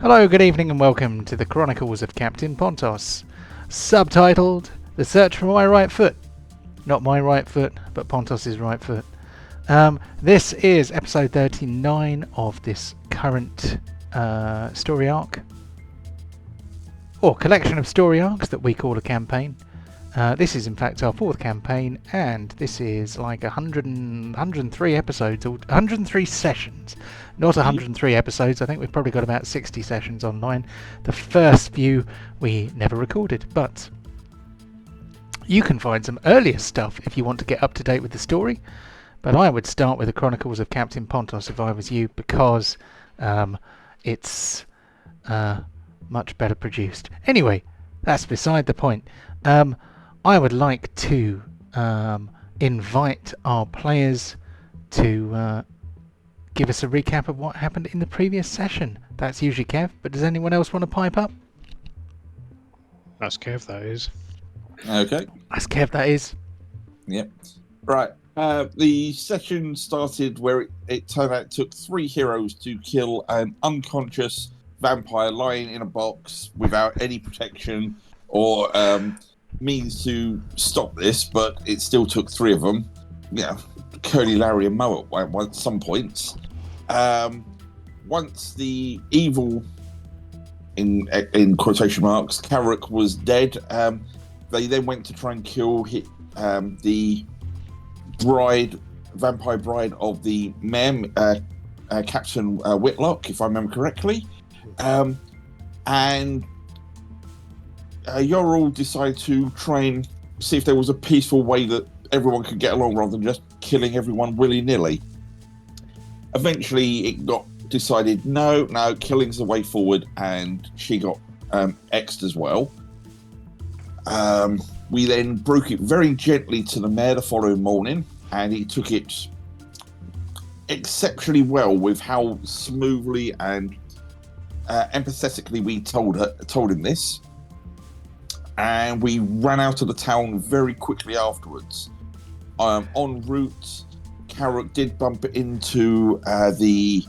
Hello, good evening, and welcome to the Chronicles of Captain Pontos, subtitled The Search for My Right Foot. Not my right foot, but Pontos' right foot. This is episode 39 of this current story arc, or collection of story arcs that we call a campaign. This is in fact our fourth campaign, and this is like 103 episodes, or 103 sessions. Not 103 episodes, I think we've probably got about 60 sessions online. The first few we never recorded, but you can find some earlier stuff if you want to get up to date with the story. But I would start with the Chronicles of Captain Pontos if I was you, because it's much better produced. Anyway, that's beside the point. I would like to invite our players to give us a recap of what happened in the previous session. That's usually Kev, but does anyone else want to pipe up? That's Kev, that is. Okay. That's Kev, that is. Yep. Right. The session started where it turned out it took 3 heroes to kill an unconscious vampire lying in a box without any protection or means to stop this, but it still took 3 of them. Yeah, Curly, Larry, and Mo at some points. Once the evil, in quotation marks, Karirook was dead, they then went to try and kill the vampire bride of the mayor, Captain Whitlock, if I remember correctly. And Yorul decided to try and see if there was a peaceful way that everyone could get along rather than just killing everyone willy-nilly. Eventually, it got decided, no, killing's the way forward, and she got X'd as well. We then broke it very gently to the mayor the following morning, and he took it exceptionally well with how smoothly and empathetically we told him this. And we ran out of the town very quickly afterwards. En route, Karirook did bump into the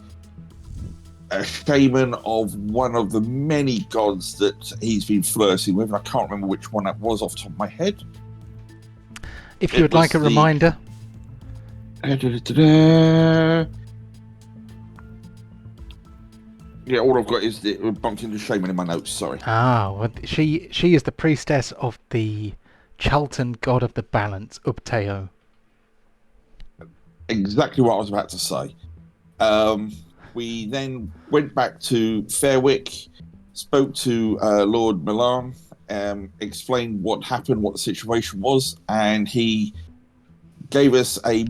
shaman of one of the many gods that he's been flirting with. And I can't remember which one that was off the top of my head. If you would like a reminder. Yeah, all I've got is bumped into shaman in my notes, sorry. Well, she is the priestess of the Chultan god of the balance, Ubtao. Exactly what I was about to say. We then went back to Fairwick, spoke to Lord Milan, explained what happened, what the situation was, and he gave us a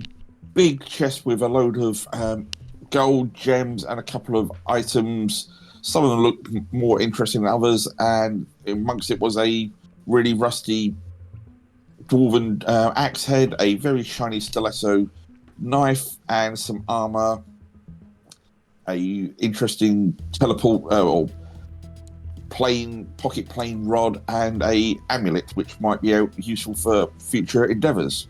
big chest with a load of gold, gems, and a couple of items. Some of them looked more interesting than others, and amongst it was a really rusty dwarven axe head, a very shiny stiletto knife, and some armor, a interesting teleport or pocket plane rod, and a amulet which might be useful for future endeavors.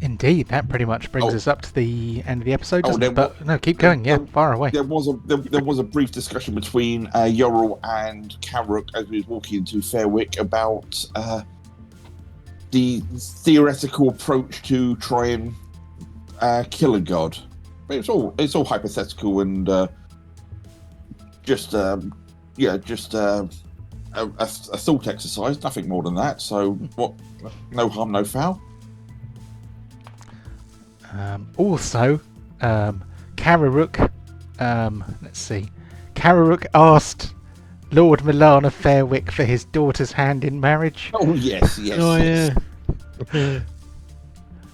Indeed, that pretty much brings us up to the end of the episode, doesn't it? But no, keep going. Far away. There was a brief discussion between Yorul and Karirook as we was walking into Fairwick about the theoretical approach to try and kill a god. But it's all hypothetical and just a thought exercise, nothing more than that. So what? No harm, no foul. Also, Karirook, let's see. Karirook asked Lord Milan of Fairwick for his daughter's hand in marriage. Oh, yes. Oh, yes. yeah.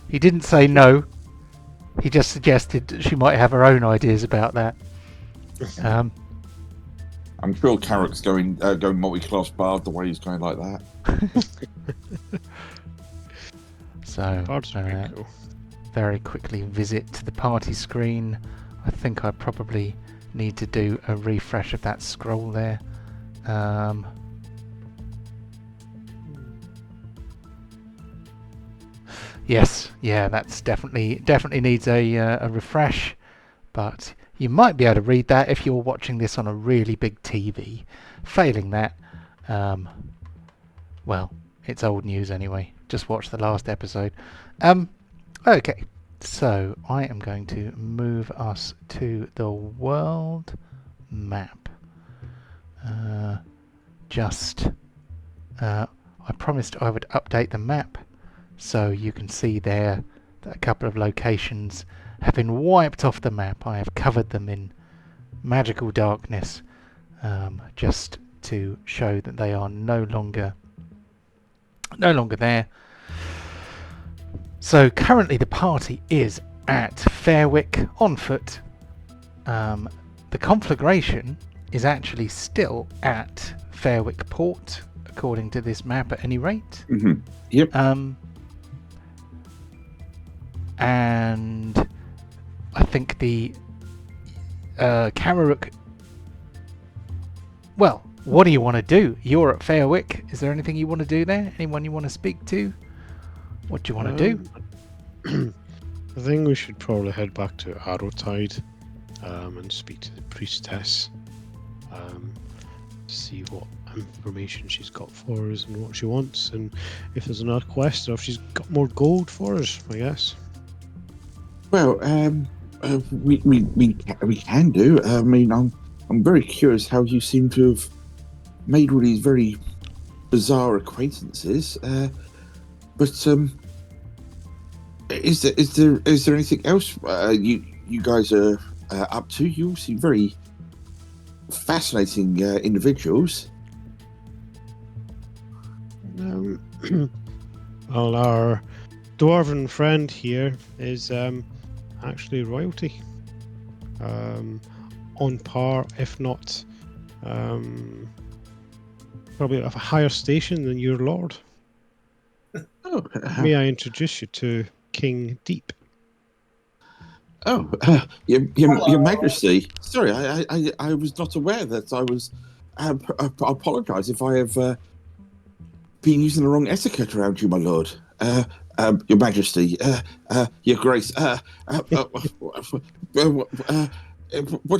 He didn't say no. He just suggested that she might have her own ideas about that. I'm sure Karirook's going multi-class bard the way he's going like that. So, Cool. very quickly visit to the party screen. I think I probably need to do a refresh of that scroll there. Yes, yeah, that's definitely needs a refresh. But You might be able to read that if you're watching this on a really big TV. Failing that, well, it's old news anyway. Just watch the last episode. Okay, so I am going to move us to the world map. I promised I would update the map, so you can see there that a couple of locations have been wiped off the map. I have covered them in magical darkness, just to show that they are no longer there. So currently the party is at Fairwick on foot. The conflagration is actually still at Fairwick Port, according to this map at any rate. Mm-hmm. Yep. And I think the Karirook... Well, what do you want to do? You're at Fairwick. Is there anything you want to do there? Anyone you want to speak to? What do you want to do? I think we should probably head back to Arrowtide and speak to the priestess. See what information she's got for us and what she wants, and if there's another quest or if she's got more gold for us, I guess. Well, we can do. I mean, I'm very curious how you seem to have made all these very bizarre acquaintances. But is there anything else you guys are up to? You all seem very fascinating individuals. Well, our dwarven friend here is actually royalty, on par, if not probably of a higher station than your lord. Oh, May I introduce you to King Deep? Oh, your Majesty. Sorry, I was not aware that I was. I apologise if I have been using the wrong etiquette around you, my lord. Your Majesty, Your Grace. What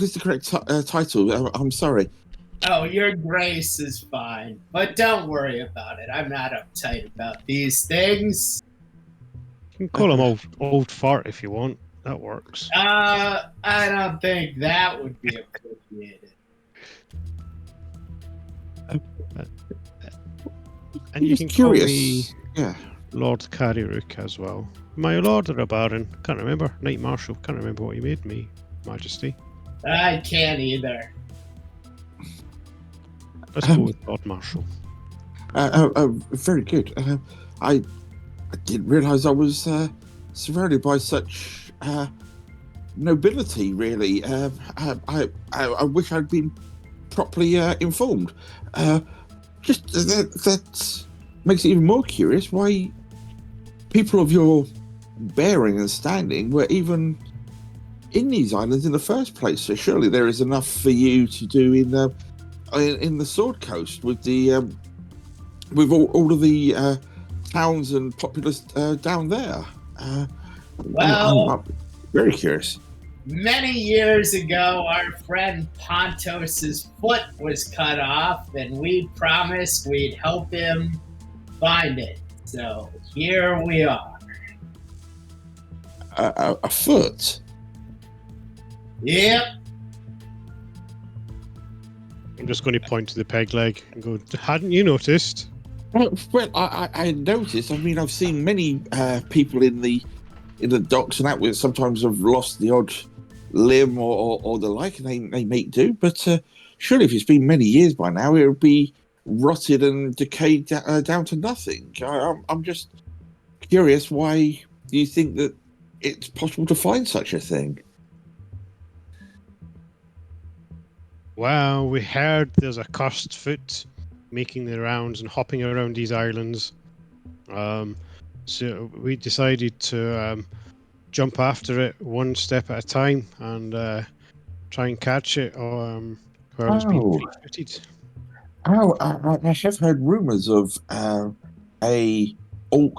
is the correct title? I'm sorry. Oh, Your Grace is fine, but don't worry about it. I'm not uptight about these things. You can call him old fart if you want. That works. I don't think that would be appreciated. And you can curious. call me Yeah. Lord Karirook as well. Am I a lord or a baron? Can't remember. Knight Marshal. Can't remember what you made me, Majesty. I can't Let's go with Lord Marshal. Very good. I didn't realise I was surrounded by such nobility. Really, I wish I'd been properly informed. Just that makes it even more curious why people of your bearing and standing were even in these islands in the first place. So surely there is enough for you to do in the Sword Coast with the with all of the towns and populace down there. Well, I'm very curious. Many years ago, our friend Pontos' foot was cut off, and we promised we'd help him find it. So here we are. A foot? Yep. I'm just going to point to the peg leg and go, hadn't you noticed? Well, I noticed. I mean, I've seen many people in the docks and that with sometimes have lost the odd limb or the like, and they make do. But surely, if it's been many years by now, it would be rotted and decayed down to nothing. I'm just curious why you think that it's possible to find such a thing. Well, we heard there's a cursed foot making the rounds and hopping around these islands. So we decided to jump after it one step at a time and try and catch it where it's been fleet-footed. Oh, I have heard rumours of a orc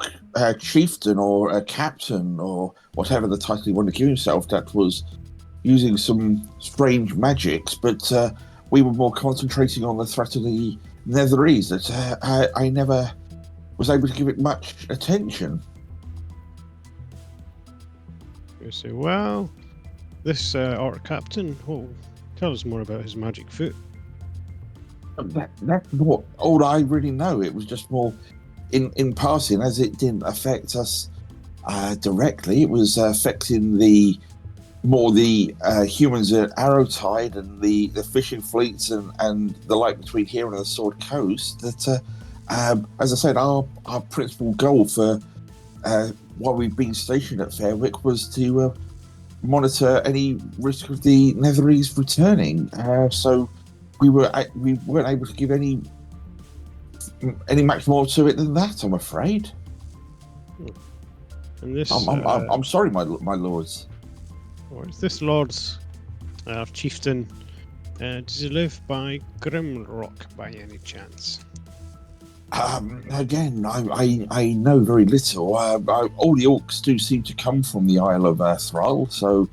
chieftain or a captain or whatever the title he wanted to give himself that was using some strange magics, but we were more concentrating on the threat of the Netherese. That I never was able to give it much attention. You say, well, this orc captain, tell us more about his magic foot. That's not all I really know. It was just more in passing, as it didn't affect us directly. It was affecting the humans at Arrowtide and the fishing fleets and the like between here and the Sword Coast. That, as I said, our principal goal for while we've been stationed at Fairwick was to monitor any risk of the Netherese returning. So we weren't able to give any much more to it than that, I'm afraid. And this, I'm sorry, my lords. Or is this lord's chieftain? Does he live by Grimrock by any chance? Again, I know very little. All the orcs do seem to come from the Isle of Thrall, so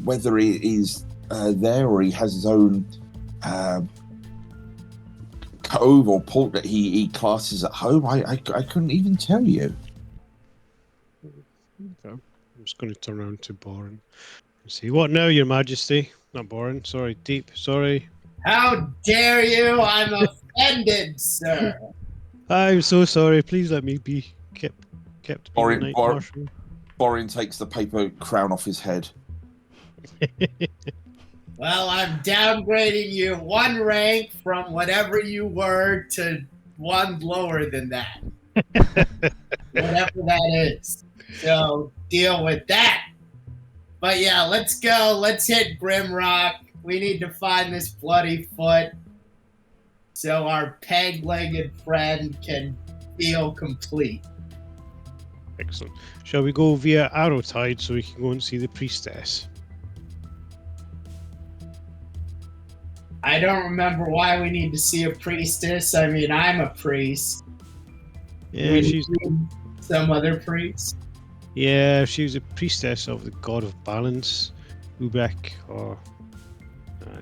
whether he is there or he has his own cove or port that he classes at home, I couldn't even tell you. Okay. I'm just going to turn around to Borin and see. What now, Your Majesty? Not Borin, sorry, Deep, sorry. How dare you? I'm offended, sir. I'm so sorry. Please let me be kept. Borin takes the paper crown off his head. Well, I'm downgrading you one rank from whatever you were to one lower than that. Whatever that is. So deal with that. But yeah, let's go. Let's hit Grimrock. We need to find this bloody foot so our peg-legged friend can feel complete. Excellent. Shall we go via Arrowtide so we can go and see the priestess? I don't remember why we need to see a priestess. I mean, I'm a priest. Yeah, she's some other priest. Yeah, she was a priestess of the god of balance, Ubek, or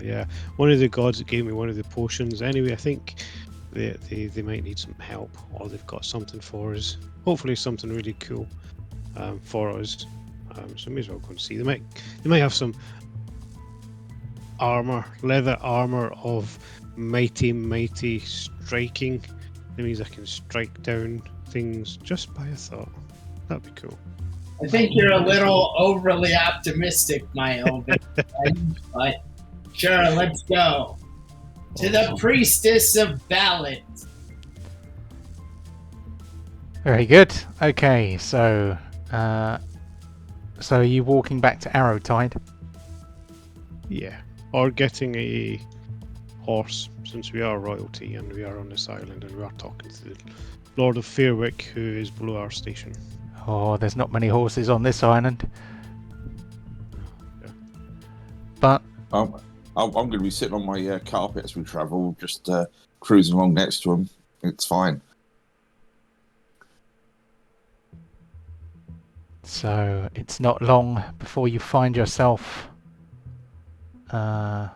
yeah, one of the gods that gave me one of the potions. Anyway, I think they might need some help, or they've got something for us. Hopefully, something really cool for us. So may as well go and see. They might have some armor, leather armor of mighty striking. That means I can strike down things just by a thought. That'd be cool. I think you're a little overly optimistic, my old friend, but sure, let's go to the priestess of balance. Very good. Okay, so are you walking back to Arrowtide? Yeah, or getting a horse, since we are royalty and we are on this island and we are talking to the Lord of Fairwick, who is below our station. Oh, there's not many horses on this island. Yeah. But I'm going to be sitting on my carpet as we travel, just cruising along next to him. It's fine. so it's not long before you find yourself at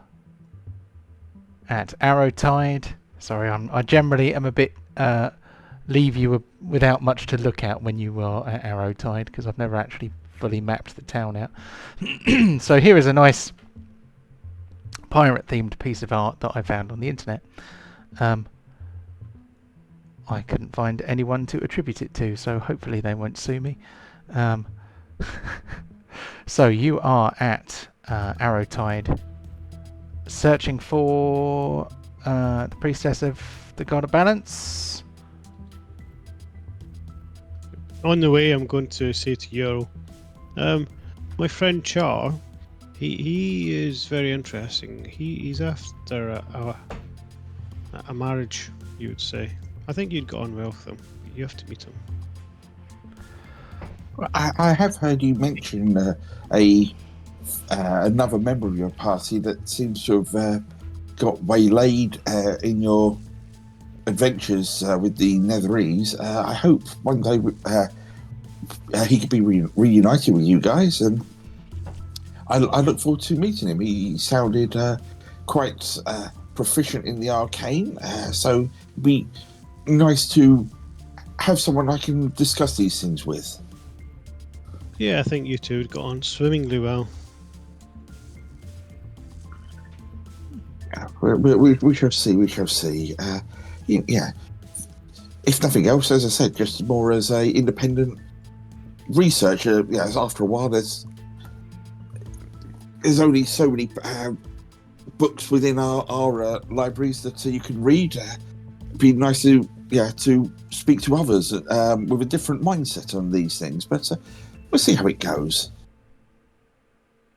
Arrowtide. Sorry, I generally am a bit leave you without much to look at when you are at Arrowtide, because I've never actually fully mapped the town out. So here is a nice pirate-themed piece of art that I found on the internet. I couldn't find anyone to attribute it to, so hopefully they won't sue me. So you are at Arrowtide, searching for the priestess of the god of balance. On the way, I'm going to say to Euro, my friend Char, he is very interesting. He's after a marriage, you would say. I think you'd get on well with him. You have to meet him. I have heard you mention another member of your party that seems to have got waylaid in your adventures with the Netherese. I hope one day he could be reunited with you guys. And I look forward to meeting him. He sounded quite proficient in the arcane, so it'd be nice to have someone I can discuss these things with. Yeah, I think you two got on swimmingly well. We shall see. We shall see. Yeah. If nothing else, as I said, just more as a independent researcher. Yeah. After a while, there's only so many books within our libraries that you can read. It'd be nice to speak to others with a different mindset on these things. But we'll see how it goes.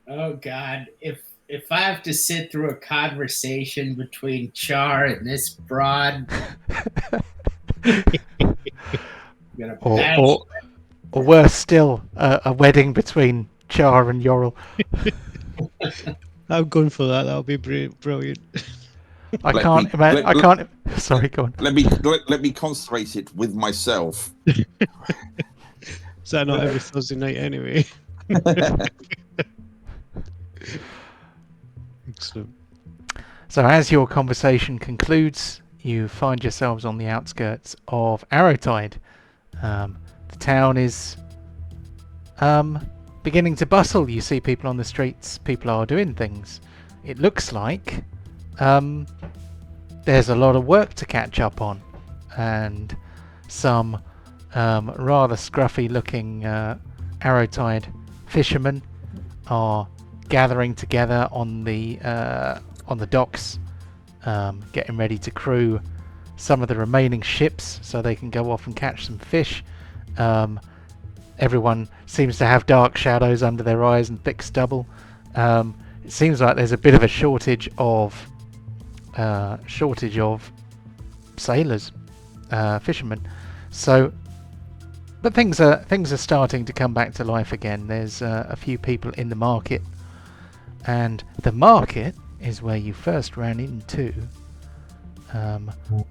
Oh God, if I have to sit through a conversation between Char and this broad, I'm gonna or worse still, a wedding between Char and Yorl. I'm going for that. That'll be brilliant. I can't imagine. Sorry, go on. Let me concentrate it with myself. Is that not every Thursday night anyway? Excellent. So as your conversation concludes, you find yourselves on the outskirts of Arrowtide. The town is beginning to bustle. You see people on the streets. People are doing things. It looks like there's a lot of work to catch up on, and some rather scruffy looking Arrowtide fishermen are gathering together on the docks, getting ready to crew some of the remaining ships so they can go off and catch some fish. Everyone seems to have dark shadows under their eyes and thick stubble. It seems like there's a bit of a shortage of sailors, fishermen. So, but things are starting to come back to life again. There's a few people in the market, and the market is where you first ran into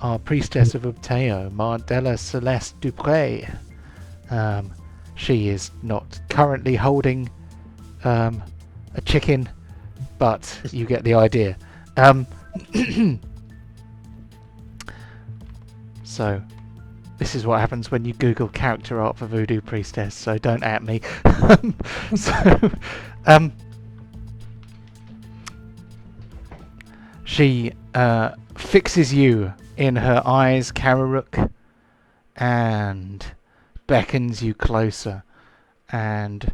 our priestess of Ubtao, Mardella Celeste Dupré. She is not currently holding a chicken, but you get the idea. So, this is what happens when you Google character art for Voodoo Priestess, so don't at me. She fixes you in her eyes, Karirook, and beckons you closer. And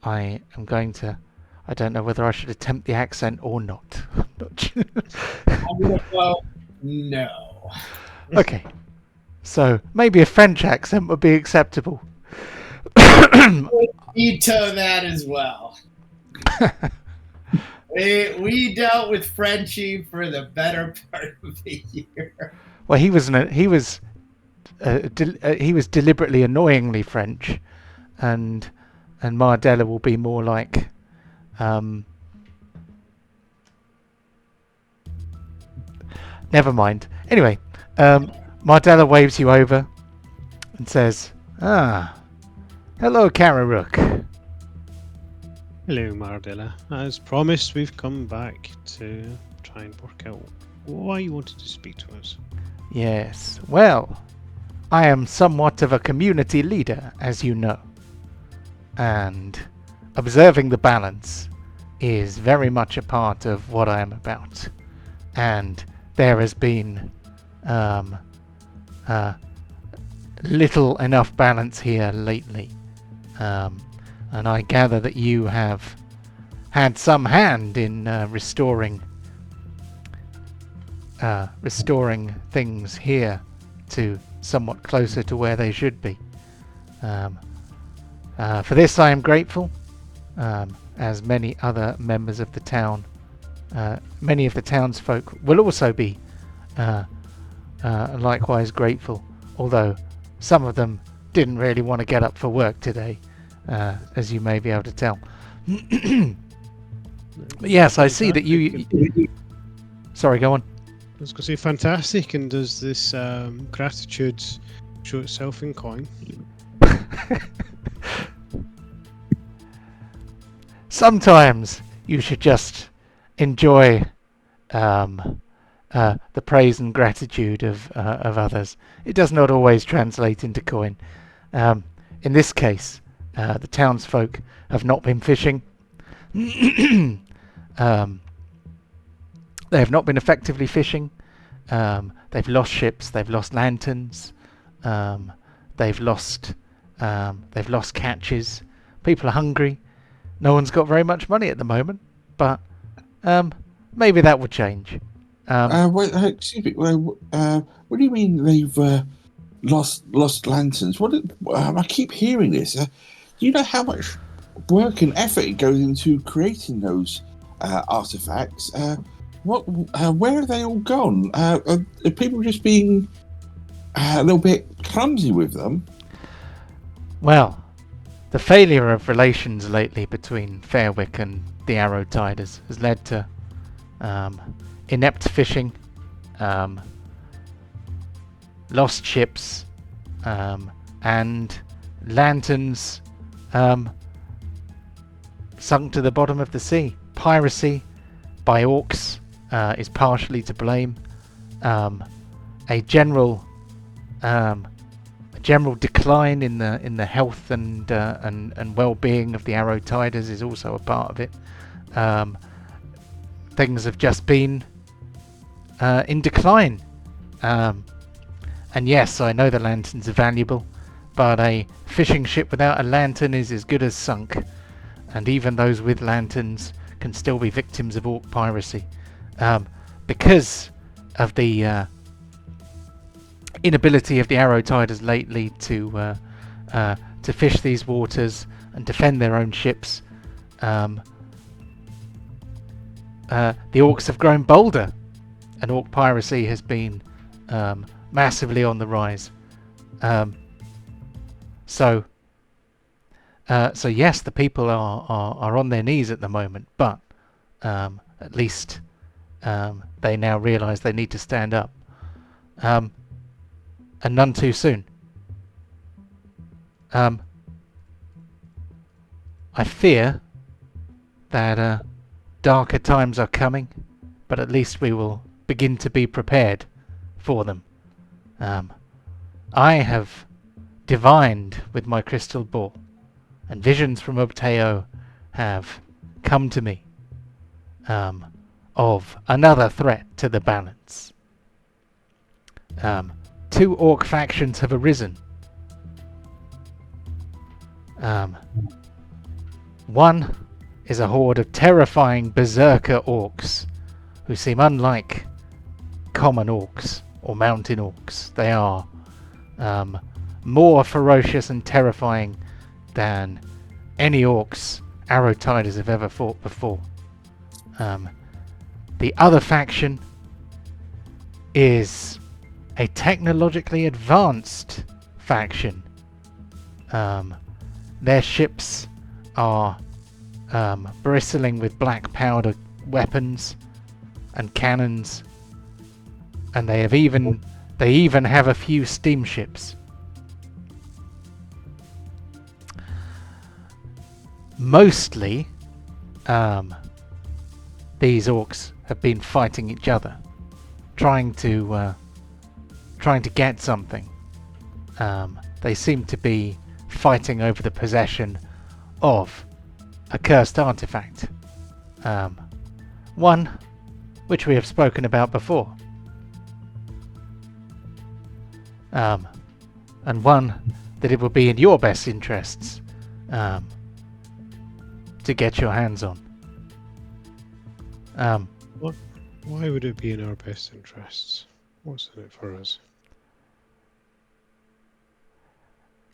I am going to... I don't know whether I should attempt the accent or not. I'm gonna go no. Okay. So, maybe a French accent would be acceptable. Veto that as well. We dealt with Frenchie for the better part of the year. Well, he was deliberately annoyingly French, and Mardella will be more like never mind. Anyway, Mardella waves you over and says, hello, Karirook. Hello, Mardella. As promised, we've come back to try and work out why you wanted to speak to us. Yes, well, I am somewhat of a community leader, as you know, and observing the balance is very much a part of what I am about. And there has been little enough balance here lately. And I gather that you have had some hand in restoring things here to somewhat closer to where they should be. For this I am grateful, as many other members of the town, many of the townsfolk will also be likewise grateful, although some of them didn't really want to get up for work today, as you may be able to tell. But yes, I see that you... Sorry, go on. I was going to say fantastic, and does this gratitude show itself in coin? sometimes you should just enjoy the praise and gratitude of others. It does not always translate into coin. In this case, the townsfolk have not been fishing. They have not been effectively fishing. They've lost ships. They've lost lanterns. They've lost catches. People are hungry. No one's got very much money at the moment, but maybe that will change. Excuse me. What do you mean they've lost lanterns? I keep hearing this. Do you know how much work and effort it goes into creating those artifacts? Where are they all gone? Are people just being a little bit clumsy with them? Well, the failure of relations lately between Fairwick and the Arrowtide has led to inept fishing, lost ships, and lanterns sunk to the bottom of the sea. Piracy by orcs is partially to blame. A general decline in the health and well-being of the Arrowtiders is also a part of it. Things have just been in decline. And yes, I know the lanterns are valuable, but a fishing ship without a lantern is as good as sunk. And even those with lanterns can still be victims of orc piracy. Because of the inability of the Arrowtiders lately to fish these waters and defend their own ships, the orcs have grown bolder, and orc piracy has been massively on the rise. So yes, the people are on their knees at the moment, but at least they now realise they need to stand up, and none too soon. I fear that darker times are coming, but at least we will begin to be prepared for them. I have divined with my crystal ball, and visions from Ubtao have come to me of another threat to the balance. 2 orc factions have arisen. One is a horde of terrifying berserker orcs who seem unlike common orcs or mountain orcs. They are more ferocious and terrifying than any orcs Arrowtiders have ever fought before. The other faction is a technologically advanced faction. Their ships are bristling with black powder weapons and cannons, and they even have a few steamships. Mostly, these orcs have been fighting each other, trying to get something. They seem to be fighting over the possession of a cursed artifact. One which we have spoken about before. And one that it would be in your best interests to get your hands on. Why would it be in our best interests? What's in it for us?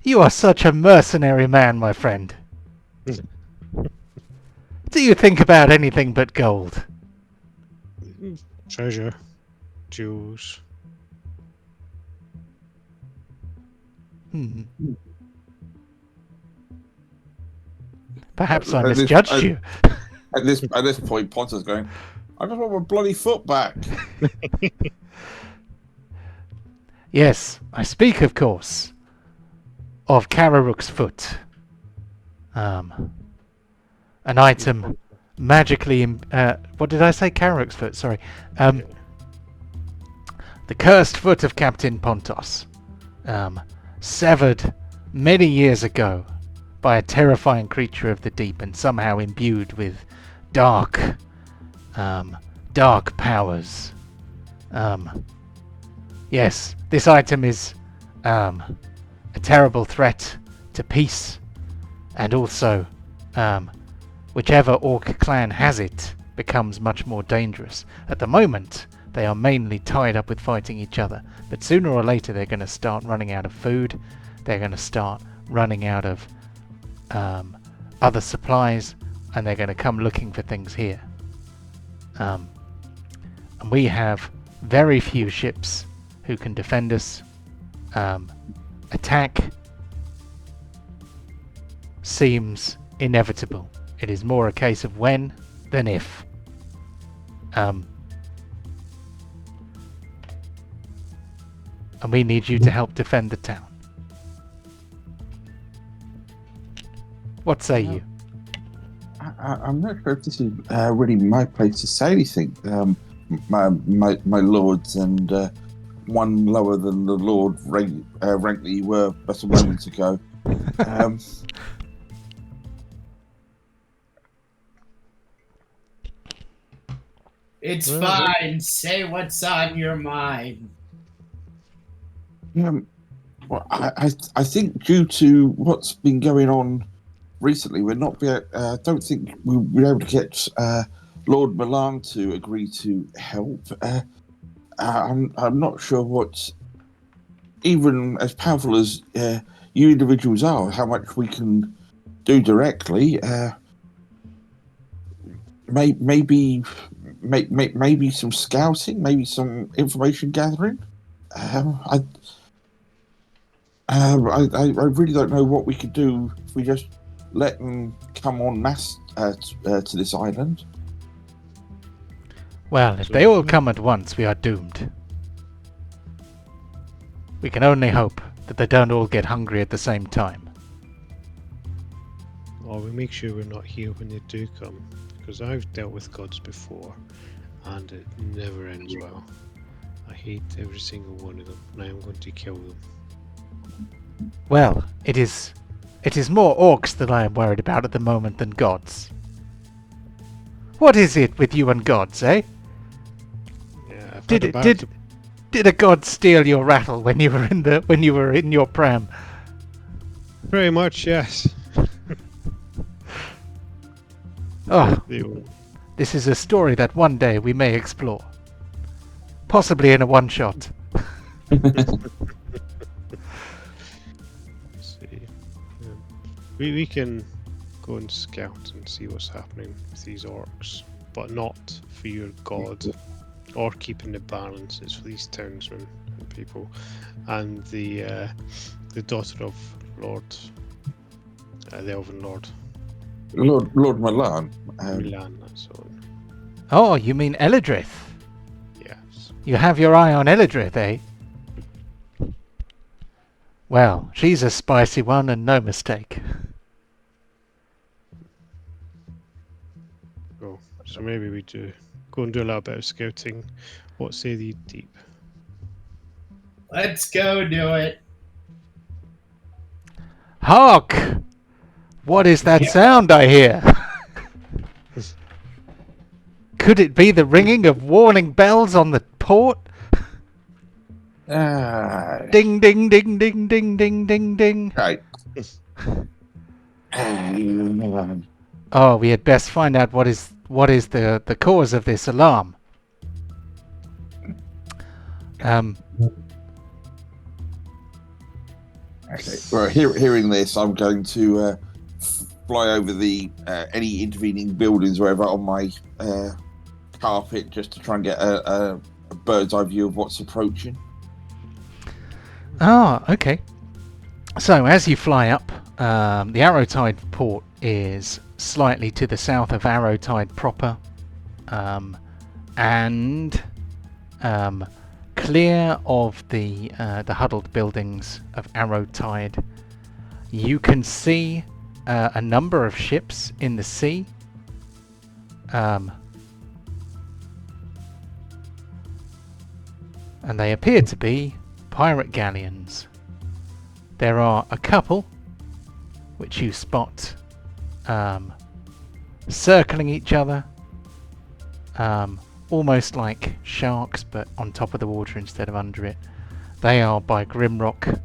You are such a mercenary man, my friend. Do you think about anything but gold? Treasure, jewels. Perhaps I misjudged you. At this point, Pontos going, I just want my bloody foot back. Yes, I speak, of course, of Karirook's foot. an item magically... what did I say? Karirook's foot, sorry. The cursed foot of Captain Pontos. Severed many years ago by a terrifying creature of the deep and somehow imbued with dark powers. Yes, this item is a terrible threat to peace, and also whichever orc clan has it becomes much more dangerous. At the moment, they are mainly tied up with fighting each other, but sooner or later they're going to start running out of food, they're going to start running out of other supplies, and they're going to come looking for things here. And we have very few ships who can defend us. Attack seems inevitable. It is more a case of when than if. And we need you to help defend the town. What say you? I'm not sure if this is really my place to say anything, my lords, and one lower than the lord rank that you were but a moment ago. It's fine. Say what's on your mind. Well, I think due to what's been going on recently, we're not. Don't think we'll be able to get Lord Milan to agree to help. I'm not sure what, even as powerful as you individuals are, how much we can do directly. Maybe some scouting, maybe some information gathering. I really don't know what we could do if we just let them come en masse to this island. Well, if they all come at once, we are doomed. We can only hope that they don't all get hungry at the same time. Or we make sure we're not here when they do come, because I've dealt with gods before, and it never ends well. I hate every single one of them, and I am going to kill them. Well, it is more orcs that I am worried about at the moment than gods. What is it with you and gods, eh? Yeah, I've Did had a it, did a god steal your rattle when you were in your pram? Pretty much, yes. Oh, They all- this is a story that one day we may explore. Possibly in a one-shot. see. We can go and scout and see what's happening with these orcs, but not for your god, or keeping the balance. It's for these townsmen and people, and the daughter of Lord, the Elven Lord. Lord Milan. Milan, that's all. Oh, you mean Eldrith? Yes. You have your eye on Eldrith, eh? Well, she's a spicy one and no mistake. Oh, so maybe we do go and do a little bit of scouting. What say the deep? Let's go do it. Hark! What is that Yeah. sound I hear? Could it be the ringing of warning bells on the port? Ding, ding, ding, ding, ding, ding, ding, ding. Right. Oh, we had best find out what is the cause of this alarm. Okay. Well, hearing this, I'm going to fly over the any intervening buildings wherever on my carpet, just to try and get a bird's eye view of what's approaching. Oh, okay. So as you fly up, the Arrowtide port is slightly to the south of Arrowtide proper, and clear of the huddled buildings of Arrowtide, you can see a number of ships in the sea, and they appear to be pirate galleons. There are a couple which you spot circling each other, almost like sharks, but on top of the water instead of under it. They are by Grimrock,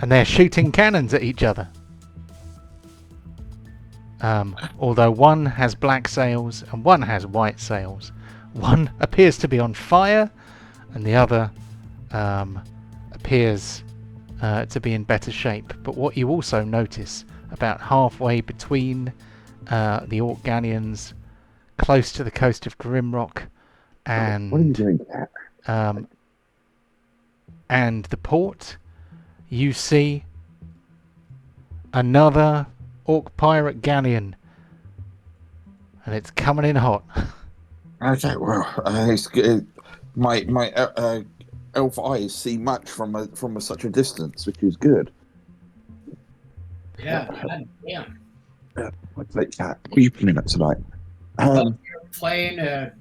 and they're shooting cannons at each other. Although one has black sails and one has white sails. One appears to be on fire, and the other appears to be in better shape. But what you also notice, about halfway between the Orc galleons, close to the coast of Grimrock, and What are you doing, Cat? and the port, you see another Orc pirate galleon, and it's coming in hot. Okay, well, it's good. My elf eyes see much from such a distance, which is good. Yeah, god damn. What's like that? What are you playing at tonight? You're playing a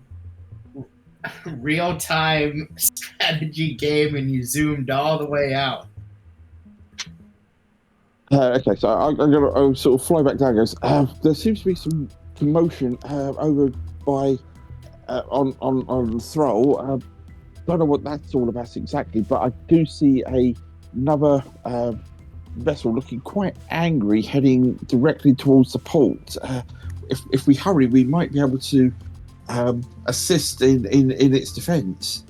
real-time strategy game and you zoomed all the way out. Okay, so I'll sort of fly back down. Goes. There seems to be some commotion over by on Thrall. Don't know what that's all about exactly, but I do see another vessel looking quite angry, heading directly towards the port. If we hurry, we might be able to assist in its defence.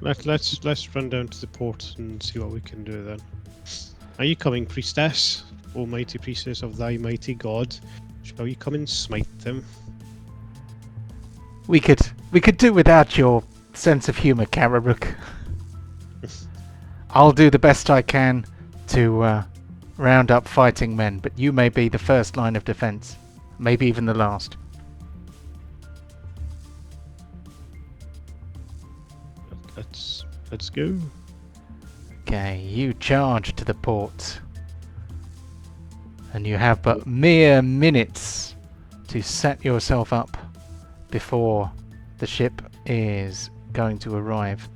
Let's run down to the port and see what we can do then. Are you coming, priestess? Almighty priestess of thy mighty god, shall you come and smite them? We could do without your sense of humour, Karirook. I'll do the best I can to round up fighting men, but you may be the first line of defence, maybe even the last. Let's go. Okay, you charge to the port, and you have but mere minutes to set yourself up before the ship is going to arrive.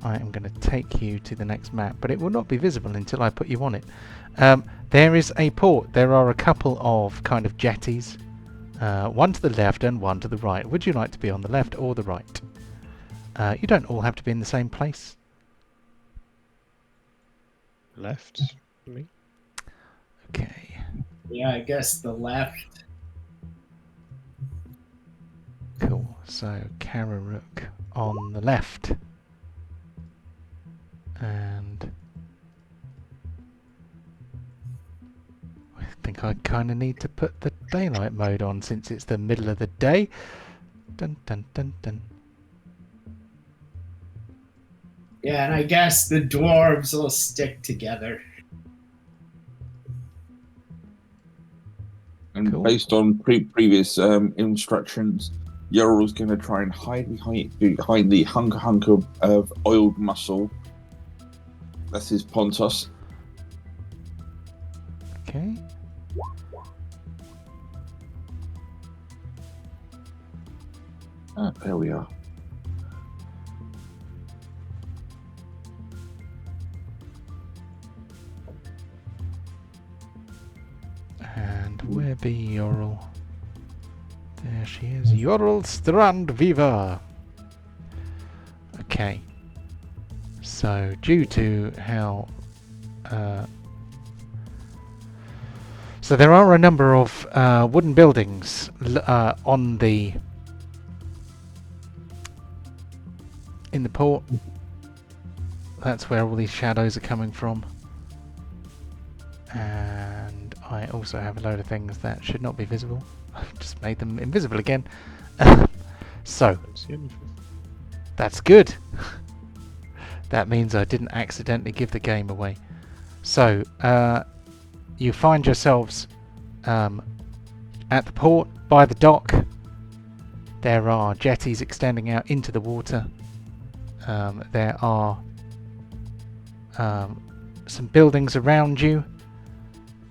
I am going to take you to the next map, but it will not be visible until I put you on it. There is a port. There are a couple of kind of jetties, one to the left and one to the right. Would you like to be on the left or the right? You don't all have to be in the same place. Left. Me. Okay. Yeah, I guess the left. Cool. So Karirook on the left. And I think I kind of need to put the daylight mode on since it's the middle of the day. Dun dun dun dun. Yeah, and I guess the dwarves will stick together. And Cool. based on previous instructions, Yorul's going to try and hide behind the hunk of oiled muscle. That's his Pontos. Okay. There we are. And where be Yorul? There she is. Yorul Strand Viva! Okay. So, due to how... so there are a number of wooden buildings on the... in the port. That's where all these shadows are coming from. And I also have a load of things that should not be visible. I've just made them invisible again. So, Don't see anything. that's good. That means I didn't accidentally give the game away. So, you find yourselves at the port, by the dock. There are jetties extending out into the water. There are some buildings around you.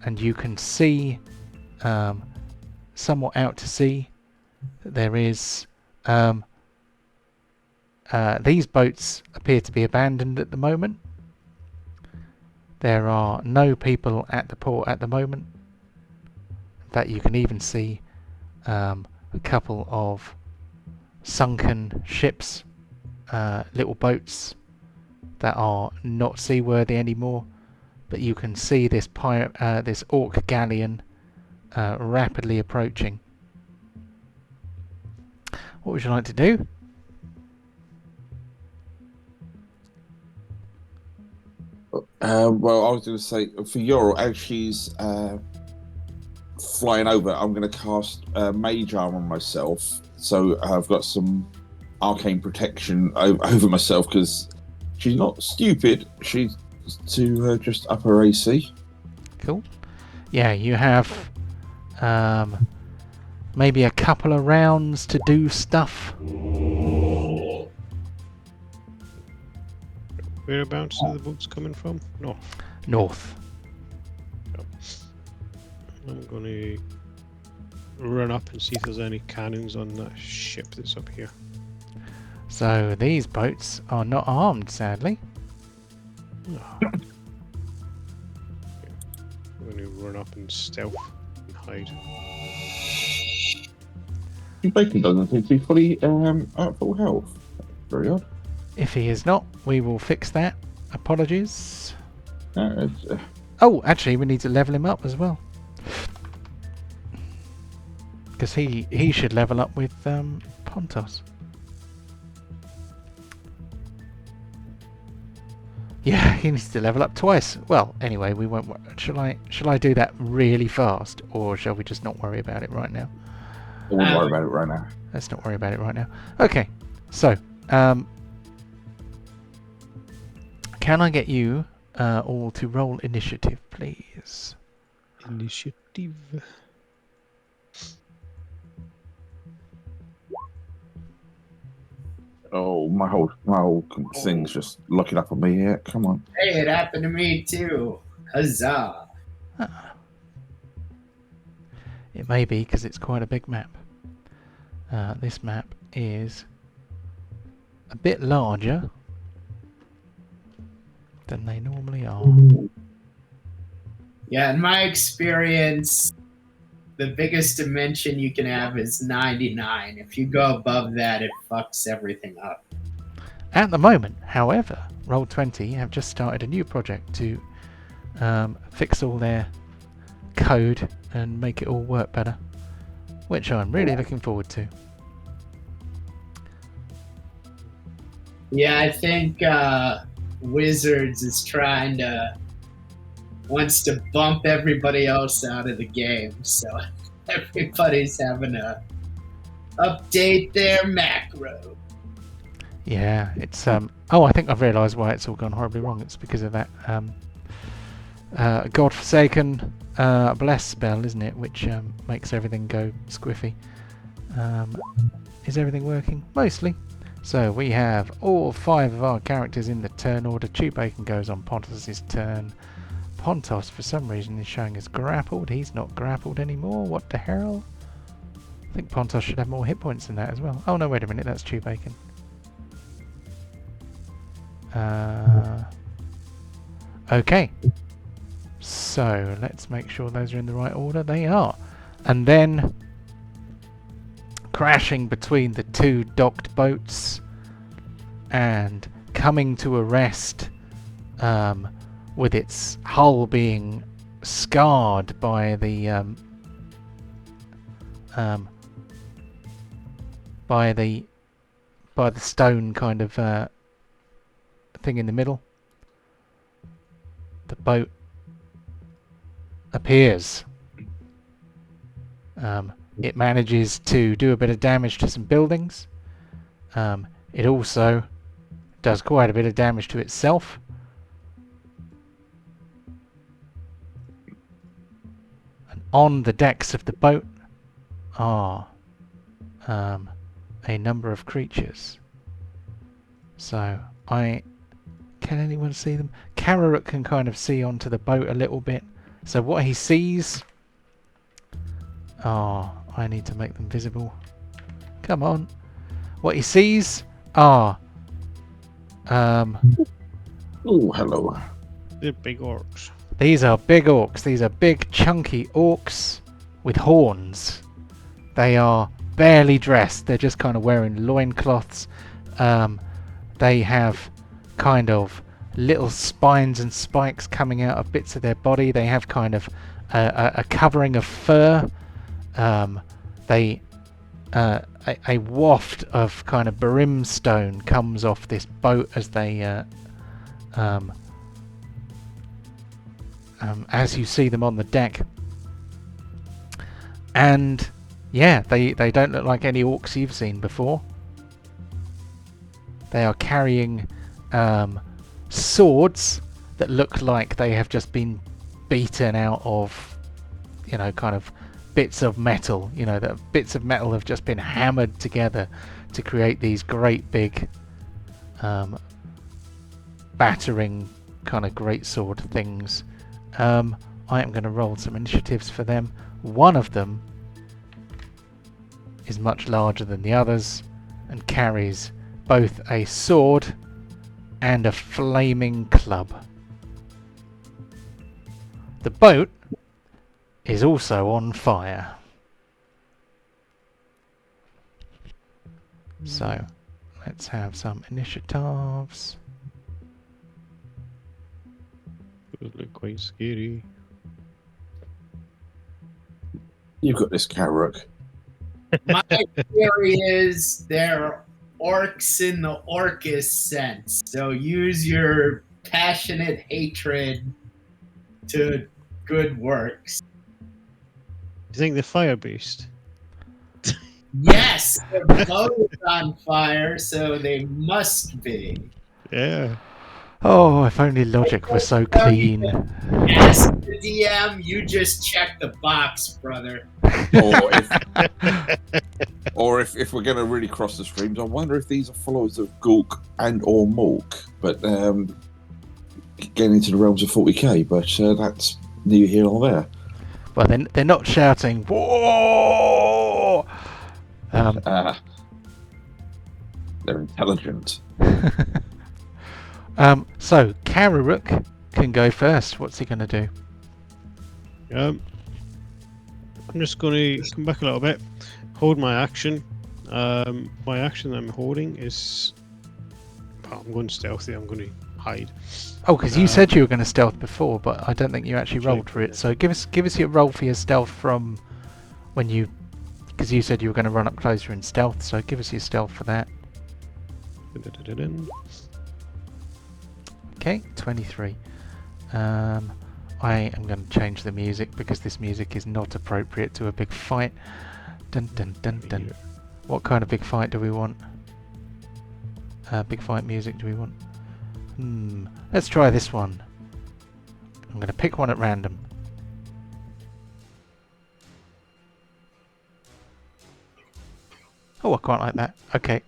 and you can see somewhat out to sea that there is these boats appear to be abandoned at the moment. There are no people at the port at the moment. In fact, you can even see a couple of sunken ships, little boats that are not seaworthy anymore. But you can see this this orc galleon rapidly approaching. What would you like to do? Well, I was going to say, for Yorl, as she's flying over, I'm going to cast Mage Arm on myself. So I've got some arcane protection over myself, because she's not stupid. She's to just up her AC. Cool. Yeah, you have maybe a couple of rounds to do stuff. Whereabouts are the boats coming from? North. I'm going to run up and see if there's any cannons on that ship that's up here. So these boats are not armed, sadly. I'm going to run up and stealth and hide. Bacon doesn't seem to be fully at full health. Very odd. If he is not, we will fix that. Apologies. It's, Oh, actually, we need to level him up as well. Because he should level up with Pontos. Yeah, he needs to level up twice. Well, anyway, we won't. Shall I do that really fast, or shall we just not worry about it right now? I wouldn't worry about it right now. Let's not worry about it right now. Okay, so can I get you all to roll initiative, please? Initiative. Oh, my whole thing's just looking up on me here. Come on. Hey, it happened to me too. Huzzah! It may be because it's quite a big map. This map is a bit larger than they normally are. Yeah, in my experience, the biggest dimension you can have is 99. If you go above that, it fucks everything up. At the moment, however, Roll20 have just started a new project to fix all their code and make it all work better, which I'm really looking forward to. Yeah, I think Wizards is wants to bump everybody else out of the game, so everybody's having to update their macro. Yeah, it's oh, I think I've realised why it's all gone horribly wrong. It's because of that godforsaken bless spell, isn't it? Which makes everything go squiffy. Is everything working? Mostly. So we have all 5 of our characters in the turn order. Chewbacon goes on Pontos' turn. Pontos, for some reason, is showing as grappled. He's not grappled anymore. What the hell? I think Pontos should have more hit points than that as well. Oh no, wait a minute, that's Chewbacon. Okay. So let's make sure those are in the right order. They are. And then crashing between the 2 docked boats and coming to a rest with its hull being scarred by the stone kind of thing in the middle. The boat appears. It manages to do a bit of damage to some buildings. It also does quite a bit of damage to itself. And on the decks of the boat are a number of creatures. So can anyone see them? Karirook can kind of see onto the boat a little bit, So what he sees... Oh, I need to make them visible. Come on. What he sees are... Oh, hello. They're big orcs. These are big orcs. These are big, chunky orcs with horns. They are barely dressed. They're just kind of wearing loincloths. They have kind of little spines and spikes coming out of bits of their body. They have kind of a covering of fur. A waft of kind of brimstone comes off this boat as they as you see them on the deck. And yeah, they don't look like any orcs you've seen before. They are carrying swords that look like they have just been beaten out of, you know, kind of bits of metal. You know, that bits of metal have just been hammered together to create these great big battering kind of greatsword things. I am going to roll some initiatives for them. One of them is much larger than the others and carries both a sword and a flaming club. The boat is also on fire. So, let's have some initiatives. Those look quite scary. You've got this, Karirook. My theory is they're orcs in the orcish sense. So use your passionate hatred to good works. You think they're fire-based? Yes, the boat is on fire, so they must be. Yeah. Oh, if only logic was so clean. Ask the DM, you just check the box, brother. Or if we're going to really cross the streams, I wonder if these are followers of Gulk and or Mork, but getting into the realms of 40k, but that's neither here nor there. Well, they're not shouting, "Whoa!" They're intelligent. So, Karirook can go first. What's he going to do? I'm just going to come back a little bit, hold my action. My action that I'm holding is... I'm going stealthy, I'm going to hide. Oh, because you said you were going to stealth before, but I don't think you actually rolled for it. Yeah. So give us your roll for your stealth from when you... Because you said you were going to run up closer in stealth, so give us your stealth for that. Okay, 23. I am going to change the music because this music is not appropriate to a big fight. Dun dun dun dun. What kind of big fight do we want? Big fight music do we want? Let's try this one. I'm going to pick one at random. Oh, I quite like that. Okay.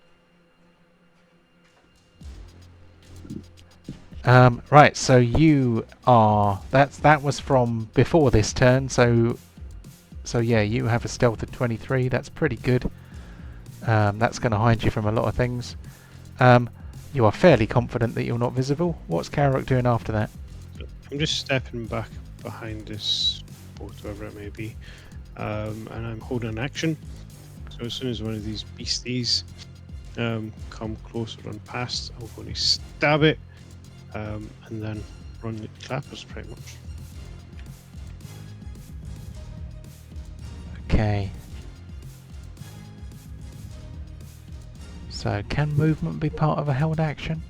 Right, so you are... That was from before this turn, so yeah, you have a stealth of 23. That's pretty good. That's going to hide you from a lot of things. You are fairly confident that you're not visible. What's Karirook doing after that? I'm just stepping back behind this boat, whatever it may be, and I'm holding an action. So as soon as one of these beasties come close or run past, I'm going to stab it, and then run the clappers pretty much. Okay. So, can movement be part of a held action?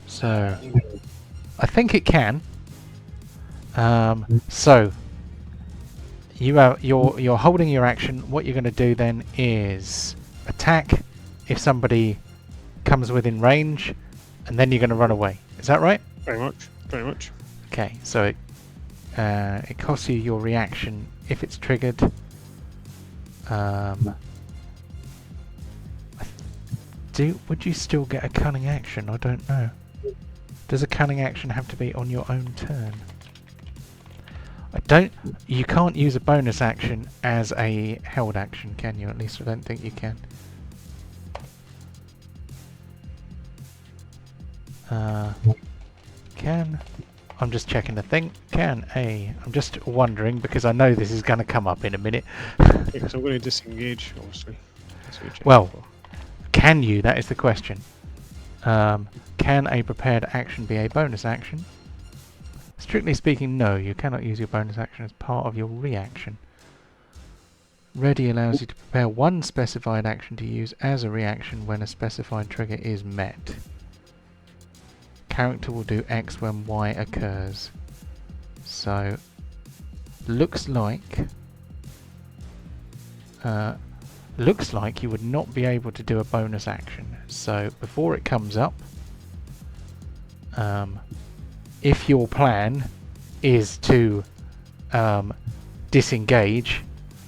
So, I think it can. So, you're holding your action. What you're going to do then is attack if somebody comes within range, and then you're going to run away. Is that right? Very much. Very much. Okay, so it costs you your reaction if it's triggered. Would you still get a cunning action? I don't know. Does a cunning action have to be on your own turn? You can't use a bonus action as a held action, can you? At least I don't think you can. I'm just checking the thing. I'm just wondering because I know this is going to come up in a minute. Yeah, so I'm going to disengage, obviously. That's what you're checking Well, for. can you? That is the question. Can a prepared action be a bonus action? Strictly speaking, no. You cannot use your bonus action as part of your reaction. Ready allows you to prepare one specified action to use as a reaction when a specified trigger is met. Character will do X when Y occurs. So, looks like you would not be able to do a bonus action. So before it comes up, if your plan is to disengage,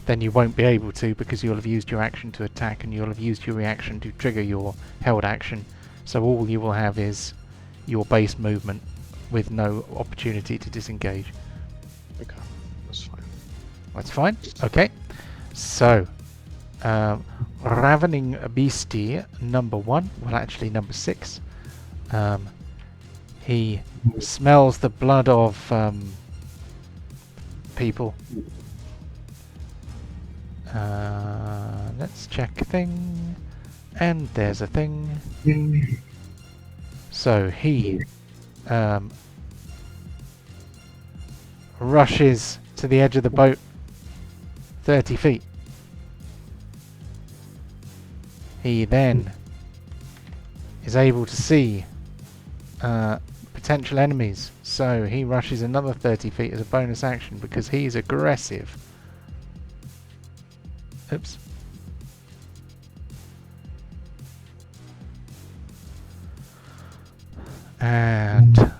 then you won't be able to because you'll have used your action to attack and you'll have used your reaction to trigger your held action. So all you will have is your base movement with no opportunity to disengage. Okay, that's fine. That's fine? Okay. So, Ravening Beastie, number 1, well actually number 6. He smells the blood of people. Let's check a thing. And there's a thing. So he rushes to the edge of the boat 30 feet. He then is able to see potential enemies, so he rushes another 30 feet as a bonus action because he's aggressive. Oops. And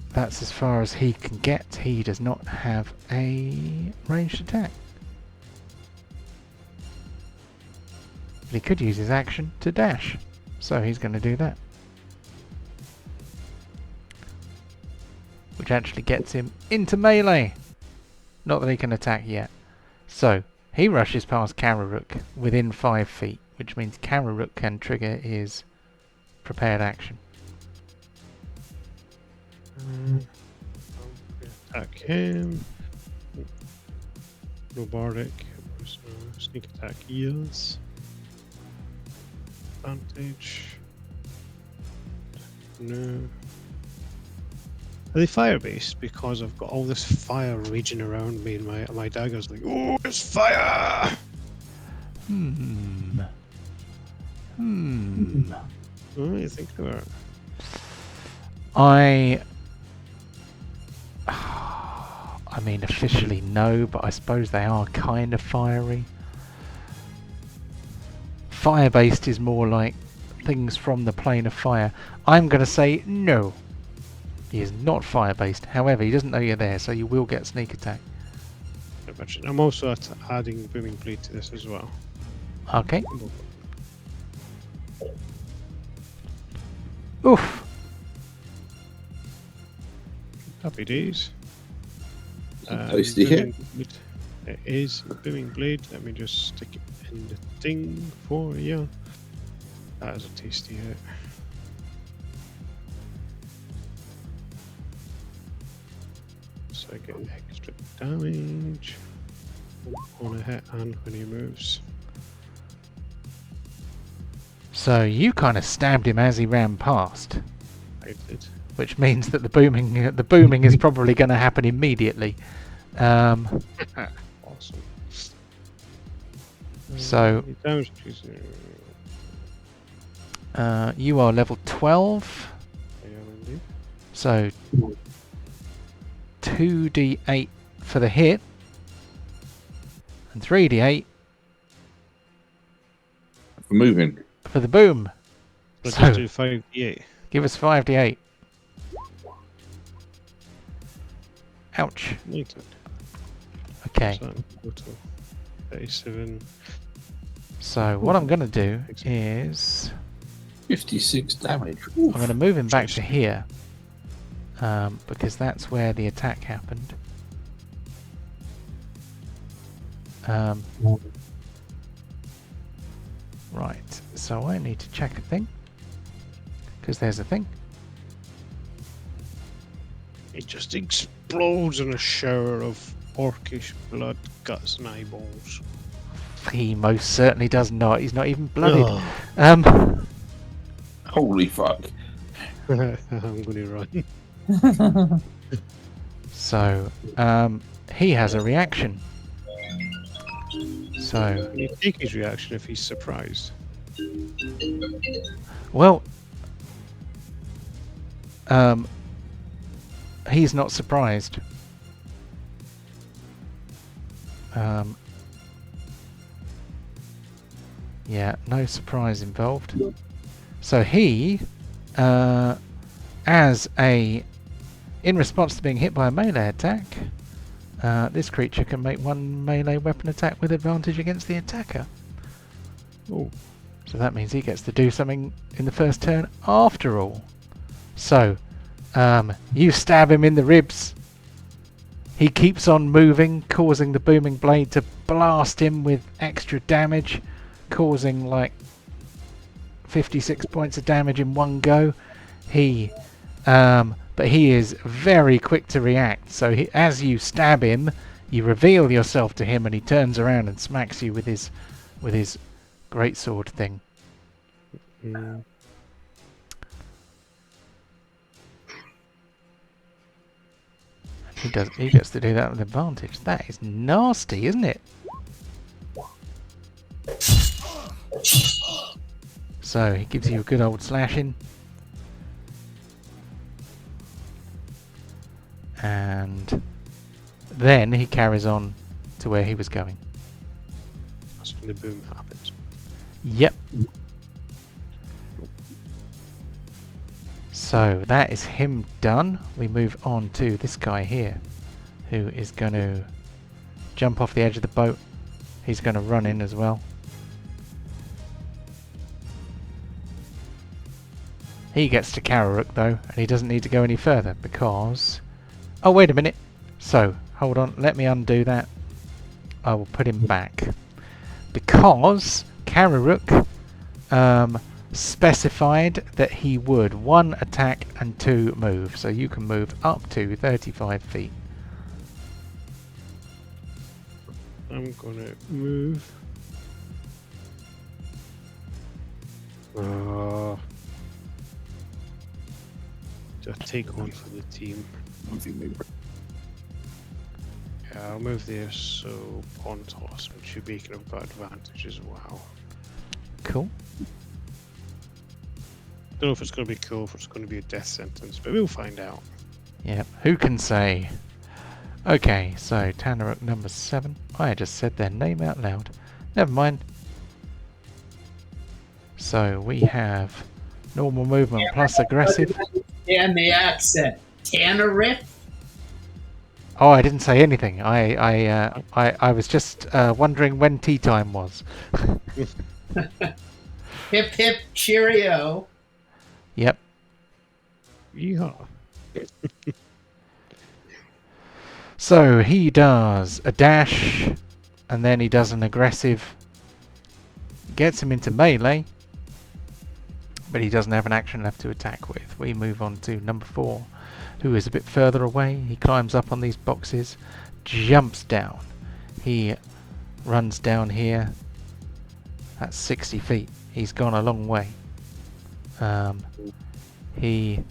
that's as far as he can get. He does not have a ranged attack. But he could use his action to dash. So he's going to do that. Which actually gets him into melee. Not that he can attack yet. So he rushes past Karirook within 5 feet. Which means Karirook can trigger his prepared action. Attack him. Robotic. Sneak attack heals. Advantage. No. Are they fire based? Because I've got all this fire raging around me and my dagger's like, oh, it's fire! What do you think about it? I mean, officially no, but I suppose they are kind of fiery. Fire-based is more like things from the plane of fire. I'm going to say no. He is not fire-based. However, he doesn't know you're there, so you will get sneak attack. I'm also adding Booming Blade to this as well. Okay. Oof. Happy days. Tasty hit. It is Booming Blade. Let me just stick it in the thing for you. That is a tasty hit. So I get extra damage on a hit and when he moves. So you kind of stabbed him as he ran past, I did. which means that the booming is probably going to happen immediately. Awesome. So Damage you are level 12. I am indeed. So 2d8 for the hit and 3d8 For moving. for the boom. Let's So just do 5d8. give us 5d8. Ouch. Later. Okay. So total 37. So what I'm going to do is 56 damage. I'm going to move him back to here. Because that's where the attack happened. Right, so I need to check a thing. Because there's a thing. It just explodes in a shower of orcish blood, guts, and eyeballs. He most certainly does not. He's not even blooded. Holy fuck. I'm going to run. So, he has a reaction. So, Can you take his reaction if he's surprised? well, he's not surprised. Yeah, no surprise involved. So he, in response to being hit by a melee attack, this creature can make one melee weapon attack with advantage against the attacker. Oh. So that means he gets to do something in the first turn after all. So, you stab him in the ribs. He keeps on moving, causing the booming blade to blast him with extra damage, causing like 56 points of damage in one go. But he is very quick to react. So as you stab him, you reveal yourself to him, and he turns around and smacks you with his greatsword thing. Mm. He gets to do that with advantage. That is nasty, isn't it? So he gives you a good old slashing. And then he carries on to where he was going. That's when the boom happens. Yep. So that is him done. We move on to this guy here, who is going to jump off the edge of the boat. He's going to run in as well. He gets to Karirook though, and he doesn't need to go any further because... Oh, wait a minute. So, hold on. Let me undo that. I will put him back. Because Karirook specified that he would 1 attack and 2 move. So you can move up to 35 feet. I'm gonna move. Just take one for the team. Yeah, I'll move there so Pontos and Chubika have got advantage as well. Cool. Don't know if it's going to be cool, if it's going to be a death sentence, but we'll find out. Yep, who can say? Okay, so Tanaruk number 7. I just said their name out loud. Never mind. So we have normal movement plus aggressive. And the accent. Tanaruk? Oh, I didn't say anything. I was just wondering when tea time was. Hip hip cheerio. Yep. Yeah. So he does a dash, and then he does an aggressive. Gets him into melee, but he doesn't have an action left to attack with. We move on to number 4, who is a bit further away. He climbs up on these boxes, jumps down. He runs down here. That's 60 feet. He's gone a long way. He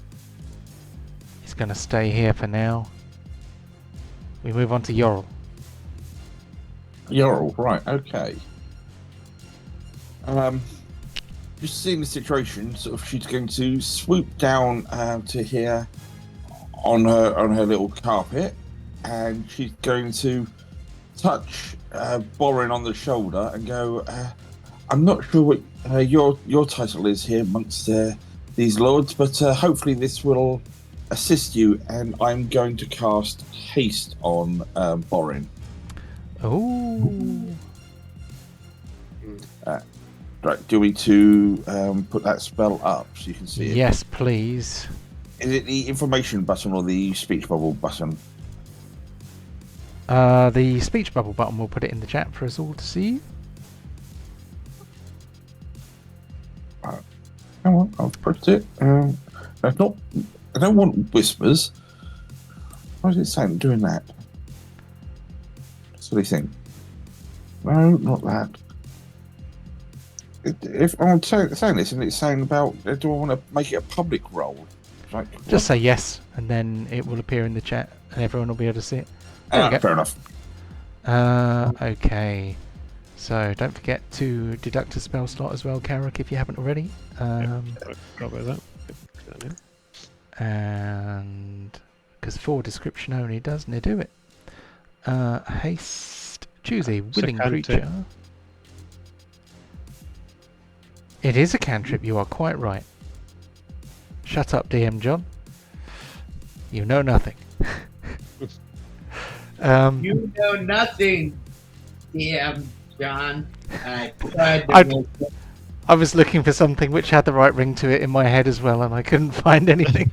is going to stay here for now. We move on to Yorl. Yorl, right, okay. Just seeing the situation, sort of, she's going to swoop down to here on her little carpet, and she's going to touch Borin on the shoulder and go, I'm not sure what your title is here amongst these lords, but hopefully this will assist you, and I'm going to cast haste on Borin. Ooh. Right, do we to put that spell up so you can see it? Yes, please. Is it the information button or the speech bubble button? The speech bubble button, we'll put it in the chat for us all to see. Come on, I'll put it. I don't want whispers. Why is it saying doing that? What do you think? No, not that. If I'm saying this and it's saying about, do I want to make it a public role? Like, Just say yes, and then it will appear in the chat, and everyone will be able to see it. There we go. Fair enough. Okay. So don't forget to deduct a spell slot as well, Karirook, if you haven't already. Forgot about that. Yep. And because for description only, doesn't it do it? Haste. Choose a willing creature. It is a cantrip. You are quite right. Shut up, DM John. You know nothing. You know nothing, DM John. I tried to I was looking for something which had the right ring to it in my head as well, and I couldn't find anything.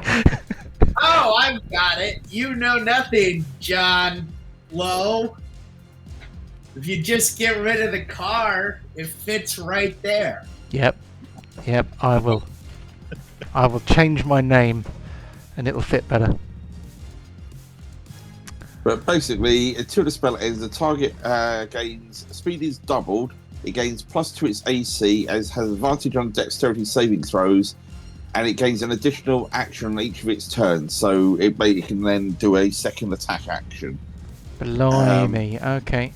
Oh, I've got it. You know nothing, John Lowe. If you just get rid of the car, it fits right there. Yep, I will. I will change my name, and it'll fit better. But basically, until the spell ends, the target gains speed is doubled. It gains plus to its AC, as has advantage on dexterity saving throws, and it gains an additional action on each of its turns. So it can then do a second attack action. Blimey. Okay,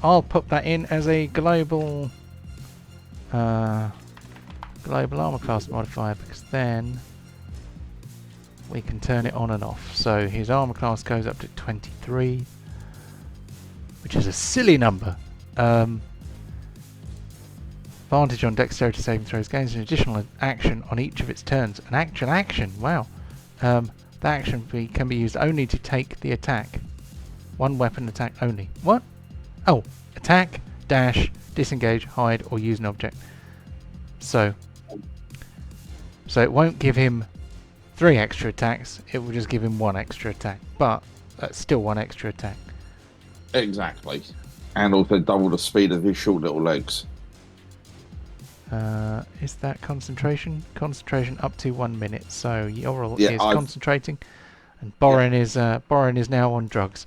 I'll put that in as a global armor class modifier, because then we can turn it on and off. So his armor class goes up to 23, which is a silly number. Advantage on dexterity saving throws, gains an additional action on each of its turns. An action, wow. That action can be used only to take the attack. One weapon attack only. What? Oh, attack, dash, disengage, hide, or use an object. So it won't give him 3 extra attacks, it will just give him 1 extra attack. But that's still 1 extra attack. Exactly. And also double the speed of his short little legs. Is that concentration? Concentration up to 1 minute. So Yorl is concentrating, and Borin is now on drugs.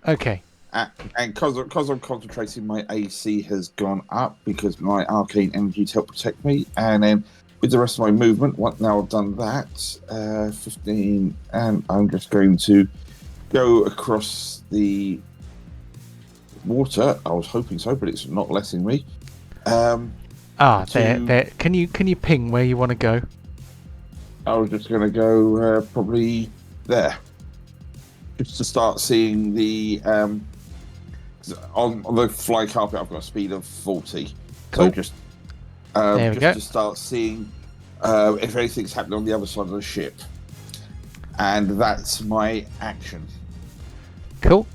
Okay. And because I'm concentrating, my AC has gone up because my arcane energy to help protect me. And then with the rest of my movement, now I've done that, 15, and I'm just going to go across the water. I was hoping so, but it's not letting me. There. Can you ping where you want to go? I was just going to go probably there, just to start seeing the on the flying carpet. I've got a speed of 40, cool. So just there we go. to start seeing if anything's happening on the other side of the ship, and that's my action. Cool.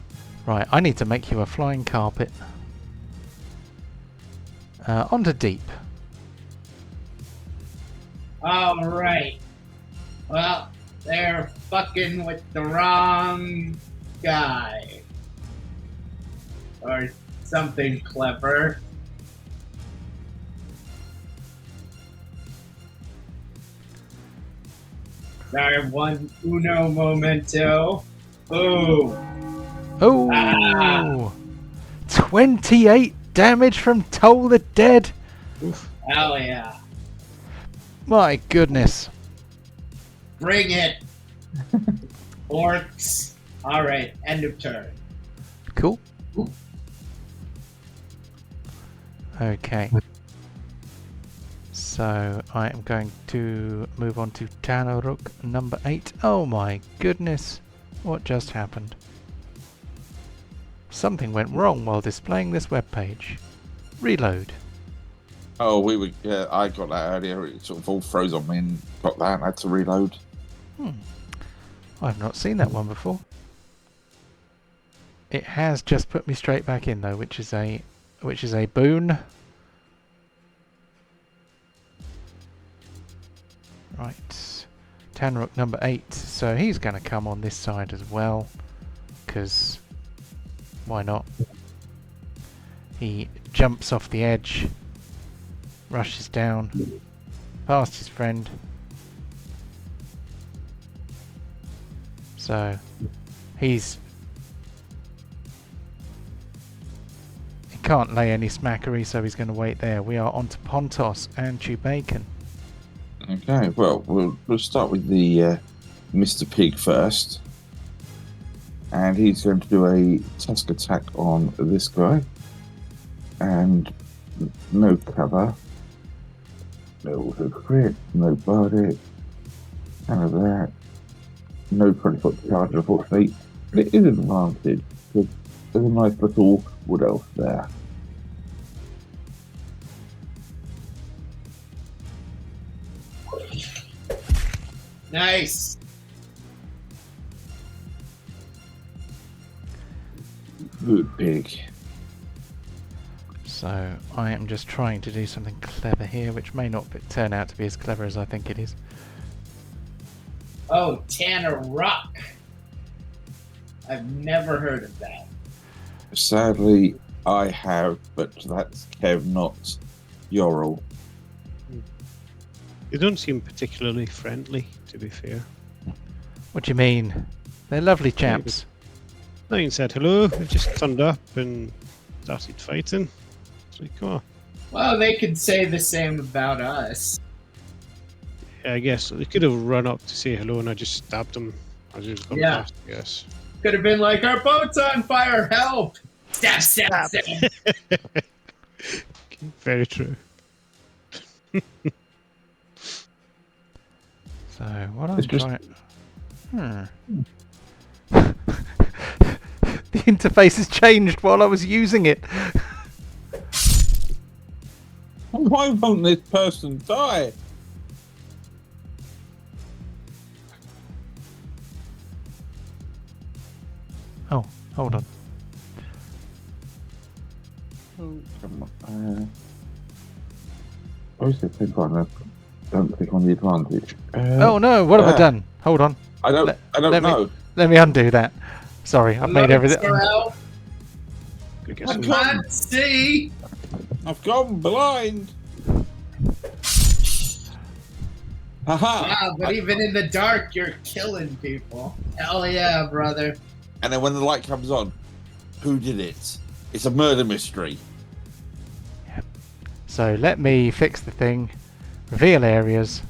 Right, I need to make you a flying carpet. Onto deep. Alright. Well, they're fucking with the wrong guy. Or something clever. Sorry, uno momento. Ooh. Oh, 28 damage from Toll the Dead. Oof. Hell yeah. My goodness. Bring it. Orcs. Alright, end of turn. Cool. Okay. So I am going to move on to Karirook number 8. Oh my goodness. What just happened? Something went wrong while displaying this webpage. Reload. Oh, I got that earlier. It sort of all froze on me and got that and had to reload. I've not seen that one before. It has just put me straight back in though, which is a boon. Right. Tanrook number 8. So he's going to come on this side as well. Because why not? He jumps off the edge. Rushes down. Past his friend. So he can't lay any smackery, so he's going to wait there. We are on to Pontos and Chultan. Okay, well, we'll start with the Mr. Pig first. And he's going to do a tusk attack on this guy. And no cover. No crit, no body. None of that. No 20-foot charge, unfortunately. But it is advantage, because there's a nice little wood elf there. Nice. Good pig. So I am just trying to do something clever here, which may not turn out to be as clever as I think it is. Oh, Tanner Rock. I've never heard of that. Sadly, I have, but that's Kev, not Yorl. They don't seem particularly friendly, to be fair. What do you mean? They're lovely chaps. Nine said hello, we just turned up and started fighting. It's like, come on. Well, they could say the same about us. Yeah, I guess they could have run up to say hello and I just stabbed them as he was going Yeah. past, I guess. Could have been like, our boat's on fire, help! Stab, stab, stab. Very true. So what I'm It's just- trying... The interface has changed while I was using it. Why won't this person die? Oh, hold on. Come on. Where's the click on? Don't click on the advantage. Oh no, what have I done? Hold on. I don't let me- know. Let me undo that. Sorry, I've made everything... Sorrel. I guess I I'm- can't see. I've gone blind. Haha! Wow, but even in the dark, you're killing people. Hell yeah, brother. And then when the light comes on, who did it? It's a murder mystery. So let me fix the thing. Reveal areas.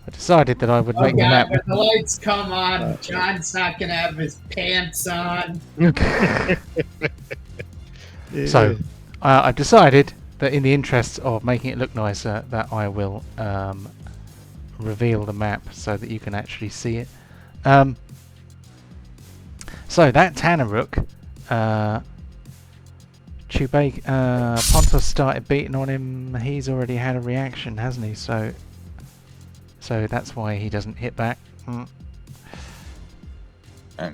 I decided that I would Oh make the god, map... when the lights come on, John's not gonna have his pants on. So, I've decided that in the interests of making it look nicer, that I will reveal the map so that you can actually see it. So that Tanaruk, Pontos started beating on him. He's already had a reaction, hasn't he? So that's why he doesn't hit back. And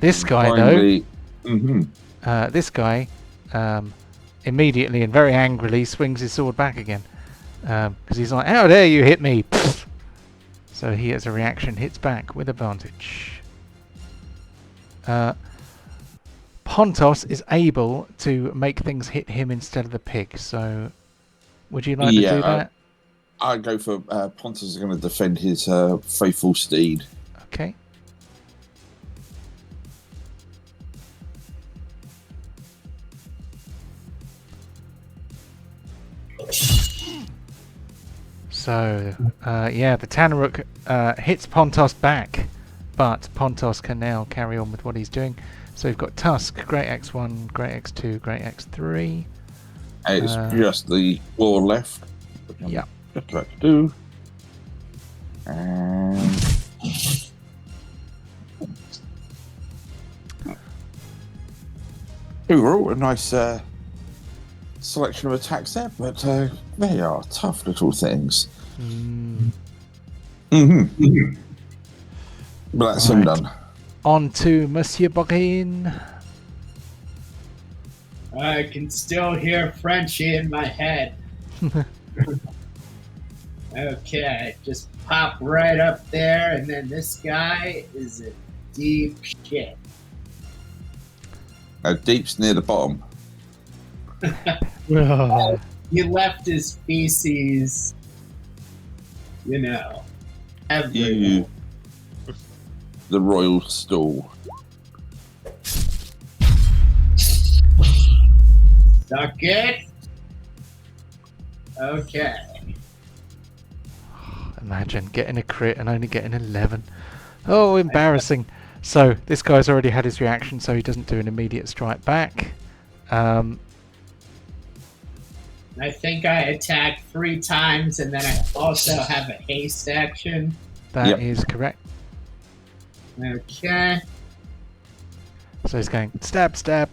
This guy, finally, Mm-hmm. This guy immediately and very angrily swings his sword back again because he's like, "How dare you hit me!" So he has a reaction, hits back with advantage. Pontos is able to make things hit him instead of the pig. So, would you like to do that? I'd go for Pontus is going to defend his faithful steed. Okay. So, yeah, the Tanaruk hits Pontos back, but Pontos can now carry on with what he's doing. So we've got Tusk, Great X1, Great X2, Great X3. It's just the floor left. Yeah. Just like to do. And overall, a nice selection of attacks there, but they are tough little things. Mm-hmm. But that's him Right. done. On to Monsieur Borin. I can still hear Frenchie in my head. Okay, just pop right up there, and then this guy is a deep shit. Deep's near the bottom. Oh, He left his feces, everywhere. You, the royal stool. Suck it. Okay. Imagine getting a crit and only getting 11. Oh, embarrassing. So this guy's already had his reaction, so he doesn't do an immediate strike back. I think I attack 3 times, and then I also have a haste action. That is correct. Okay. So he's going stab, stab.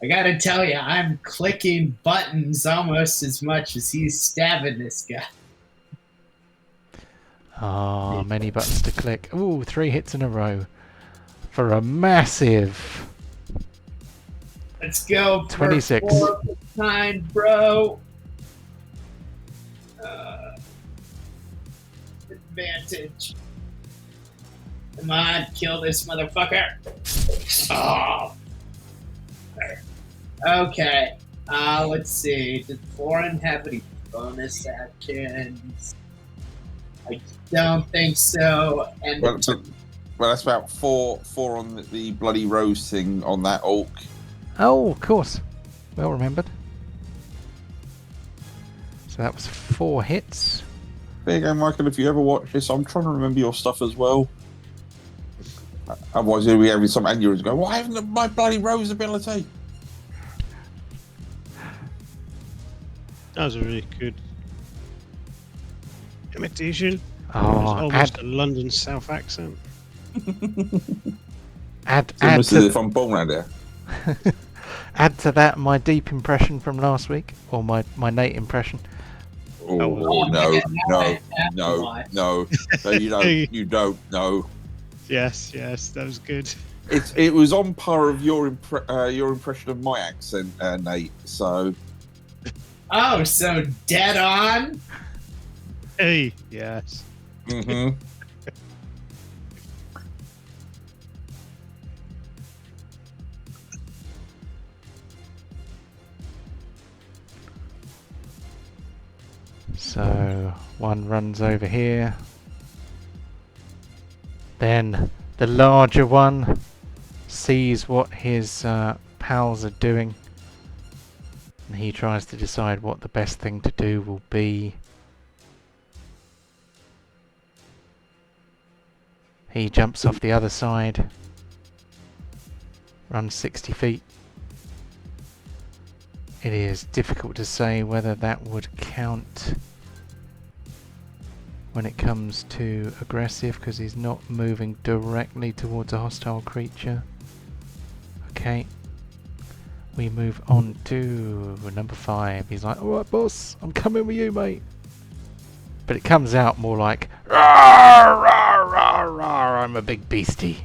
I gotta tell you, I'm clicking buttons almost as much as he's stabbing this guy. Ah, many buttons to click. Ooh, 3 hits in a row for a massive Let's go for 26. 4 time, bro. Advantage. Come on, kill this motherfucker. Oh. Okay. Let's see. Does Foreign have any bonus actions? I don't think so. And Well, that's about four on the bloody rose thing on that orc. Oh, of course. Well remembered. So that was 4 hits. There you go, Michael. If you ever watch this, I'm trying to remember your stuff as well. Otherwise, we'll be having some aneurysm go, why haven't my bloody rose ability? that was a really good imitation. It was Oh, almost a London South accent. add Almost as to if I'm born out there. add to that my deep impression from last week, or my Nate impression. Oh, Oh, no, no, no, no. So you don't know. Yes, that was good. It was on par of your impression of my accent, Nate. So oh, so dead on? Hey, yes. mhm. So one runs over here. Then the larger one sees what his pals are doing, and he tries to decide what the best thing to do will be. He jumps off the other side, runs 60 feet. It is difficult to say whether that would count when it comes to aggressive, because he's not moving directly towards a hostile creature. Okay, we move on to number 5. He's like, alright boss, I'm coming with you, mate. But it comes out more like, rawr, rawr, rawr, rawr, I'm a big beastie.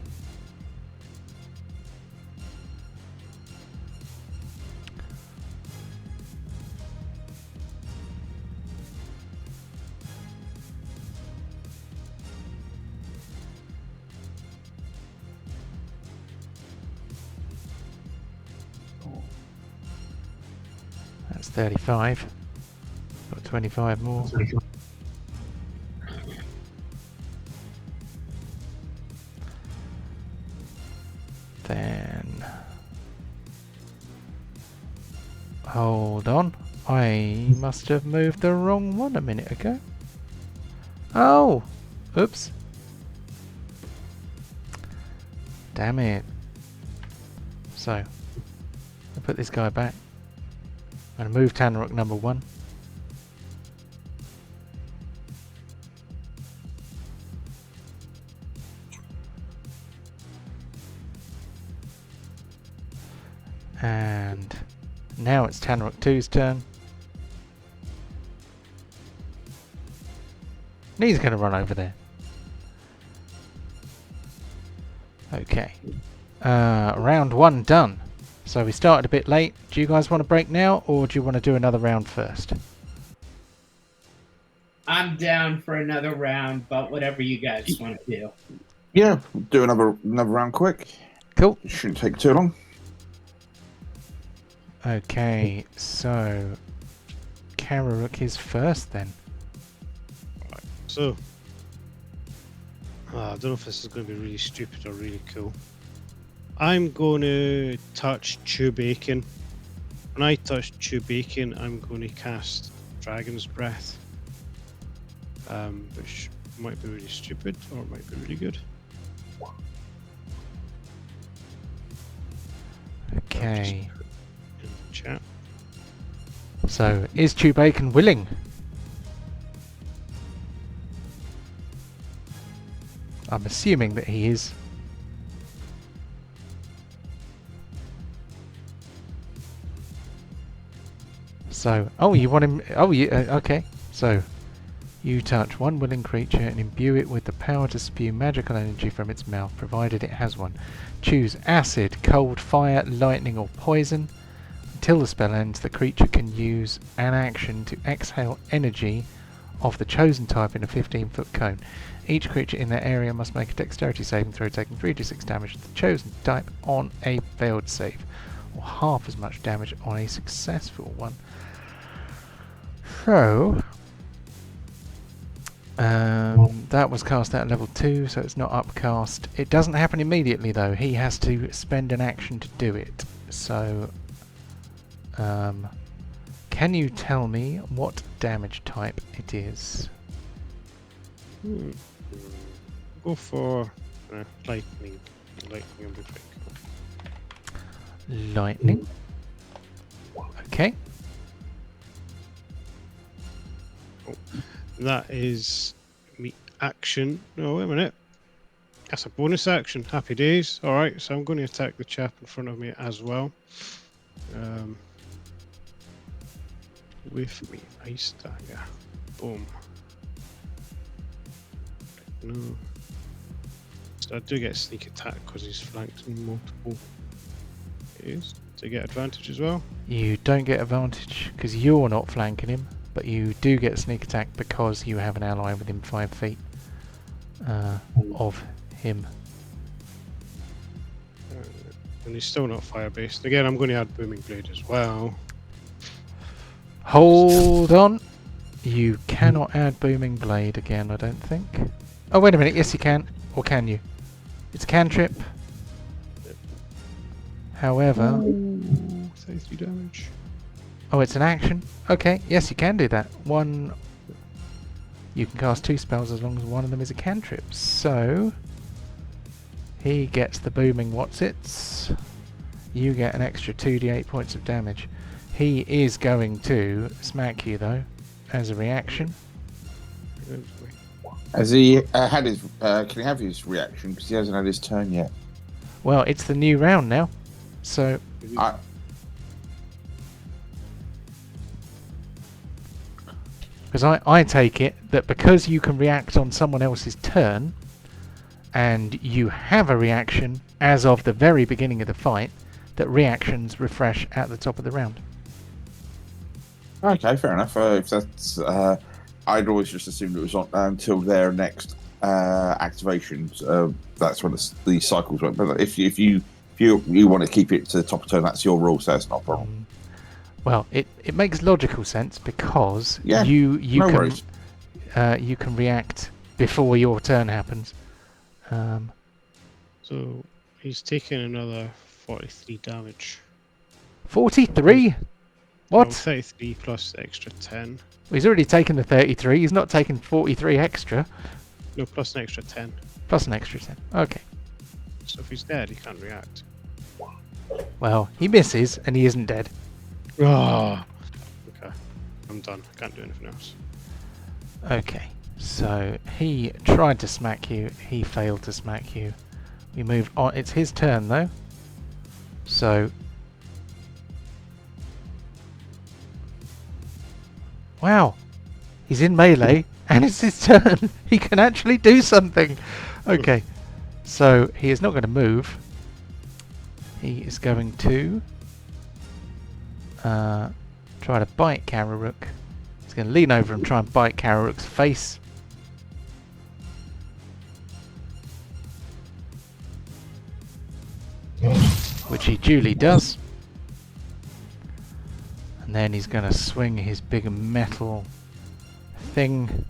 That's 35. Got 25 more. Then hold on. I must have moved the wrong one a minute ago. Oh! Oops. Damn it. So, I'll put this guy back. I'm going to move Tanrook number 1. And now it's Tanrook 2's turn. And he's going to run over there. Okay. Round 1 done. So we started a bit late. Do you guys want to break now, or do you want to do another round first? I'm down for another round, but whatever you guys want to do. Yeah, do another round quick. Cool. It shouldn't take too long. Okay, so Karirook is first then. So, I don't know if this is going to be really stupid or really cool. I'm going to touch Chew Bacon. When I touch Chew Bacon, I'm going to cast Dragon's Breath, which might be really stupid or it might be really good. Okay. In the chat. So is Chew Bacon willing? I'm assuming that he is. So, oh, you want him? Oh, you okay? So, you touch one willing creature and imbue it with the power to spew magical energy from its mouth, provided it has one. Choose acid, cold, fire, lightning, or poison. Until the spell ends, the creature can use an action to exhale energy of the chosen type in a 15-foot cone. Each creature in that area must make a dexterity saving throw, taking 3d6 damage to the chosen type on a failed save, or half as much damage on a successful one. So, that was cast at level 2, so it's not upcast. It doesn't happen immediately though, he has to spend an action to do it. So, can you tell me what damage type it is? Go for lightning. Lightning will be pretty cool. Lightning. Okay. That is me action. No, wait a minute. That's a bonus action. Happy days. Alright, so I'm going to attack the chap in front of me as well. With me ice dagger. Boom. No. So I do get a sneak attack because he's flanked in multiple areas. To get advantage as well. You don't get advantage because you're not flanking him, but you do get sneak attack because you have an ally within 5 feet of him. And he's still not fire based. Again, I'm going to add Booming Blade as well. Hold on. You cannot add Booming Blade again, I don't think. Oh, wait a minute. Yes, you can. Or can you? It's a cantrip. However... 33 damage. Oh, it's an action? Okay, yes, you can do that. One... You can cast 2 spells as long as one of them is a cantrip. So... He gets the booming whatsits. You get an extra 2d8 points of damage. He is going to smack you, though, as a reaction. Has he had his... can he have his reaction? Because he hasn't had his turn yet. Well, it's the new round now. So... Because I take it that because you can react on someone else's turn, and you have a reaction as of the very beginning of the fight, that reactions refresh at the top of the round. Okay, fair enough. If that's... I'd always just assumed it was on until their next activations. That's when the cycles went. But if you want to keep it to the top of turn, that's your rule, so that's not a problem. Well, it makes logical sense because Yeah, you no can worries. You can react before your turn happens. So he's taking another 43 damage. 43? What? Well, 33 plus the extra 10. He's already taken the 33. He's not taken 43 extra. No, plus an extra 10. Plus an extra 10. Okay. So if he's dead, he can't react. Well, he misses and he isn't dead. Oh. Okay. I'm done. I can't do anything else. Okay. So he tried to smack you. He failed to smack you. We move on. It's his turn though. So... Wow. He's in melee and it's his turn. He can actually do something. Okay. So he is not going to move. he is going to try to bite Karirook. He's going to lean over and try and bite Karirook's face. Which he duly does. And then he's going to swing his big metal thing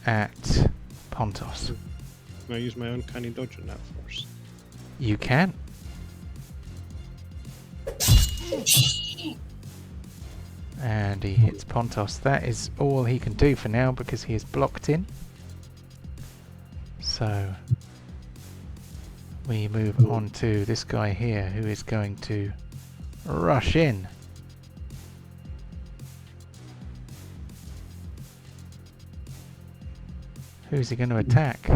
at Pontos. Can I use my uncanny dodge on that first? You can. And he hits Pontos. That is all he can do for now because he is blocked in. So we move on to this guy here who is going to rush in. Who's he going to attack?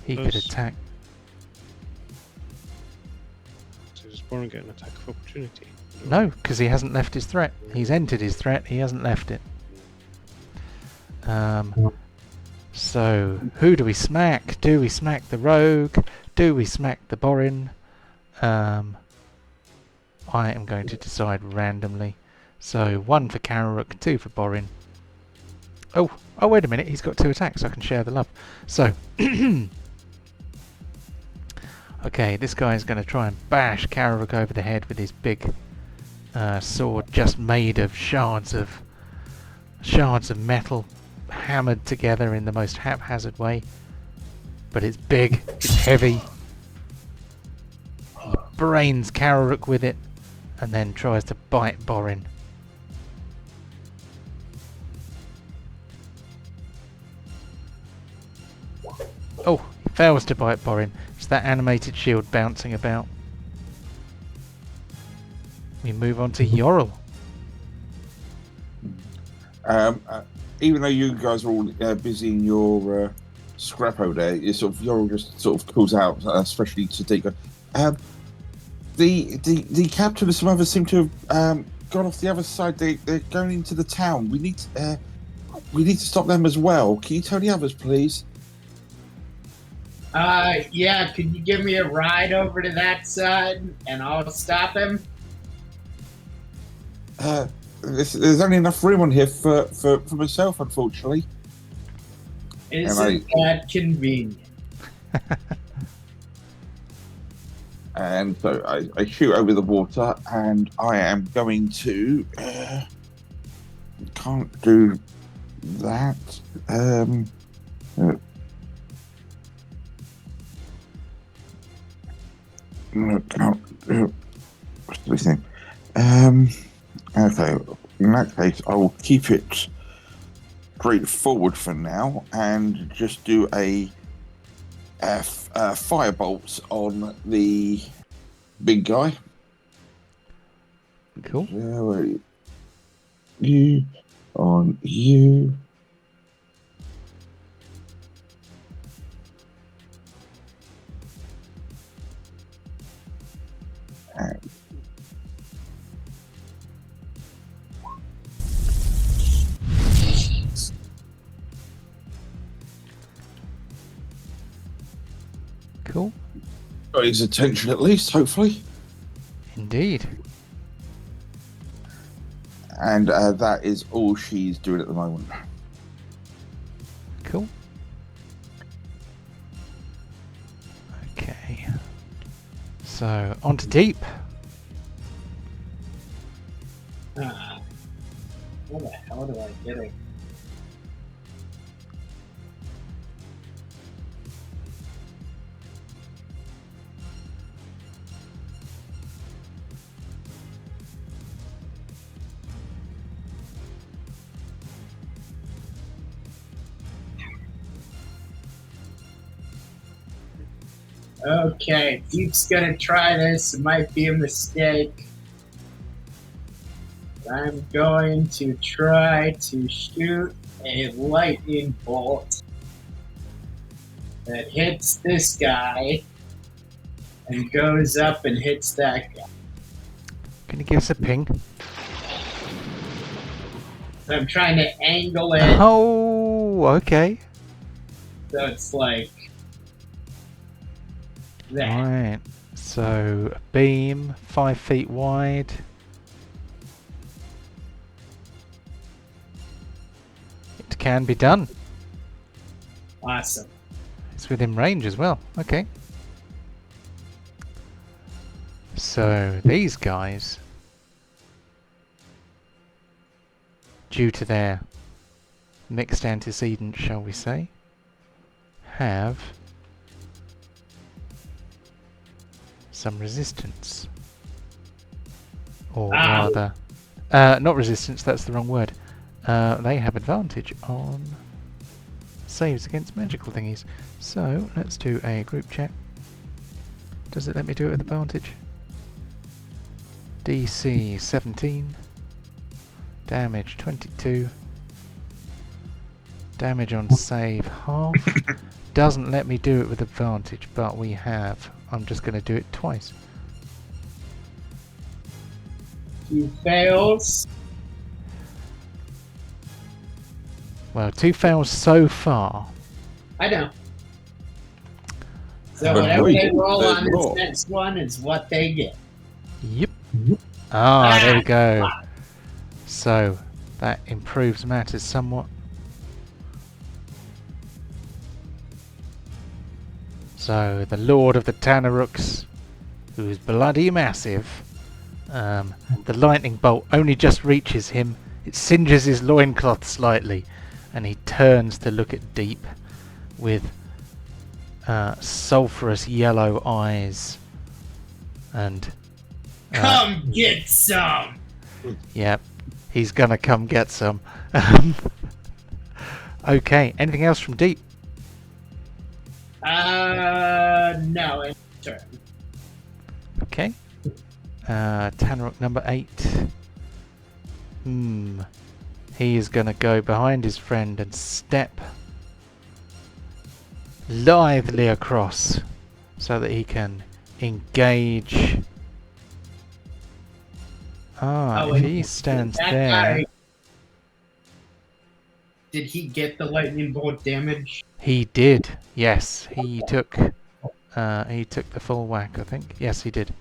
He could attack. So does Boron get an attack of opportunity? No, because he hasn't left his threat. He's entered his threat, he hasn't left it. So, who do we smack? Do we smack the rogue? Do we smack the Borin? I am going to decide randomly. So, 1 for Karirook, 2 for Borin. Oh, wait a minute, he's got 2 attacks, I can share the love. So, okay, this guy is going to try and bash Karirook over the head with his big sword just made of shards of metal hammered together in the most haphazard way. But it's big, it's heavy. He brains Karirook with it and then tries to bite Borin. Oh, he fails to bite Borin. It's that animated shield bouncing about. We move on to Yorl. Even though you guys are all busy in your scrap over there, you sort of Yorl just sort of calls out, especially to Dika. The captain and some others seem to have gone off the other side. They're going into the town. We need to stop them as well. Can you tell the others, please? Yeah, could you give me a ride over to that side and I'll stop him? There's only enough room on here for myself, unfortunately. Isn't that convenient? And so I shoot over the water, and I am going to... can't do that. Can't do... What's this thing? Okay, in that case, I will keep it straightforward for now, and just do a firebolt on the big guy. Cool. You on you. Cool. Got his attention at least, hopefully. Indeed. And that is all she's doing at the moment. Cool. Okay. So, on to deep. Where the hell do I get it? Okay, Deep's gonna try this. It might be a mistake. I'm going to try to shoot a lightning bolt that hits this guy and goes up and hits that guy. Can you give us a ping? So I'm trying to angle it Oh, okay. so it's like that. Right. So a beam, 5 feet wide. It can be done. Awesome. It's within range as well. Okay. So these guys, due to their mixed antecedents, shall we say, have some resistance. Or rather, not resistance, that's the wrong word. They have advantage on saves against magical thingies. So let's do a group check. Does it let me do it with advantage? DC 17, damage 22, damage on save half. Doesn't let me do it with advantage, but we have. I'm just going to do it twice. 2 fails. Well, 2 fails so far. I know. So But whatever wait, they roll there's on this more. next one is what they get. Yep. Ah, there we go. So that improves matters somewhat. So the Lord of the Tanarooks, who is bloody massive, the lightning bolt only just reaches him. It singes his loincloth slightly, and he turns to look at Deep with sulphurous yellow eyes. And Come get some. yep, he's gonna come get some. Okay, anything else from Deep? No, it's turn. Okay. Tanrook number 8. He is gonna go behind his friend and step lithely across so that he can engage. If he stands That there. guy, did he get the lightning bolt damage? He did. Yes, he took the full whack, I think. Yes, he did.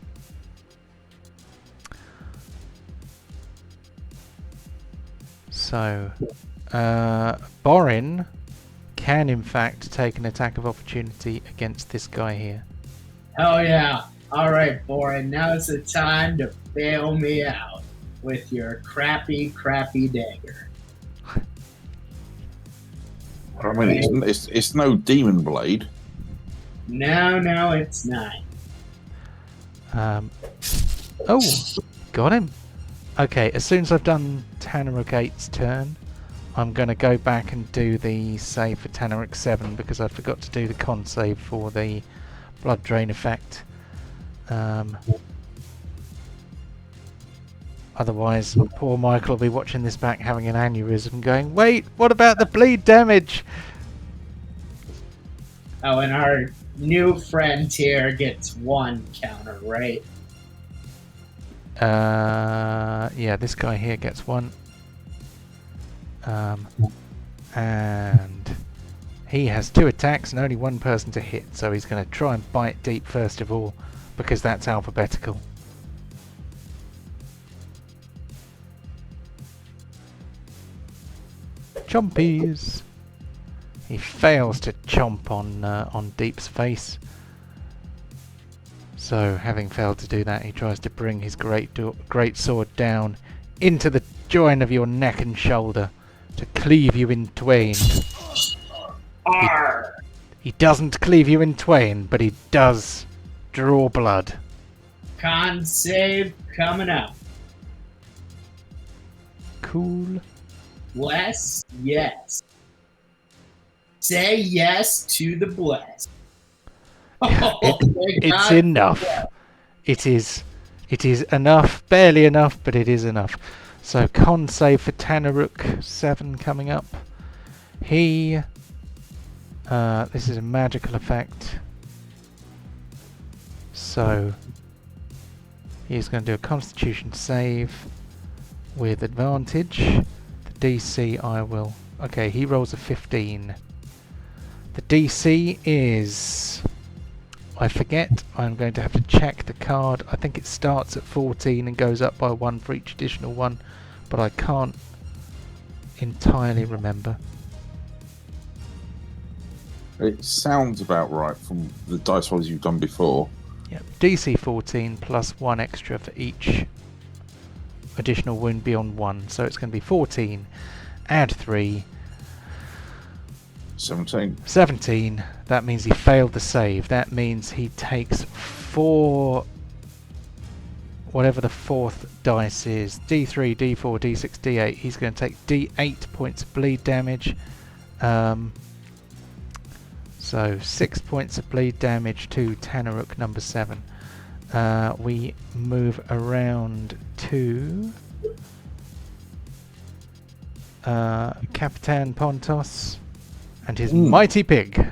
So, Borin can in fact take an attack of opportunity against this guy here. Oh yeah. Alright, Borin, now's the time to bail me out with your crappy dagger. I mean, it's no demon blade. No, it's not. Oh, got him. Okay, as soon as I've done Tanaruk 8's turn, I'm going to go back and do the save for Tanaruk 7 because I forgot to do the con save for the blood drain effect. Otherwise, poor Michael will be watching this back having an aneurysm going, wait, what about the bleed damage? Oh, and our new friend here gets 1 counter, right? Yeah, this guy here gets 1. And he has 2 attacks and only 1 person to hit, so he's going to try and bite Deep first of all, because that's alphabetical. Chompies! He fails to chomp on Deep's face. So, having failed to do that, he tries to bring his great sword down into the join of your neck and shoulder to cleave you in twain. Arr! He doesn't cleave you in twain, but he does draw blood. Con save coming up. Cool. Bless, yes. Say yes to the bless. It's enough. It is enough, barely enough, but it is enough. So con save for Tanaruk 7 coming up. He this is a magical effect. So he's going to do a Constitution save with advantage. The DC I will. Okay, he rolls a 15. The DC is I forget. I'm going to have to check the card. I think it starts at 14 and goes up by 1 for each additional one, but I can't entirely remember. It sounds about right from the dice rolls you've done before. Yep. DC 14 plus 1 extra for each additional wound beyond 1. So it's going to be 14, add 3, 17. That means he failed the save. That means he takes 4, whatever the fourth dice is, D3, D4, D6, D8. He's going to take D8 points of bleed damage. So 6 points of bleed damage to Karirook number 7. We move around to Capitan Pontos and his mighty pig.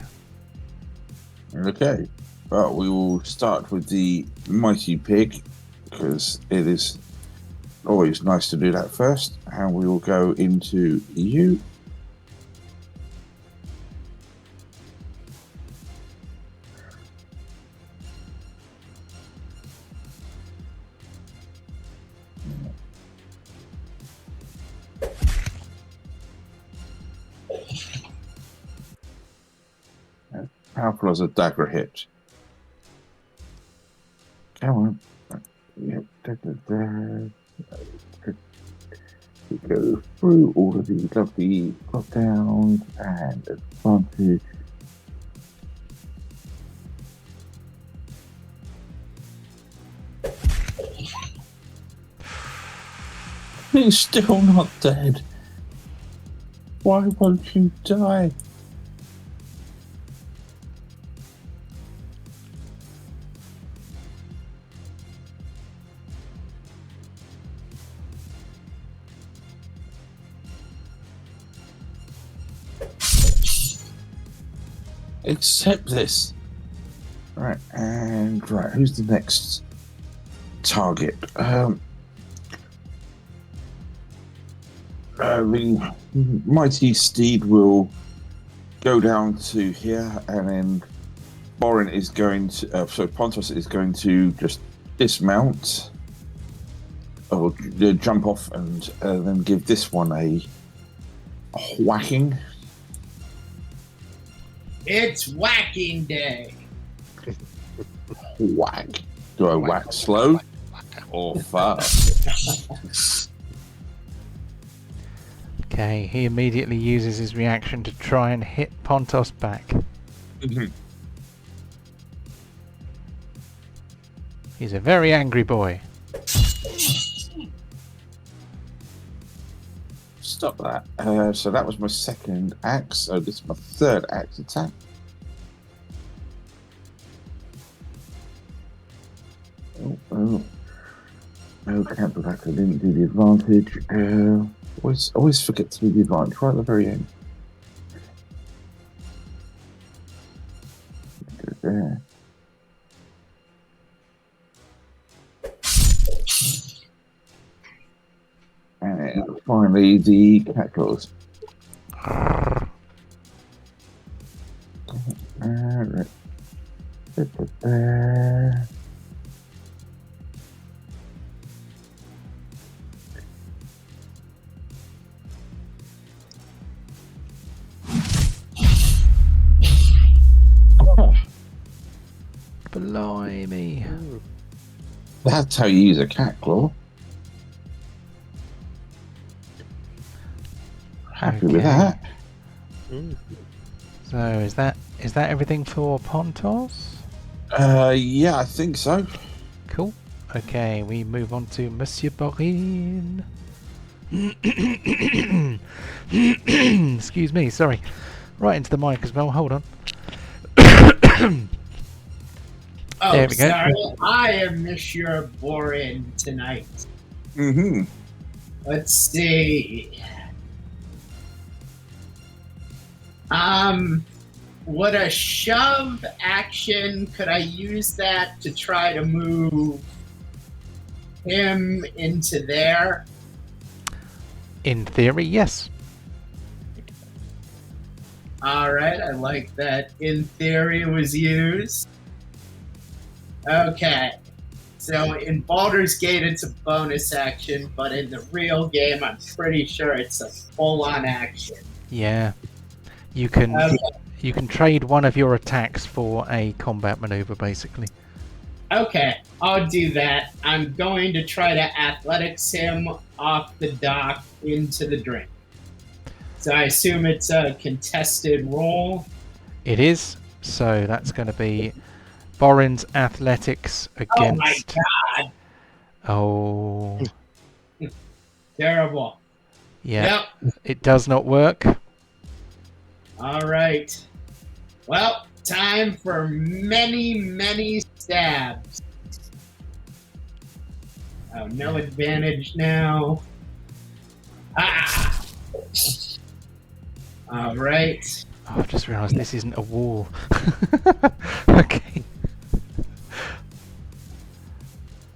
Okay, well, we will start with the mighty pig because it is always nice to do that first, and we will go into you. Powerful as a dagger hit. Come on. Yep. We go through all of these lovely drop downs and advantage. He's still not dead. Why won't you die? Accept this. Right, and right, who's the next target? The mighty steed will go down to here, and then Borin is going to. Pontos is going to just dismount, or jump off, and then give this one a whacking. It's whacking day. Whack. Do I whack slow or fast? Okay, he immediately uses his reaction to try and hit Pontos back. He's a very angry boy. Stop that. So that was my second axe. So this is my third axe attack. Oh, can't do that. I didn't do the advantage. Always forget to do the advantage right at the very end. Go there. And finally, the cat claws. Right. Blimey. That's how you use a cat claw. Happy with that. So is that everything for Pontos? Yeah, I think so. Cool. Okay, we move on to Monsieur Borin. Excuse me, sorry. Right into the mic as well, hold on. Oh, there we go. sorry. I am Monsieur Borin tonight. Let's see. Would a shove action, could I use that to try to move him into there? In theory, yes. Alright, I like that in theory was used. Okay. So in Baldur's Gate, it's a bonus action, but in the real game, I'm pretty sure it's a full-on action. Yeah. You can Okay. you can trade one of your attacks for a combat maneuver, basically. Okay, I'll do that. I'm going to try to athletics him off the dock into the drink. So I assume it's a contested roll. It is. So that's going to be Borin's athletics Oh my against. god, Oh. terrible. Yeah. Yep. It does not work. All right. Well, time for many stabs. Oh, no advantage now. Ah! All right. Oh, I've just realised this isn't a wall. Okay.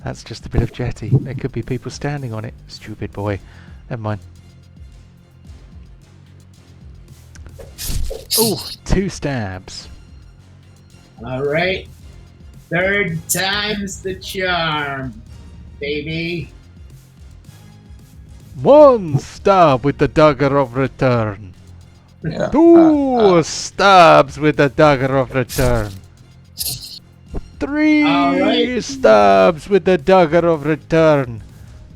That's just a bit of jetty. There could be people standing on it. Stupid boy. Never mind. Oh, 2 stabs. All right. Third time's the charm, baby. 1 stab with the dagger of return. Yeah. 2 stabs with the dagger of return. 3 Alright. stabs with the dagger of return.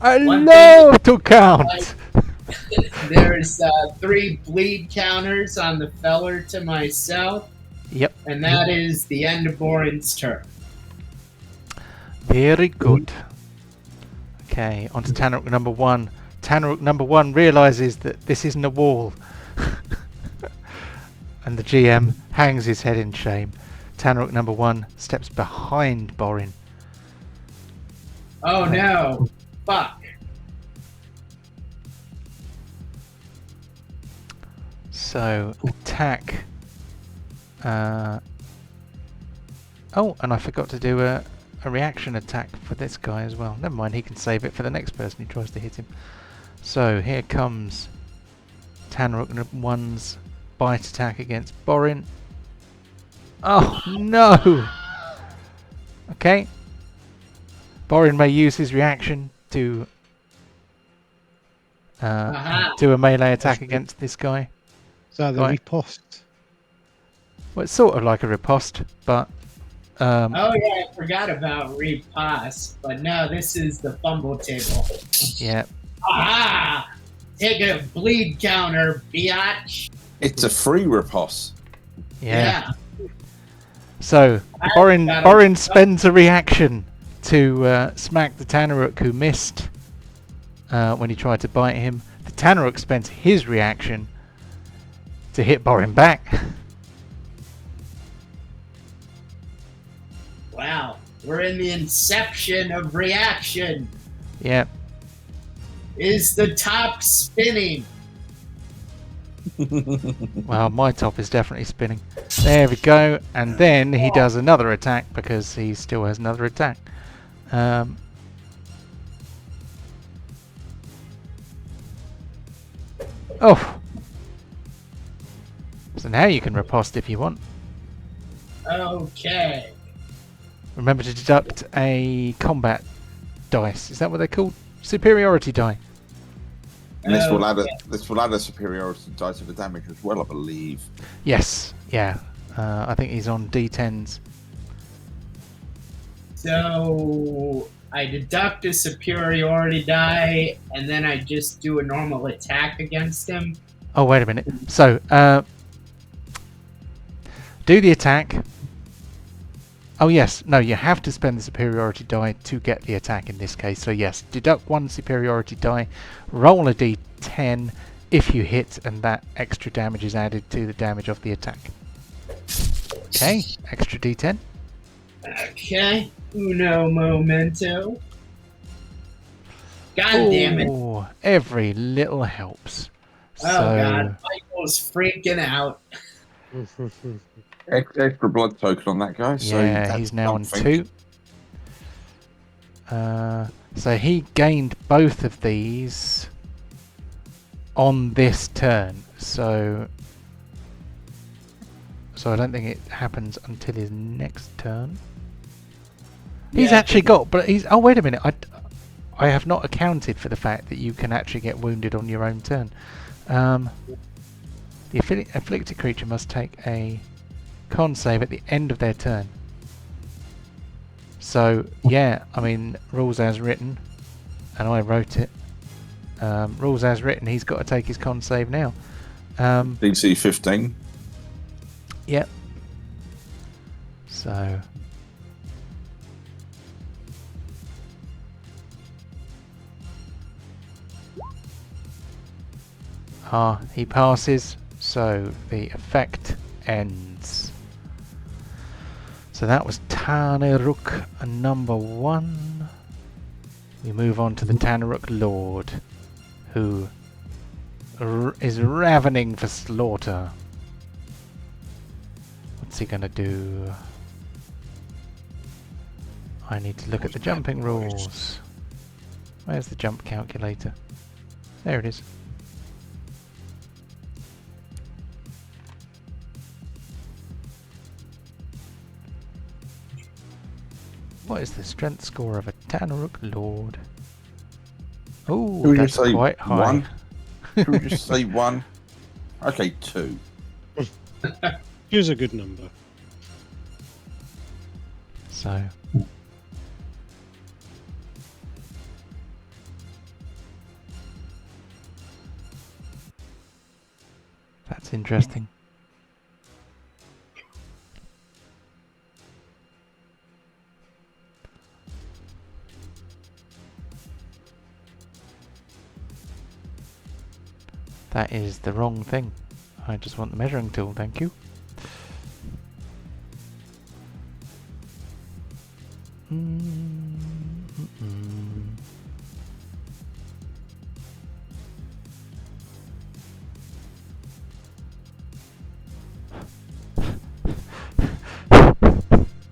I One love to count. There's 3 bleed counters on the feller to my south, Yep. and that is the end of Borin's turn. Very good. Okay, on to Tanaruk number 1. Tanaruk number 1 realises that this isn't a wall. And the GM hangs his head in shame. Tanaruk number 1 steps behind Borin. Oh no. Fuck. So, attack. Oh, and I forgot to do a reaction attack for this guy as well. Never mind, he can save it for the next person who tries to hit him. So, here comes Tanaruk 1's bite attack against Borin. Oh, no! Okay. Borin may use his reaction to do a melee attack against this guy. Is that the Right. riposte? Well, it's sort of like a riposte, but Oh yeah, I forgot about repass, but no, this is the fumble table. yeah. Aha! Take a bleed counter, biatch. It's a free riposte. Yeah. So I Borin got Borin spends a reaction to smack the Tanaruk who missed when he tried to bite him. The Tanaruk spends his reaction to hit Borin back. Wow, we're in the inception of reaction. Yeah. Is the top spinning? Well, my top is definitely spinning. There we go. And then he does another attack because he still has another attack. Oh. So now you can riposte if you want. Okay. Remember to deduct a combat dice. Is that what they're called? Superiority die. And this will Okay. add a superiority die to the damage as well, I believe. Yes. Yeah. I think he's on D10s. So I deduct a superiority die, and then I just do a normal attack against him. Oh, wait a minute. So, do the attack. Oh, yes. No, you have to spend the superiority die to get the attack in this case. So, yes, deduct 1 superiority die, roll a d10 if you hit, and that extra damage is added to the damage of the attack. Okay, extra d10. Okay. Uno momento. God damn it. Oh, every little helps. Oh god, Michael's freaking out. Extra blood token on that guy. So Yeah, that's he's now on something. 2. So he gained both of these on this turn. So I don't think it happens until his next turn. He's Yeah, actually got, but he's. Oh, wait a minute. I have not accounted for the fact that you can actually get wounded on your own turn. The afflicted creature must take a con save at the end of their turn. So, yeah, I mean, rules as written, and I wrote it. Rules as written, he's got to take his con save now. DC 15. Yep. So. He passes, so the effect ends. So that was Karirook number 1. We move on to the Karirook Lord, who is ravening for slaughter. What's he gonna do? I need to look at the jumping rules. Where's the jump calculator? There it is. What is the strength score of a Karirook Lord? Oh, that's quite high. 1? Should we just say 1? Okay, 2. Here's a good number. So. That's interesting. That is the wrong thing. I just want the measuring tool, thank you.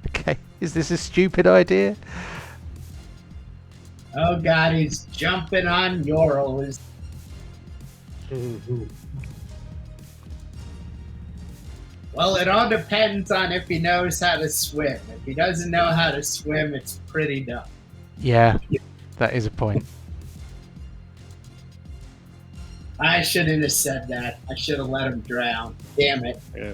Okay, is this a stupid idea? Oh god, he's jumping on Yorl. Well, it all depends on if he knows how to swim. If he doesn't know how to swim, it's pretty dumb. Yeah, that is a point. I shouldn't have said that. I should have let him drown. Damn it. Yeah.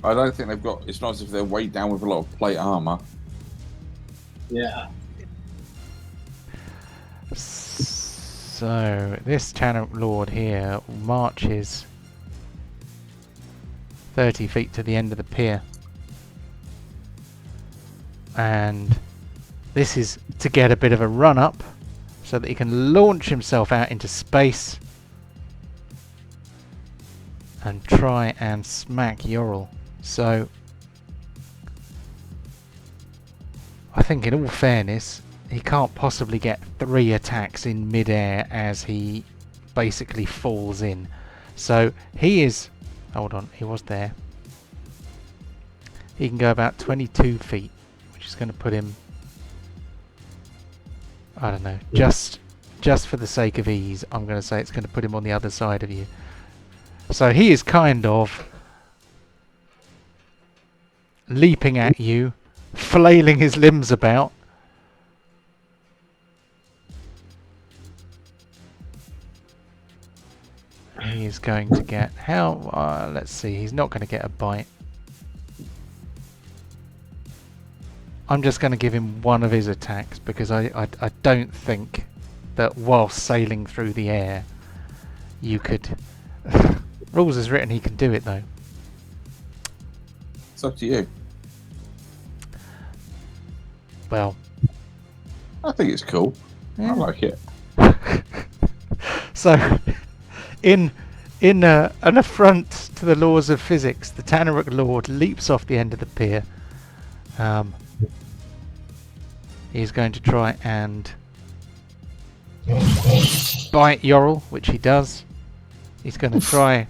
I don't think they've got. It's not as if they're weighed down with a lot of plate armor. Yeah. So, this Karirook Lord here marches 30 feet to the end of the pier. And this is to get a bit of a run up so that he can launch himself out into space and try and smack Yorl. So, I think in all fairness, he can't possibly get 3 attacks in midair as he basically falls in. So he is... Hold on, he was there. He can go about 22 feet, which is going to put him... I don't know, just for the sake of ease, I'm going to say it's going to put him on the other side of you. So he is kind of leaping at you, flailing his limbs about. He is going to get... let's see, he's not going to get a bite. I'm just going to give him one of his attacks because I don't think that whilst sailing through the air you could... Rules as written, he can do it though. It's up to you. Well... I think it's cool. Yeah. I like it. So... In an affront to the laws of physics, the Karirook Lord leaps off the end of the pier. He's going to try and bite Yorl, which he does. He's going to try...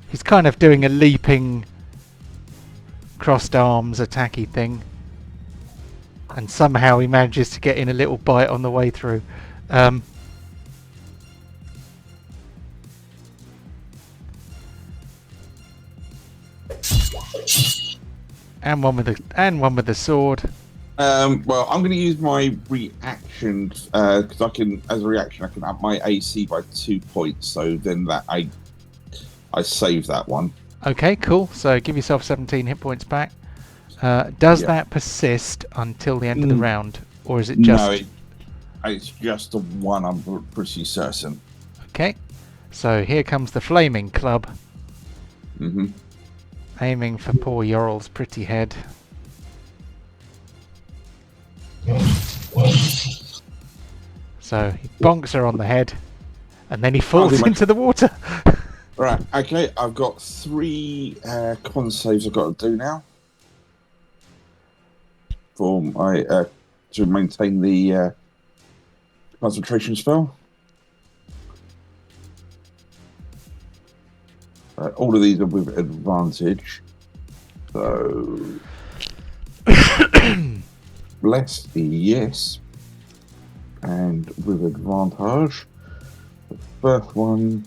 He's kind of doing a leaping, crossed arms, attacky thing. And somehow he manages to get in a little bite on the way through. And one with the sword. Well, I'm going to use my reaction because I can, as a reaction, I can up my AC by 2 points. So then that I save that one. Okay, cool. So give yourself 17 hit points back. Does Yeah. that persist until the end of the round, or is it No, just? it's just the one. I'm pretty certain. Okay. So here comes the flaming club, Mm-hmm. aiming for poor Yorl's pretty head. So he bonks her on the head, and then he falls into the water. Right. Okay. I've got 3 con saves I've got to do now for my to maintain the concentration spell. All of these are with advantage. So, bless, yes, and with advantage. The first one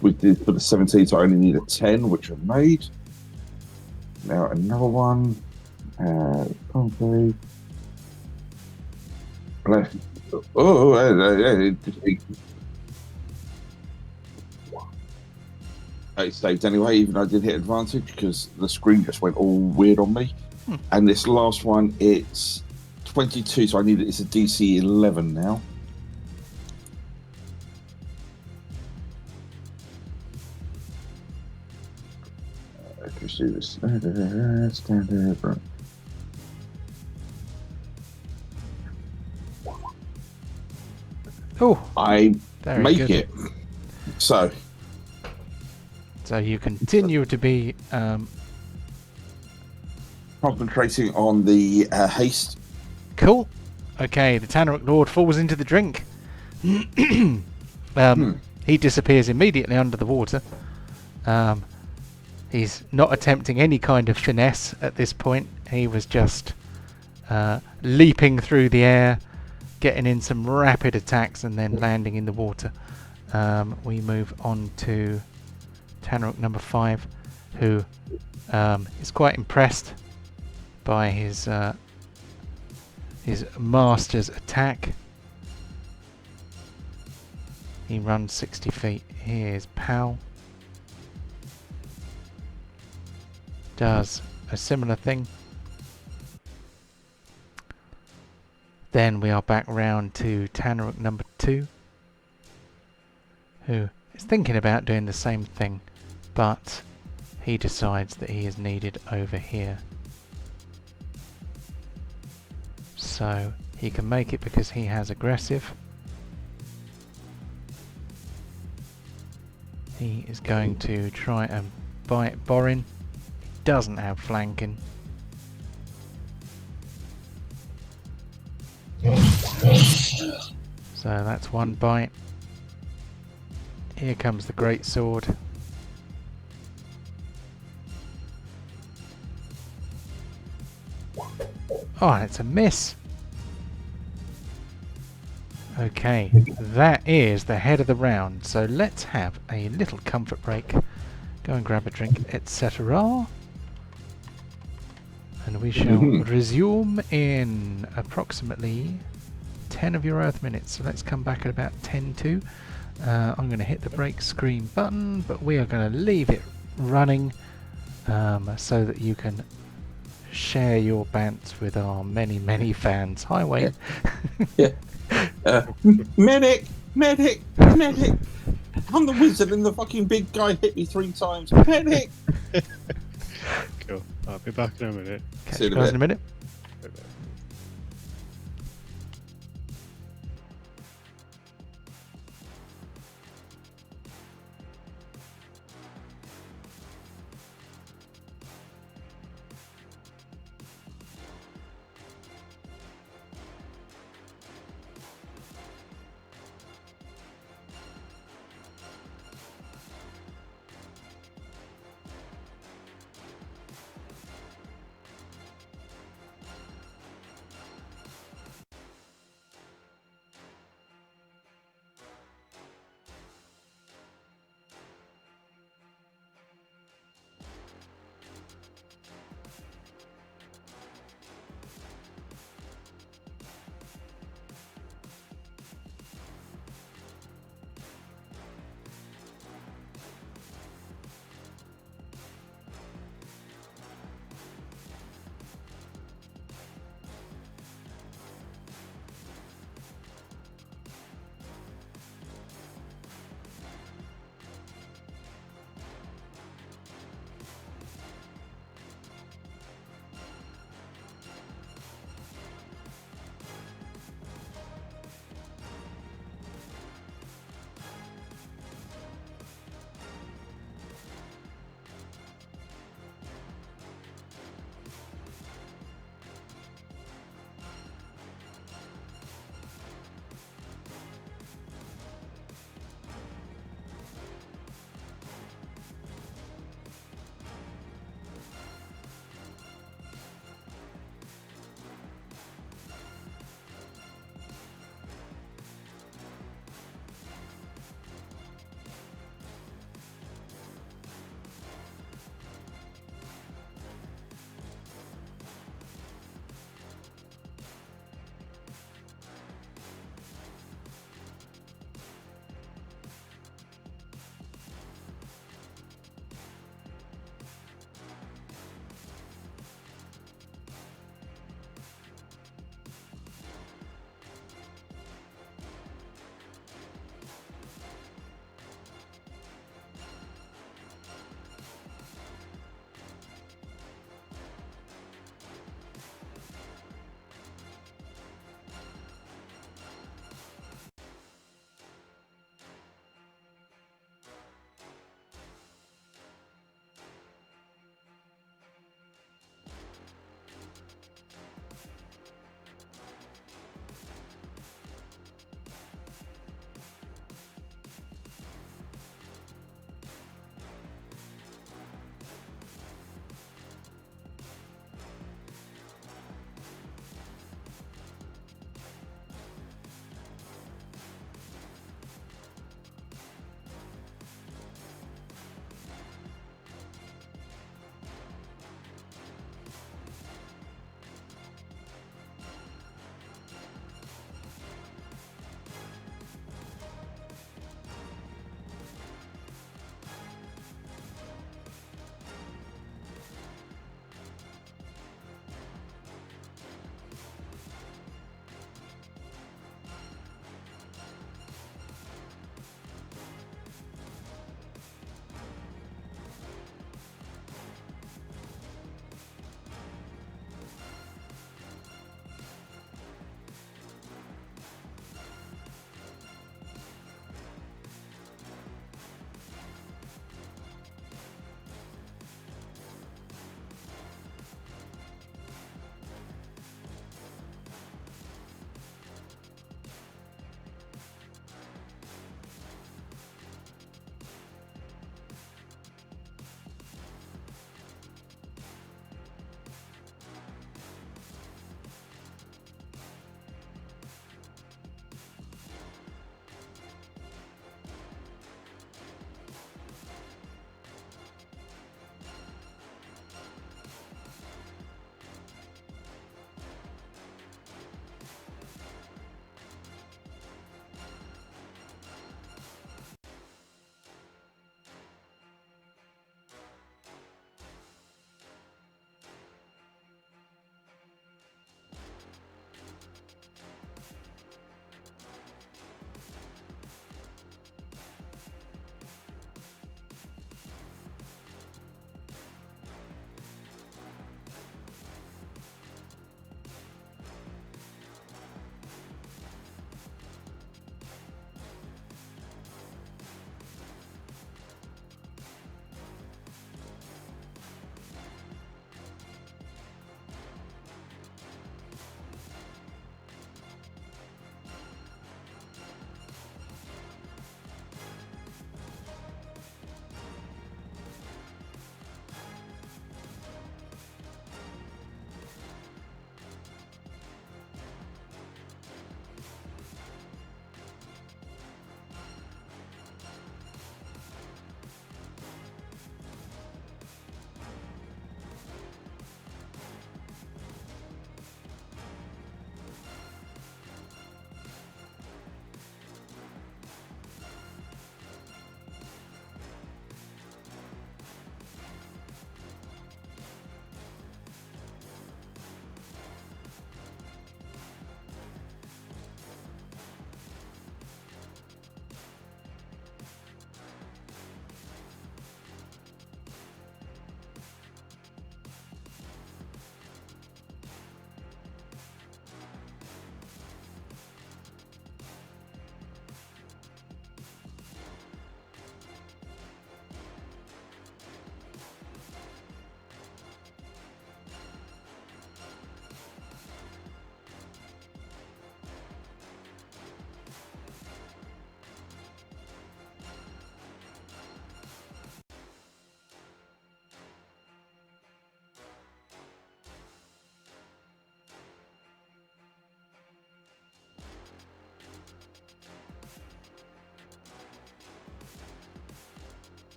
we did for the 17, so I only need a 10, which I've made. Now another one. Bless. It saved anyway, even though I did hit advantage because the screen just went all weird on me. And this last one, it's 22, so it's a DC 11 now. Just do this standard. Right. Oh, I make good. it. So you continue to be concentrating on the haste. cool. Okay, the Tanaruk Lord falls into the drink. He disappears immediately under the water. He's not attempting any kind of finesse at this point. He was just leaping through the air, getting in some rapid attacks, and then landing in the water. We move on to Tanaruk number 5, who is quite impressed by his master's attack. He runs 60 feet. Here's Pal. Does a similar thing. Then we are back round to Tanaruk number 2, who is thinking about doing the same thing, but he decides that he is needed over here. So he can make it because he has aggressive. He is going to try and bite Borin. He doesn't have flanking. So that's one bite. Here comes the great sword. Oh, it's a miss. Okay, that is the head of the round. So let's have a little comfort break. Go and grab a drink, etc. And we shall resume in approximately 10 of your Earth minutes. So let's come back at about 10 to. I'm going to hit the break screen button, but we are going to leave it running so that you can share your bants with our many, many fans. Hi, Wayne. Yeah. Medic! Medic! Medic! I'm the wizard and the fucking big guy hit me 3 times. Medic! Cool. I'll be back in a minute. Catch See you you in a guys in a minute.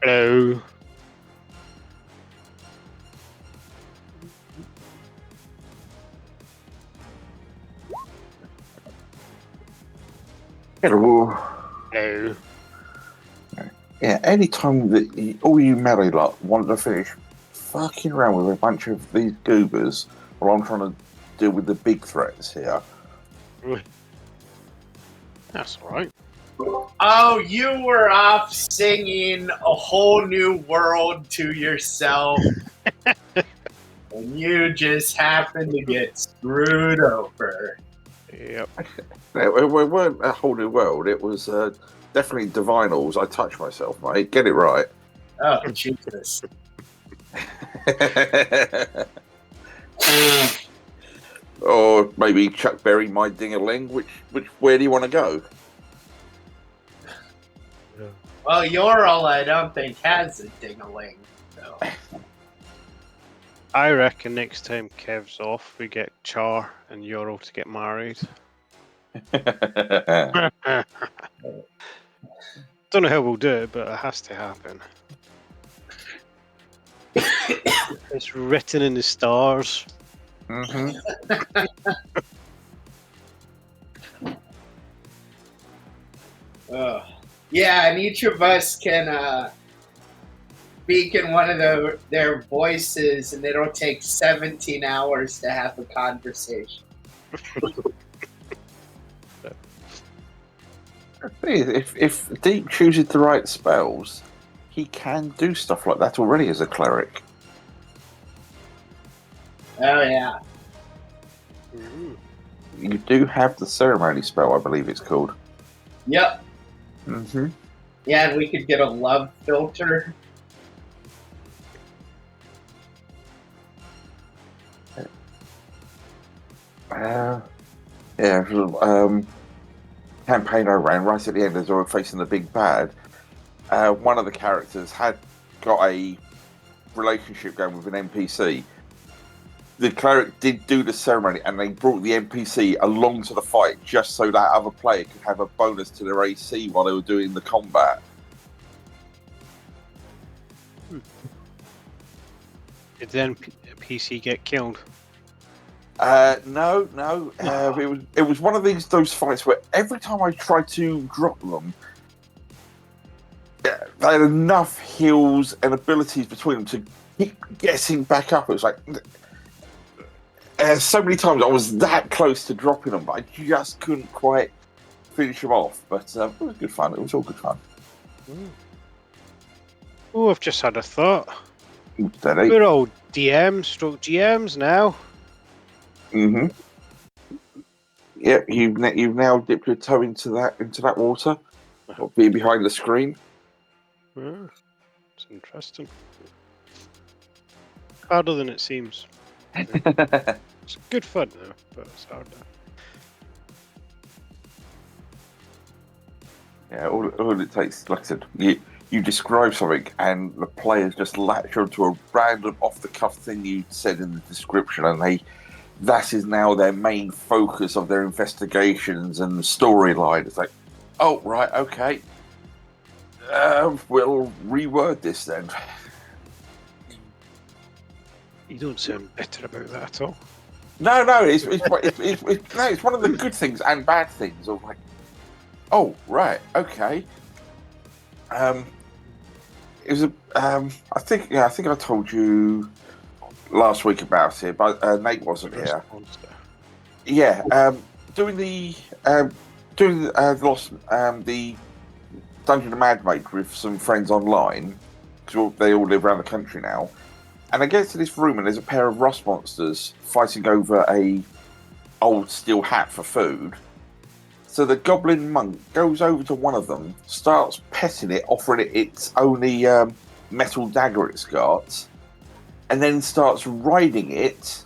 Hello. Hello. Hello. Yeah, anytime that all you married lot want to finish fucking around with a bunch of these goobers while I'm trying to deal with the big threats here. That's all right. Oh, you were off singing A Whole New World to yourself. And you just happened to get screwed over. Yep. It weren't a whole new world. It was definitely divinals. I touched myself, mate. Get it right. Oh, Jesus. Or maybe Chuck Berry, My Ding-a-Ling. Where do you want to go? Well, Yorl, I don't think has a ding-a-ling. So. I reckon next time Kev's off, we get Char and Yorl to get married. Don't know how we'll do it, but it has to happen. It's written in the stars. Mm-hmm. Yeah, and each of us can speak in one of their voices, and it'll take 17 hours to have a conversation. If Deep chooses the right spells, he can do stuff like that already as a cleric. Oh, yeah. You do have the ceremony spell, I believe it's called. Yep. Mm-hmm. Yeah, and we could get a love filter. Campaign I ran right at the end as we were facing the big bad. One of the characters had got a relationship going with an NPC. The cleric did do the ceremony, and they brought the NPC along to the fight just so that other player could have a bonus to their AC while they were doing the combat. Did then PC get killed? No. It was one of those fights where every time I tried to drop them, they had enough heals and abilities between them to keep getting back up. It was like so many times I was that close to dropping them, but I just couldn't quite finish them off. But it was good fun. It was all good fun. Oh, I've just had a thought. Steady. We're all DMs, stroke GMs now. Mm-hmm. Yep, you've now dipped your toe into that water. Or be behind the screen. It's interesting. Harder than it seems. It's good fun though, but it's harder. Yeah, all it takes, like I said, you describe something and the players just latch onto a random off-the-cuff thing you said in the description, and that is now their main focus of their investigations and storyline. It's like, oh, right, okay. We'll reword this then. You don't sound bitter about that at all. No, it's one of the good things and bad things of like, oh, right, okay. It was I think I told you last week about it, but Nate wasn't here. Yeah, doing the Dungeon of Mad Mage with some friends online, because they all live around the country now. And I get to this room and there's a pair of rust monsters fighting over a old steel hat for food. So the goblin monk goes over to one of them, starts petting it, offering it its only metal dagger it's got, and then starts riding it,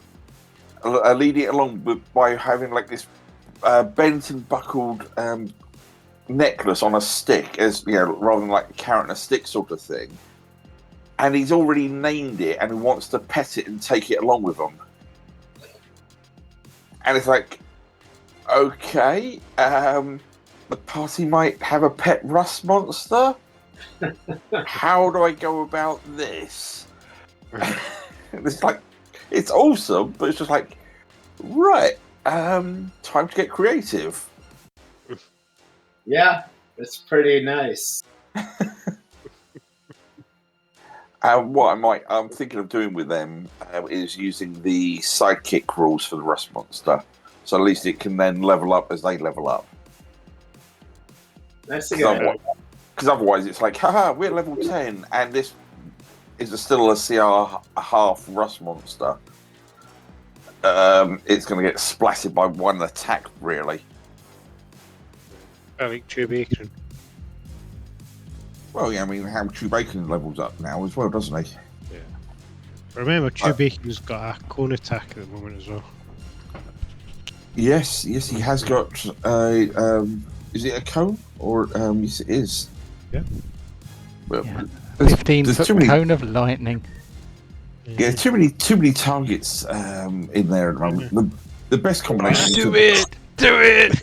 leading it along by having like this bent and buckled necklace on a stick, as you know, rather than like a carrot and a stick sort of thing. And he's already named it, and he wants to pet it and take it along with him. And it's like, okay, the party might have a pet rust monster. How do I go about this? It's like, it's awesome, but it's just like, right, time to get creative. Yeah, it's pretty nice. What I'm thinking of doing with them is using the sidekick rules for the rust monster, so at least it can then level up as they level up. That's a good idea. Because otherwise, it's like, haha, we're level 10, and this is still a CR half rust monster. It's going to get splattered by one attack, really. I think Chewbacca. Well, yeah, I mean, how Chewbacca levels up now as well, doesn't he? Yeah. Remember, Chewbacca's got a cone attack at the moment as well. Yes, he has got a. Is it a cone or yes, it is. Yeah. Well, Yeah. there's 15-foot too many. cone of lightning. Yeah, too many targets in there at the moment. The best combination. Do it! Do it!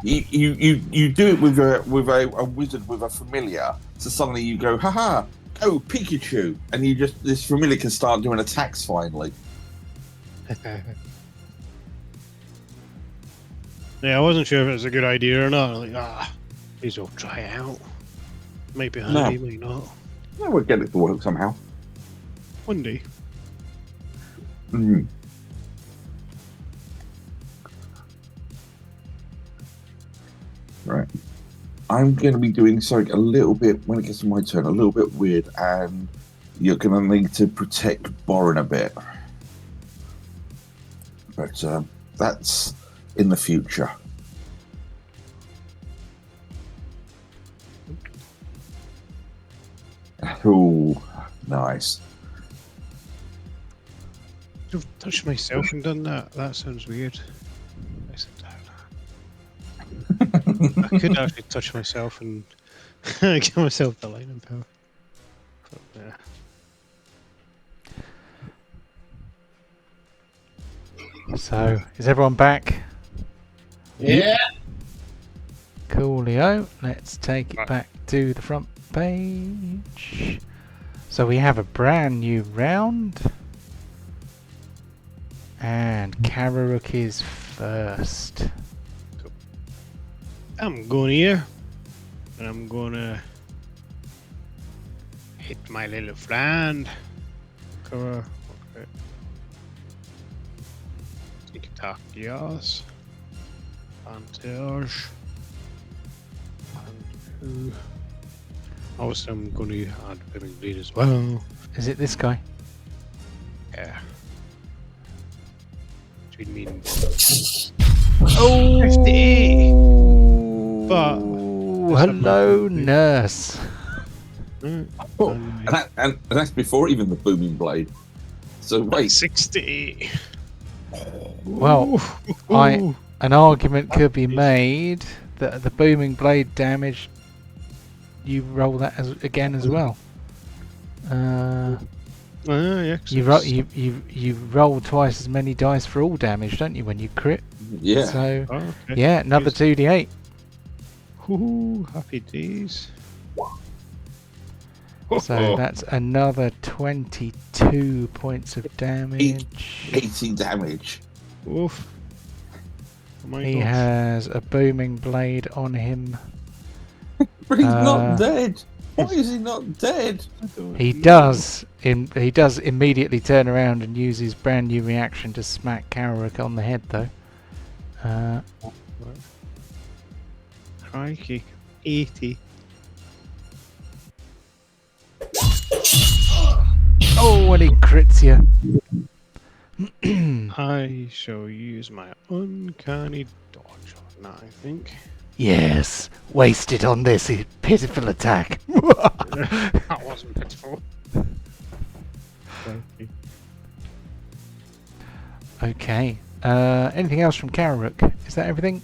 You do it with a wizard with a familiar. So suddenly you go, haha, oh Pikachu, and this familiar can start doing attacks finally. Yeah, I wasn't sure if it was a good idea or not. Like, please all try it out. Might be handy, might not. Yeah, we'll get it to work somehow. One day. Mm. Right. I'm going to be doing something a little bit, when it gets to my turn, a little bit weird, and you're going to need to protect Borin a bit. But that's in the future. Oh, nice. I've touched myself and done that. That sounds weird. I said that. I could actually touch myself and give myself the lightning power. But, yeah. So, is everyone back? Yeah. Coolio. Let's take it back to the front page. So we have a brand new round. And Karirook is first. I'm going here. And I'm gonna hit my little friend. Cover. Okay. Take attack, yes. Advantage. And also, I'm going to add Living Bleed as well. Is it this guy? Yeah. Which would mean Oh! 58. But hello, nurse. Oh, and that's before even the booming blade. So wait, 60. Well, an argument could be made that the booming blade damage, you roll that again as well. Yeah, You roll twice as many dice for all damage, don't you, when you crit? yeah. So okay. yeah, another 2d8. Ooh, happy days. So that's another 22 points of damage. 80 damage. Oof. Oh my He gosh. has a booming blade on him. But he's not dead. Why is he not dead? He does immediately turn around and use his brand new reaction to smack Karirook on the head, though. Crikey. 80. Oh, and he crits you. I shall use my uncanny dodge on that, I think. Yes, waste it on this pitiful attack. That wasn't pitiful. Crikey. Okay. Anything else from Karirook? Is that everything?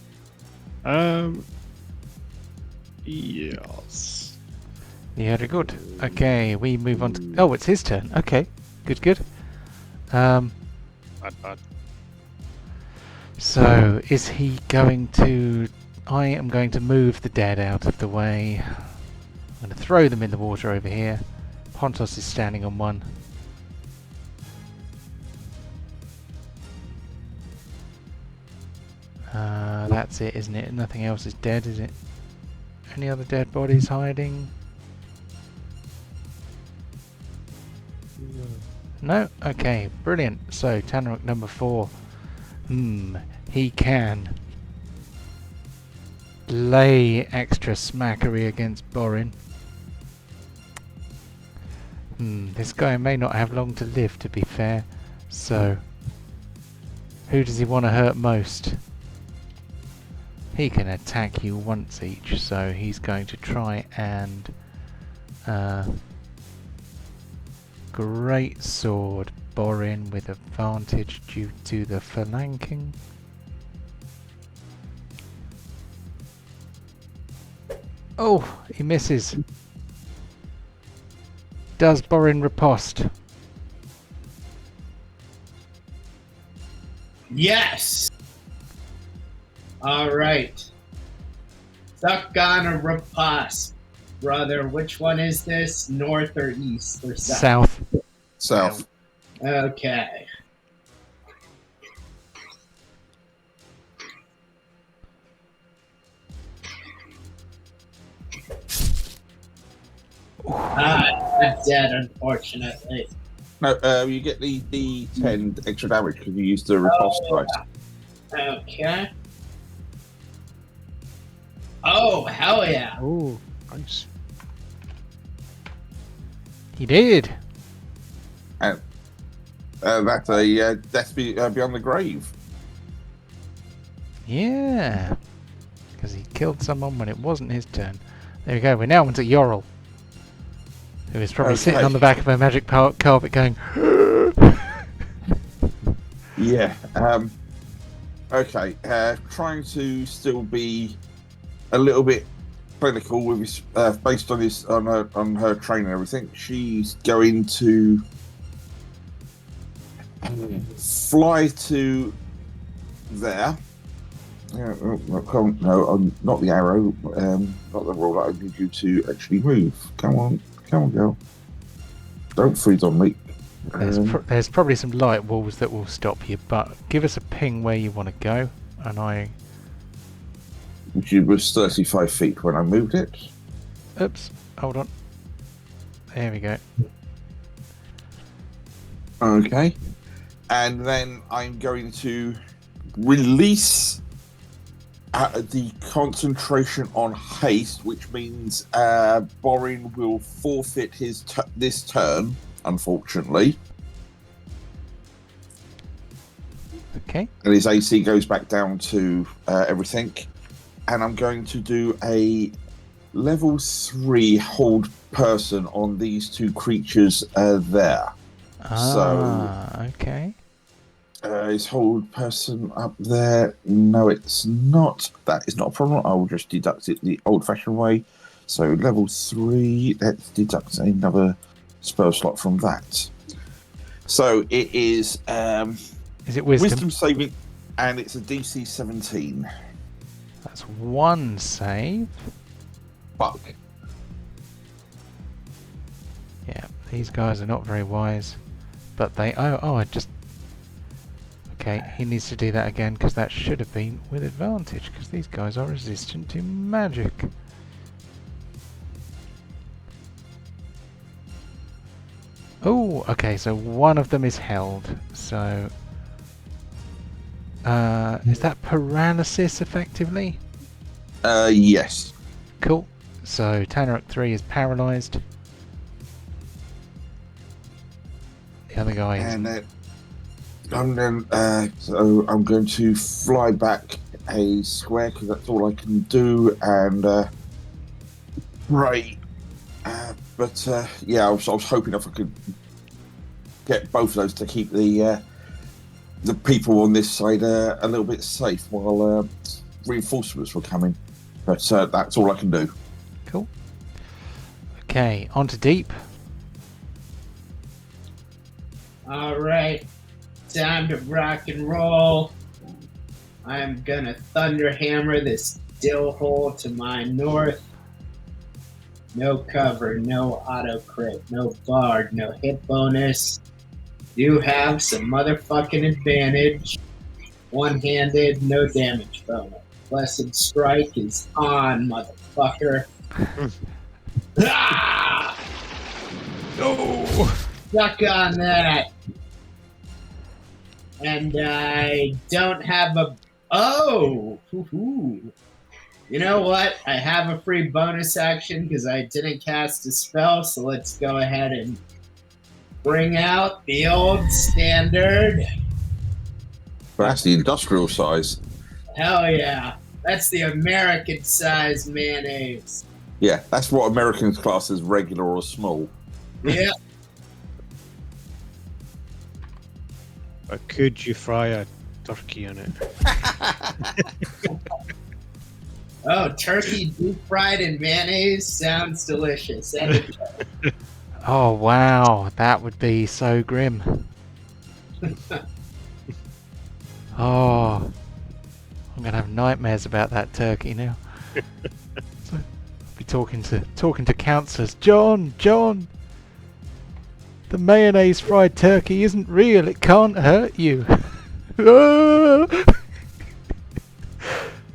Yes. Yeah, very good. Okay, we move on to... Oh, it's his turn. Okay, good. Bad. So, is he going to... I am going to move the dead out of the way. I'm going to throw them in the water over here. Pontos is standing on one. That's it, isn't it? Nothing else is dead, is it? Any other dead bodies hiding? No? Okay, brilliant. So, Tanaruk number 4. He can lay extra smackery against Borin. This guy may not have long to live, to be fair. So, who does he want to hurt most? He can attack you once each, so he's going to try and great sword Borin with advantage due to the flanking. Oh, he misses. Does Borin riposte? Yes. All right. Suck on a riposte, brother. Which one is this? North or east or south? South. Okay. I'm dead, unfortunately. No, you get the D10 extra damage because you used the riposte dice. Okay. Oh, hell yeah. Oh, nice. He did. And that's a death beyond the grave. Yeah. Because he killed someone when it wasn't his turn. There we go. We're now onto Yorl, who is probably sitting on the back of a magic carpet going... Yeah. Okay. Trying to still be a little bit clinical with his, based on his on her training and everything. She's going to fly to there. No, not the arrow. Not the roll. I need you to actually move. Come on, girl. Don't freeze on me. There's probably some light walls that will stop you, but give us a ping where you want to go, and Which was 35 feet when I moved it. Oops, hold on. There we go. Okay. And then I'm going to release the concentration on haste, which means Borin will forfeit his this turn, unfortunately. Okay. And his AC goes back down to everything. And I'm going to do a level 3 hold person on these two creatures there. Okay. Is hold person up there? No, it's not. That is not a problem. I will just deduct it the old-fashioned way. So level 3, let's deduct another spell slot from that. So it is it wisdom? saving, and it's a DC 17. That's one save. Fuck. Yeah, these guys are not very wise, but they... Oh, I just... Okay, he needs to do that again, because that should have been with advantage, because these guys are resistant to magic. Oh, okay, so one of them is held, so... is that paralysis, effectively? Yes. Cool. So, Tanaruk 3 is paralysed. The other guy is... And so I'm going to fly back a square because that's all I can do, and pray. But yeah, I was hoping if I could get both of those to keep the people on this side a little bit safe while reinforcements were coming. But that's all I can do. Cool. Okay, on to deep. All right. Time to rock and roll. I'm gonna thunder hammer this dill hole to my north. No cover, no auto crit, no bard, no hit bonus. You have some motherfucking advantage. One-handed, no damage bonus. Blessed Strike is on, motherfucker. Ah! No! Suck on that. And I don't have a... Oh! Hoo-hoo. You know what? I have a free bonus action because I didn't cast a spell, so let's go ahead and bring out the old standard. But that's the industrial size. Hell yeah. That's the American size mayonnaise. Yeah, that's what Americans class as regular or small. Yeah. But could you fry a turkey on it? Oh, turkey deep fried in mayonnaise sounds delicious. Oh wow, that would be so grim. Oh, I'm gonna have nightmares about that turkey now. So, I'll be talking to counsellors. John, the mayonnaise fried turkey isn't real. It can't hurt you.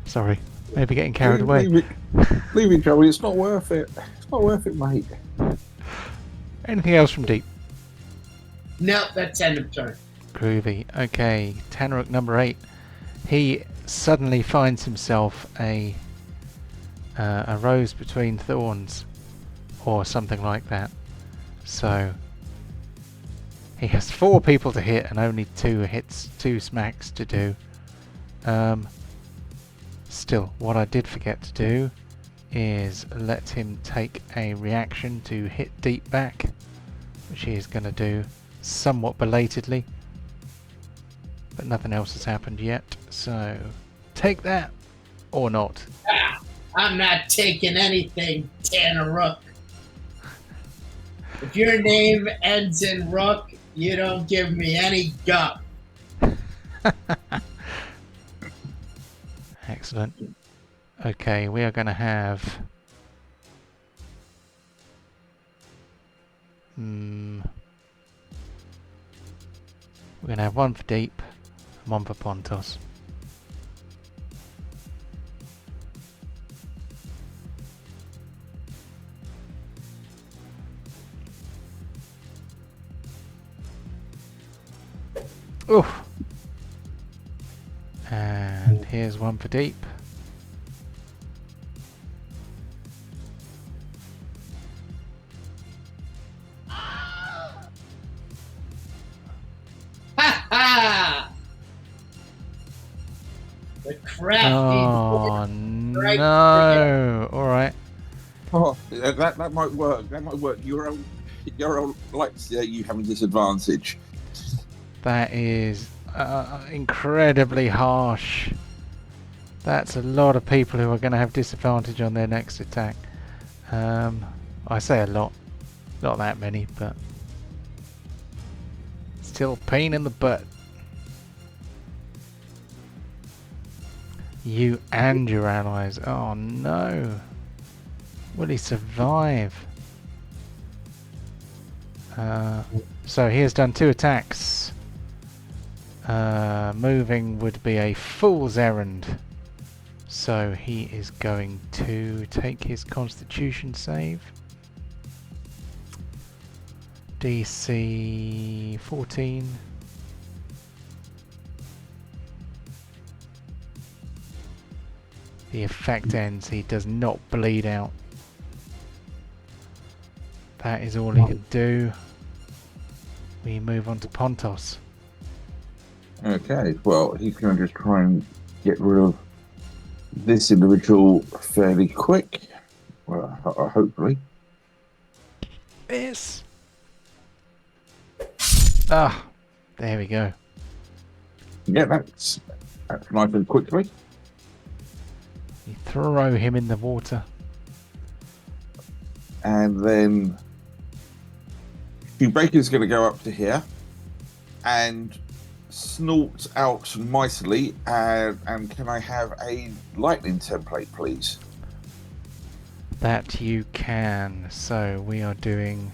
Sorry, maybe getting carried away. Leave it, Joey. It's not worth it. It's not worth it, mate. Anything else from Deep? Nope, that's end of turn. Groovy. Okay, Tanrook number 8. He suddenly finds himself a rose between thorns, or something like that. So he has 4 people to hit and only 2 smacks to do. Still, what I did forget to do is let him take a reaction to hit Deep back, which he is going to do somewhat belatedly. But nothing else has happened yet, so take that or not. Ah, I'm not taking anything, Tanner. If your name ends in Rook, you don't give me any gup. Excellent. Okay, we are going to have... we're going to have 1 for Deep and 1 for Pontos. Oof. And here's 1 for Deep. Ha ha! The crafty. Oh no! All right. Oh, that might work. That might work. You're like you having disadvantage. That is incredibly harsh. That's a lot of people who are going to have disadvantage on their next attack. I say a lot, not that many, but still pain in the butt. You and your allies. Oh no! Will he survive? So he has done 2 attacks. Moving would be a fool's errand. So he is going to take his Constitution save. DC 14. The effect ends. He does not bleed out. That is all he can do. We move on to Pontos. Okay, well, he's going to just try and get rid of this individual fairly quick. Well, hopefully. Yes. Ah, there we go. Yeah, that's nice and quickly. You throw him in the water. And then Baker's going to go up to here and snort out mightily. And can I have a lightning template, please? That you can. So we are doing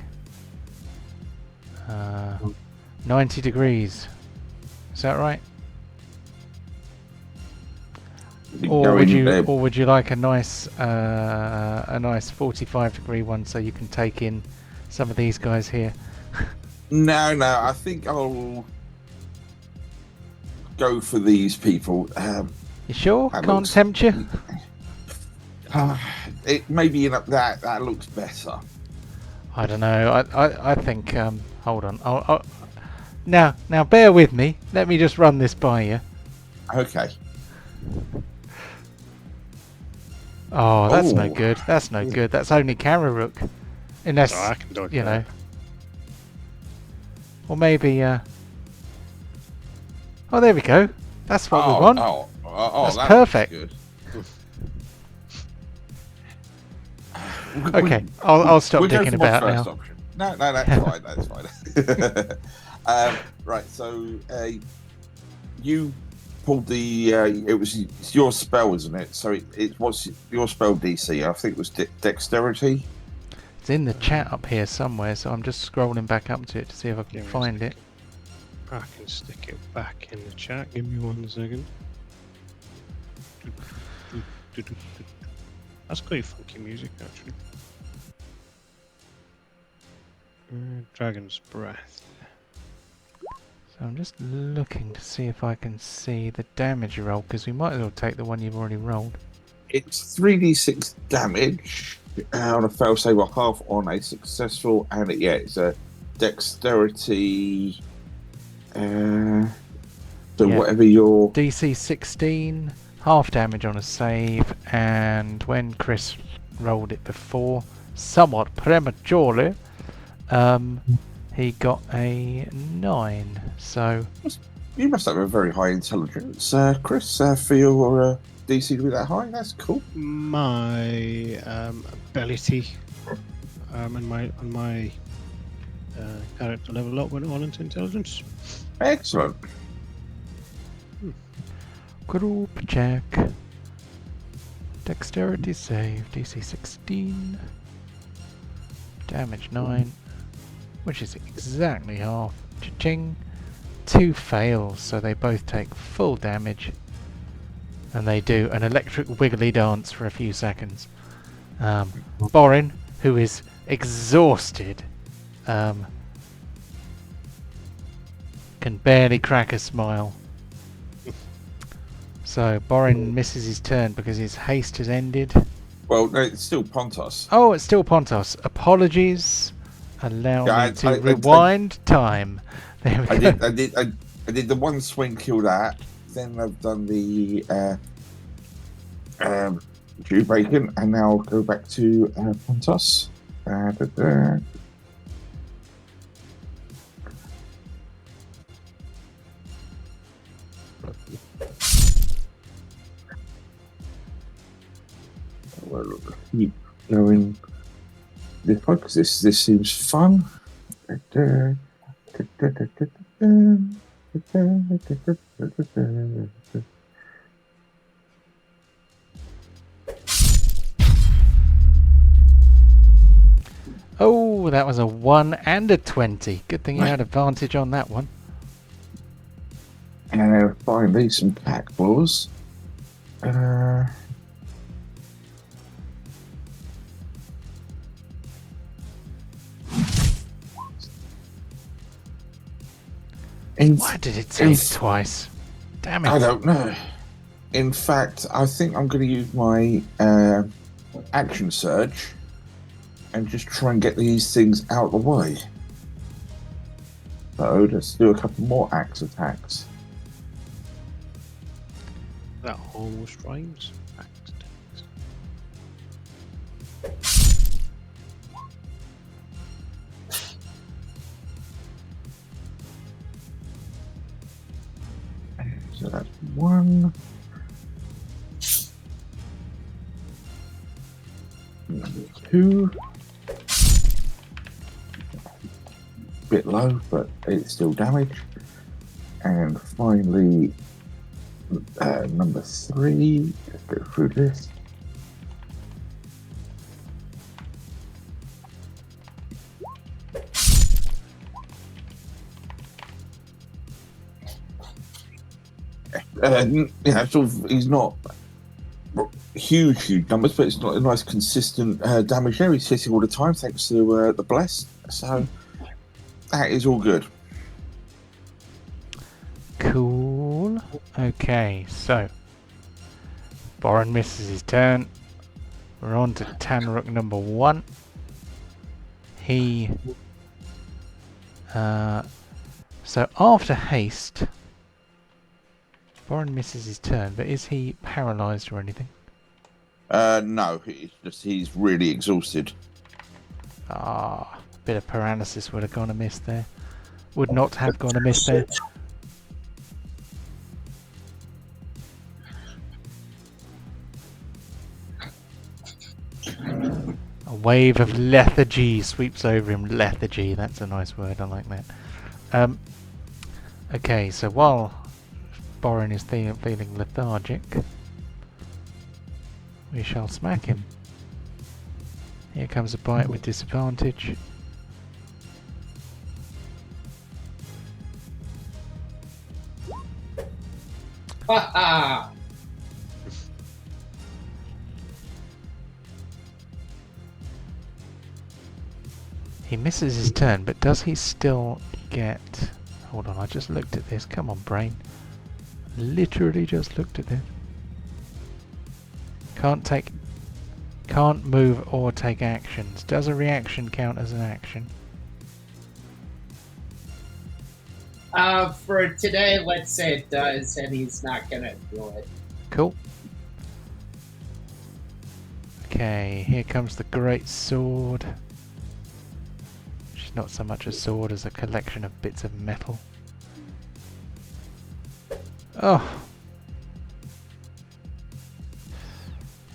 90 degrees. Is that right? Or would you like a nice 45-degree one so you can take in some of these guys here? No, I think I'll go for these people. You sure? That Can't looks- tempt you? It maybe that looks better. I don't know. I think. Hold on. Now bear with me. Let me just run this by you. Okay. Oh, that's no Oh. good. That's no good. That's only Karirook. Unless, I can dodge you know. that. Or maybe, Oh, there we go. That's what we want. That's that perfect. looks good. Okay, I'll stop We'll go dicking for my about first now. option. No, that's fine. That's fine. Right, so you pulled the. It's your spell, isn't it? So what's your spell DC? I think it was dexterity. It's in the chat up here somewhere, so I'm just scrolling back up to it to see if I can Give me a find it. I can stick it back in the chat. Give me 1 second. That's quite funky music, actually. Dragon's Breath. So I'm just looking to see if I can see the damage you roll, because we might as well take the one you've already rolled. It's 3d6 damage on a fail save or half on a successful, and it's a dexterity. So Yeah. whatever your DC 16, half damage on a save, and when Chris rolled it before, somewhat prematurely, he got a 9. So you must have a very high intelligence, Chris, for your DC to be that high. That's cool. My ability and my character level up went on into intelligence. Excellent. group check. Dexterity save, DC 16. Damage 9, which is exactly half. Cha-ching. 2 fails, so they both take full damage. And they do an electric wiggly dance for a few seconds. Borin, who is exhausted, can barely crack a smile. So Borin misses his turn because his haste has ended. Well, no, it's still Pontos. Oh, it's still Pontos. Apologies. Allow Yeah, me to I rewind time. There we go. I did the one swing kill that. Then I've done the Jew bacon, and now I'll go back to Pontos. We'll keep going this way because this seems fun. Oh, that was a 1 and a 20. Good thing you had advantage on that one. And finally, some pack claws. Why did it say it twice? Damn it. I don't know. In fact, I think I'm going to use my action surge and just try and get these things out of the way. So let's do a couple more axe attacks. That almost rhymes. So that's 1. Number 2. Bit low, but it's still damage. And finally, number 3. Let's go through this. sort of, he's not huge numbers, but it's not a nice consistent damage there. He's hitting all the time thanks to the bless. So that is all good. Cool. Okay, so Boren misses his turn. We're on to Tanrook number 1. He so after haste, Boren misses his turn, but is he paralysed or anything? No, it's just he's really exhausted. A bit of paralysis would have gone amiss there. Would not have gone amiss there. A wave of lethargy sweeps over him. Lethargy, that's a nice word, I like that. Okay, so while Boren is feeling lethargic, we shall smack him. Here comes a bite with disadvantage. Ha ha! He misses his turn, but does he still get... Hold on, I just looked at this. Come on, brain. Literally just looked at this. Can't move or take actions. Does a reaction count as an action? For today, let's say it does, and he's not gonna do it. Cool. Okay, here comes the great sword. Which is not so much a sword as a collection of bits of metal. Oh!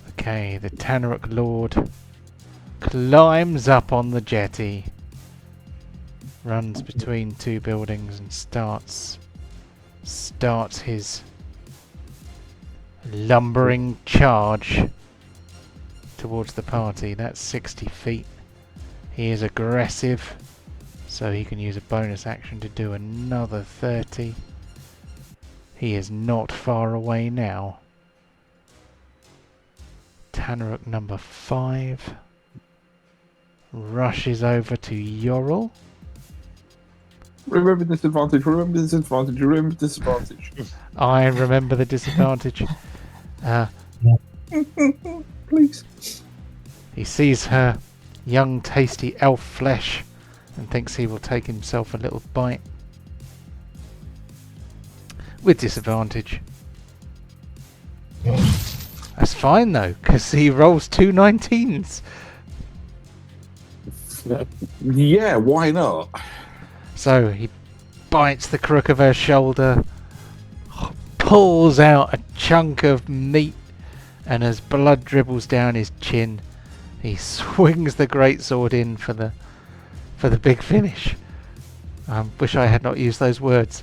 Okay, the Tanrook Lord climbs up on the jetty, runs between two buildings and starts his lumbering charge towards the party. That's 60 feet. He is aggressive, so he can use a bonus action to do another 30. He is not far away now. Tanrook number 5 rushes over to Yorl. Remember disadvantage, remember disadvantage, remember disadvantage. I remember the disadvantage. Please. He sees her young tasty elf flesh and thinks he will take himself a little bite. With disadvantage. That's fine though, because he rolls 2 19s. Yeah, why not? So he bites the crook of her shoulder, pulls out a chunk of meat, and as blood dribbles down his chin, he swings the greatsword in for the big finish. Wish I had not used those words.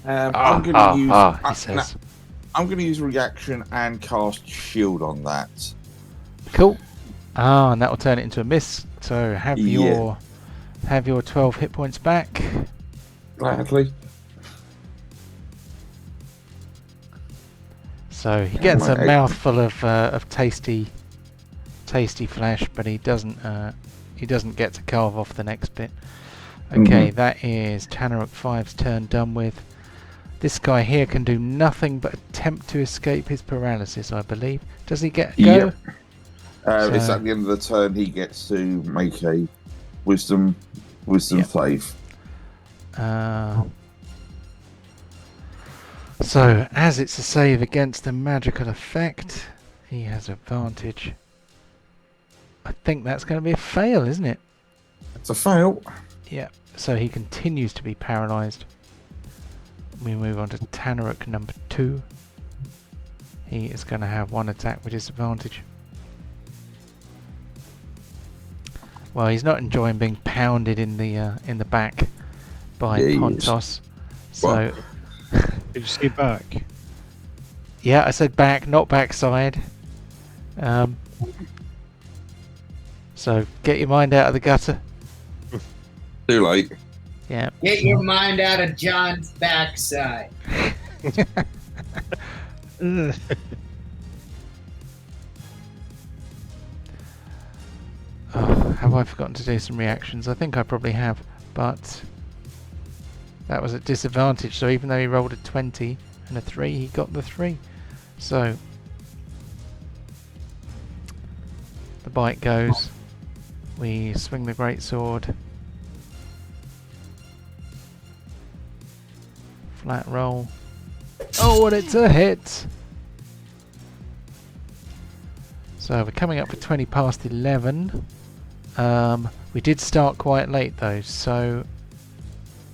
I'm going to use. He says. I'm going to use reaction and cast shield on that. Cool. And that will turn it into a miss. So have your 12 hit points back. Gladly. So he gets a mouthful of tasty flesh, but he doesn't get to carve off the next bit. Okay, that is Tanrook 5's turn done with. This guy here can do nothing but attempt to escape his paralysis, I believe. Does he get go? Yeah. It's at the end of the turn he gets to make a wisdom save. So, as it's a save against a magical effect, he has advantage. I think that's going to be a fail, isn't it? It's a fail. Yeah, so he continues to be paralysed. We move on to Tanrook number 2. He is going to have 1 attack with disadvantage. Well, he's not enjoying being pounded in the back by Pontos. So Did you say back? Yeah, I said back, not backside. So get your mind out of the gutter. Too late. Yeah. Get your mind out of John's backside. Oh, have I forgotten to do some reactions? I think I probably have, but that was at disadvantage. So even though he rolled a 20 and a 3, he got the 3. So the bite goes. We swing the greatsword. Flat roll. Oh, and it's a hit! So we're coming up for 20 past 11. We did start quite late though, so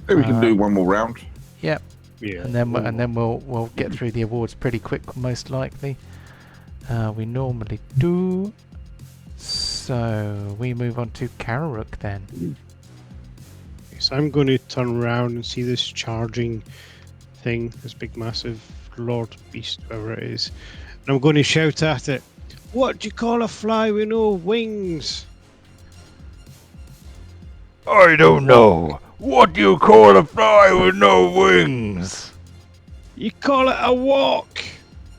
Maybe we can do one more round. yep. Yeah. And then we'll get through the awards pretty quick, most likely. We normally do. So we move on to Karirook then. So I'm going to turn around and see this charging thing, this big massive lord beast, whatever it is, and I'm going to shout at it, "What do you call a fly with no wings?" I don't know. What do you call a fly with no wings? You call it a walk.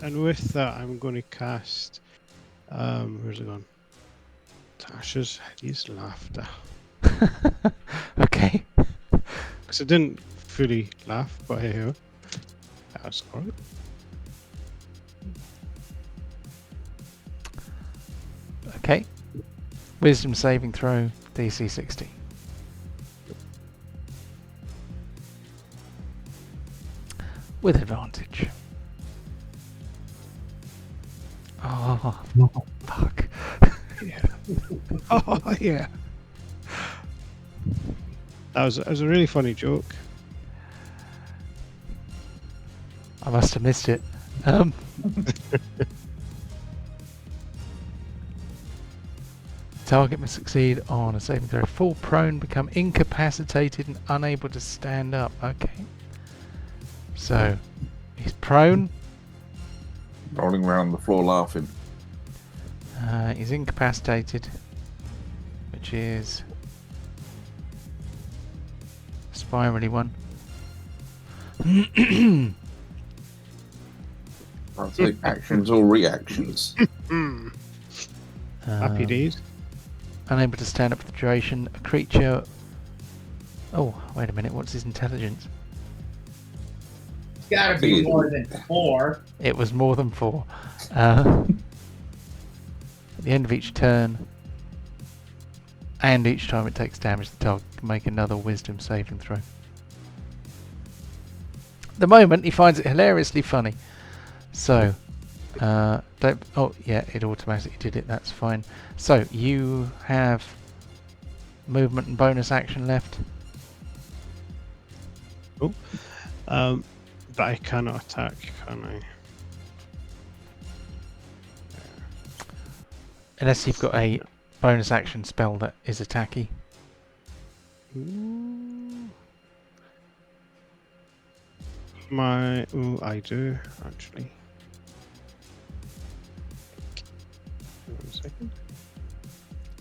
And with that, I'm going to cast. Where's it gone? Tasha's hideous laughter. Okay. Because I didn't fully laugh, but hey ho. That's alright. Okay. Wisdom saving throw, DC 60. With advantage. Oh, fuck. Yeah. Oh yeah. That was a really funny joke. I must have missed it. Target must succeed on a saving throw. Fall prone, become incapacitated and unable to stand up. Okay. So, he's prone. Rolling around the floor laughing. He's incapacitated, which is a spirally one. I'll take actions or reactions. Happy days. Unable to stand up for the duration. A creature. Oh, wait a minute. What's his intelligence? It's got to be more than 4. It was more than 4. At the end of each turn, and each time it takes damage, the target can make another wisdom saving throw. At the moment, he finds it hilariously funny. So, don't. Oh, yeah, it automatically did it. That's fine. So, you have movement and bonus action left. Oh. But I cannot attack, can I? Unless you've got a bonus action spell that is attacky. Ooh. I do, actually. 1 second.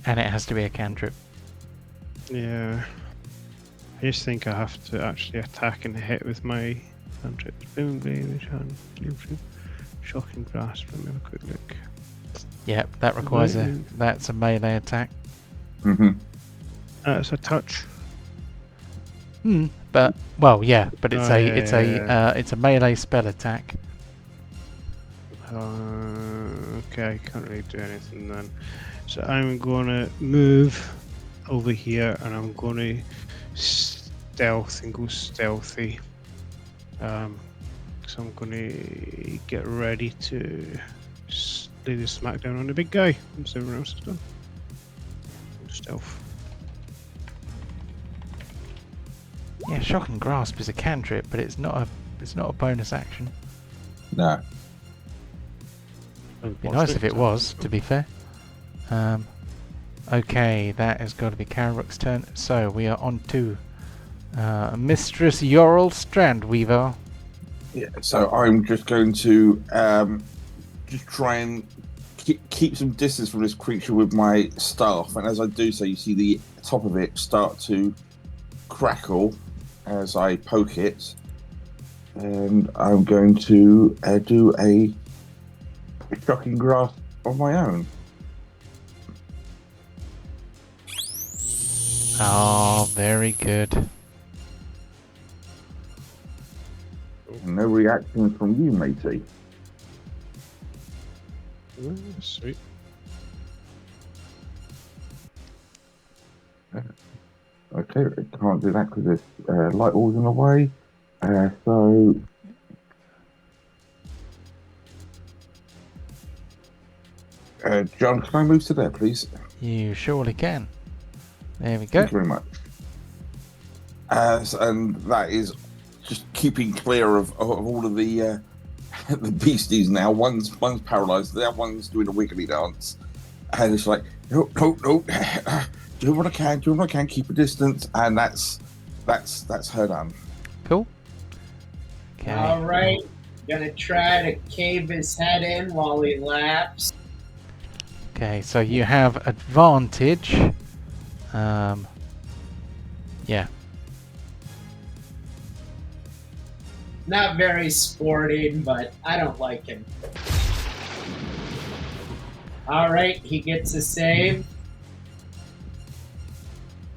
And it has to be a cantrip. Yeah. I just think I have to actually attack and hit with my cantrips. Boom, blade, shocking grasp. Let me have a quick look. Yep, that requires that's a melee attack. Mm-hmm. It's a touch. But well, yeah, but it's Oh, it's a melee spell attack. Okay, I can't really do anything then. So I'm gonna move over here and I'm gonna stealth and go stealthy. So I'm gonna get ready to lay the smackdown on the big guy once everyone else is done. Stealth. Yeah, shock and grasp is a cantrip, but it's not a bonus action. No. It'd be nice if it was, to be fair. Okay, that has got to be Karirook's turn. So we are on to Mistress Yorl Strandweaver. Yeah, so I'm just going to just try and keep some distance from this creature with my staff, and as I do so, you see the top of it start to crackle as I poke it, and I'm going to do a shocking grasp of my own. Oh, very good. And no reaction from you, matey. Oh, sweet. Okay, I can't do that because there's light walls in the way. So John, can I move to there, please? You surely can. There we go. Thank you very much. And that is just keeping clear of all of the the beasties now. One's paralysed, the other one's doing a wiggly dance, and it's like no, do what I can, keep a distance, and that's her done. Cool. Okay. All right. Gonna try to cave his head in while he laughs. Okay, so you have advantage. Yeah. Not very sporting, but I don't like him. All right, he gets a save.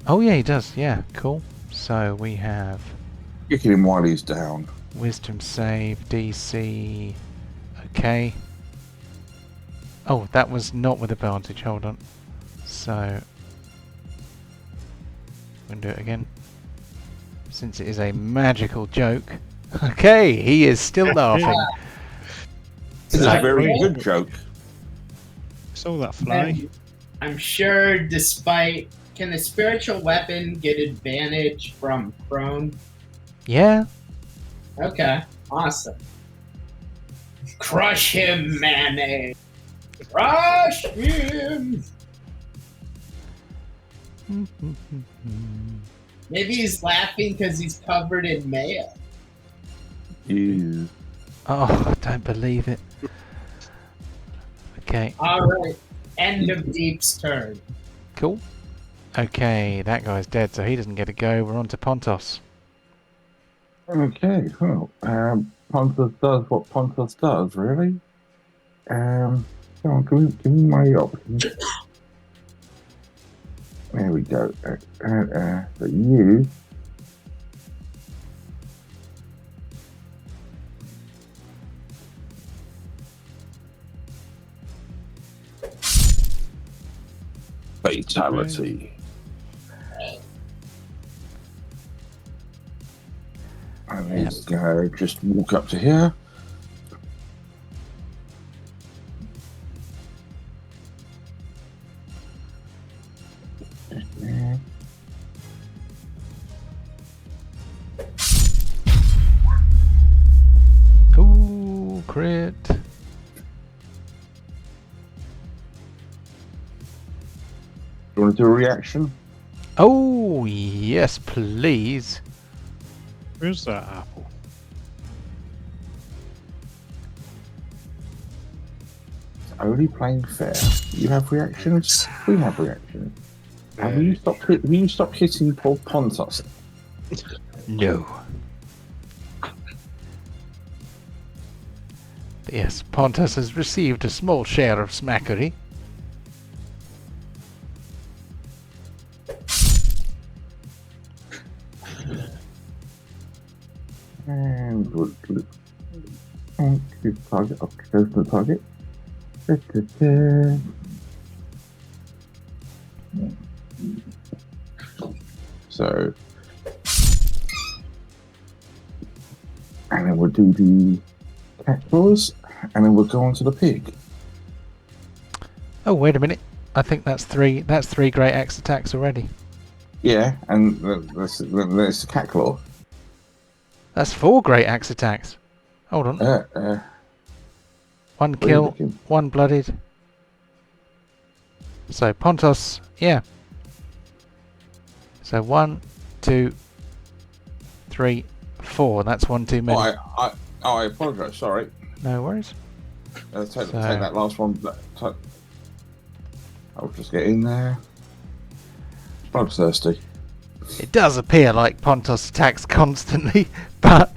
Oh yeah, he does. Yeah, cool. So we have Kicking him while he's down. wisdom save DC. Okay. Oh, that was not with advantage. Hold on. So we're gonna do it again. Since it is a magical joke. Okay, he is still laughing. It's a very good joke. Saw that fly. And I'm sure despite... Can the spiritual weapon get advantage from prone? Yeah. Okay, awesome. Crush him, mayonnaise. Crush him! Maybe he's laughing because he's covered in mayo. Ew. Oh, I don't believe it. Okay, Alright, end of Deep's turn. cool. Okay, that guy's dead, so he doesn't get a go. We're on to Pontos. Okay, well, Pontos does what Pontos does, really. Come on, give me my options. There we go. So you. Fatality. And let's go, just walk up to here. Ooh, crit. You want to do a reaction? Oh, yes, please. Where's that apple? Only playing fair. You have reactions. We have reactions. And will you stop hitting poor Pontos? No. Yes, Pontos has received a small share of smackery. And we'll choose target. Okay, goes to the target. Da-da-da. So, and then we'll do the cat claws, and then we'll go on to the pig. Oh, wait a minute. I think that's three great axe attacks already. Yeah, and there's the cat claw. That's 4 great axe attacks. Hold on. One what are you kill, looking? 1 blooded. So Pontos, yeah. So 1, 2, 3, 4. That's 1 too many. Oh, Oh, I apologise. Sorry. No worries. Take that last one. I'll just get in there. Bloodthirsty. It does appear like Pontos attacks constantly, but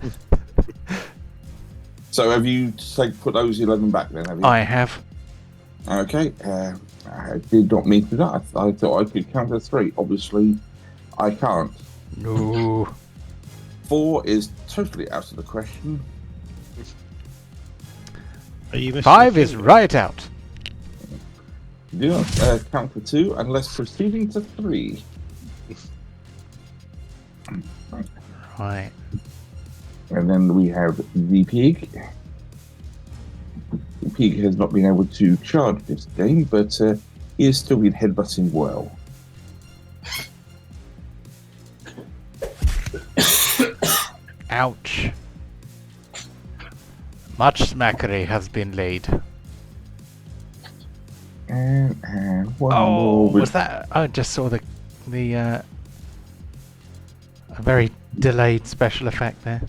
So have you put those 11 back then? Have you? I have. Okay. I did not mean to do that. I thought I could count to 3. Obviously, I can't. No. 4 is totally out of the question. Are you missing 5 a is finger? right out. Do not count to 2 unless proceeding to 3. Right. And then we have the pig. The pig has not been able to charge this game, but he has still been headbutting well. Ouch. Much smackery has been laid. And one Oh, more. was that? I just saw the a very delayed special effect there.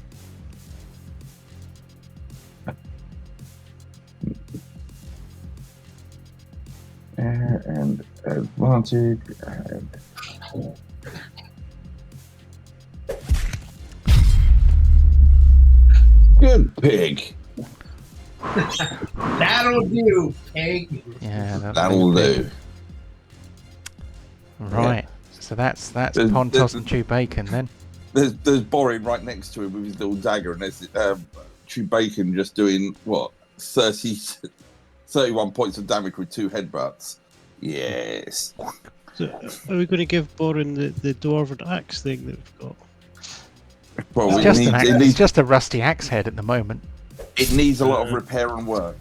And advantage. And good pig. That'll do, pig. Yeah, That'll do. Right. So that's There's- Pontos there's- and Chew Bacon then. There's Borin right next to him with his little dagger, and there's Chewbacca just doing what 31 points of damage with 2 headbutts. Yes. So, are we going to give Borin the dwarven axe thing that we've got? Well, It's just, it's just a rusty axe head at the moment. it needs a lot of repair and work.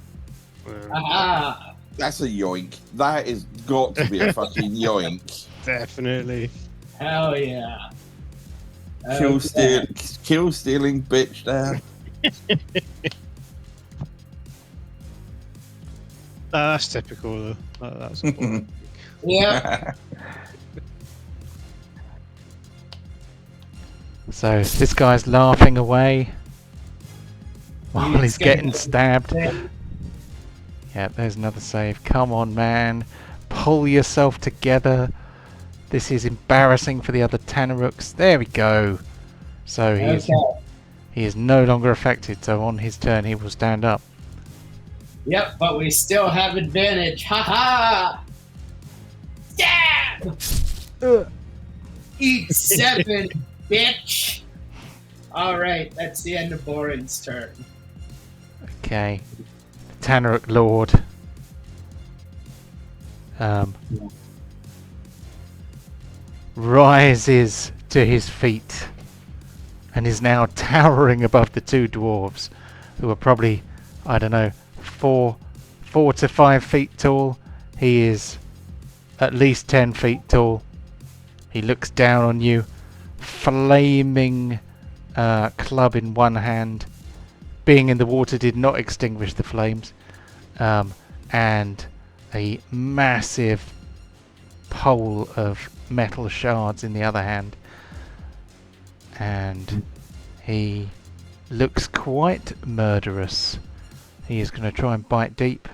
Aha! That's a yoink. That is got to be a fucking yoink. Definitely. Hell yeah. Kill stealing bitch there. That's typical, though. That's a Borin. Yep. So this guy's laughing away while He's he's getting getting- stabbed. Yeah, there's another save. Come on, man. Pull yourself together. This is embarrassing for the other Tanarooks. There we go. So he is no longer affected. So on his turn, he will stand up. Yep, but we still have advantage. Haha! Stab! Eat 7, bitch! Alright, that's the end of Borin's turn. Okay. Tanarook Lord. Rises to his feet and is now towering above the 2 dwarves, who are probably, I don't know, 4 to 5 feet tall. He is at least 10 feet tall. He looks down on you, flaming club in one hand. Being in the water did not extinguish the flames, and a massive pole of metal shards in the other hand. And he looks quite murderous. He is going to try and bite deep.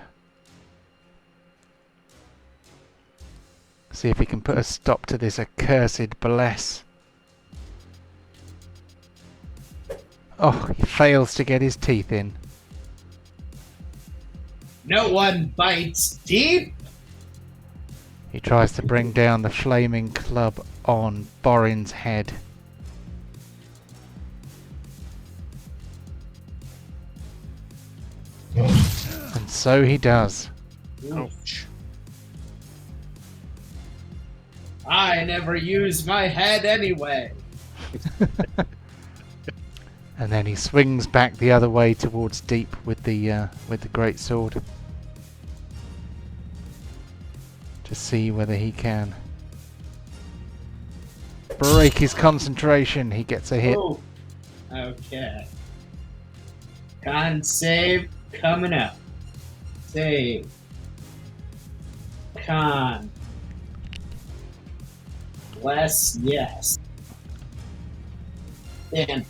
See if he can put a stop to this accursed bless. Oh, he fails to get his teeth in. No one bites deep! He tries to bring down the flaming club on Borin's head. And so he does. Ouch. I never use my head anyway. And then he swings back the other way towards Deep with the great sword to see whether he can break his concentration. He gets a hit. Oh. Okay. Con save coming up. Save. Con. Less, yes. Damn.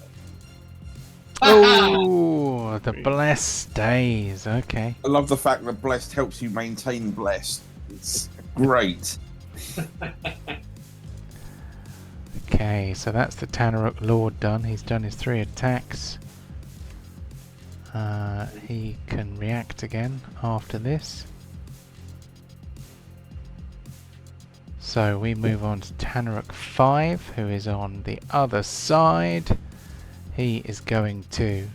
Oh, That's the pretty- blessed stays. Okay. I love the fact that blessed helps you maintain blessed. It's great. Okay, so that's the Tanaruk Lord done. He's done his 3 attacks. He can react again after this. So we move on to Tanaruk 5, who is on the other side. He is going to...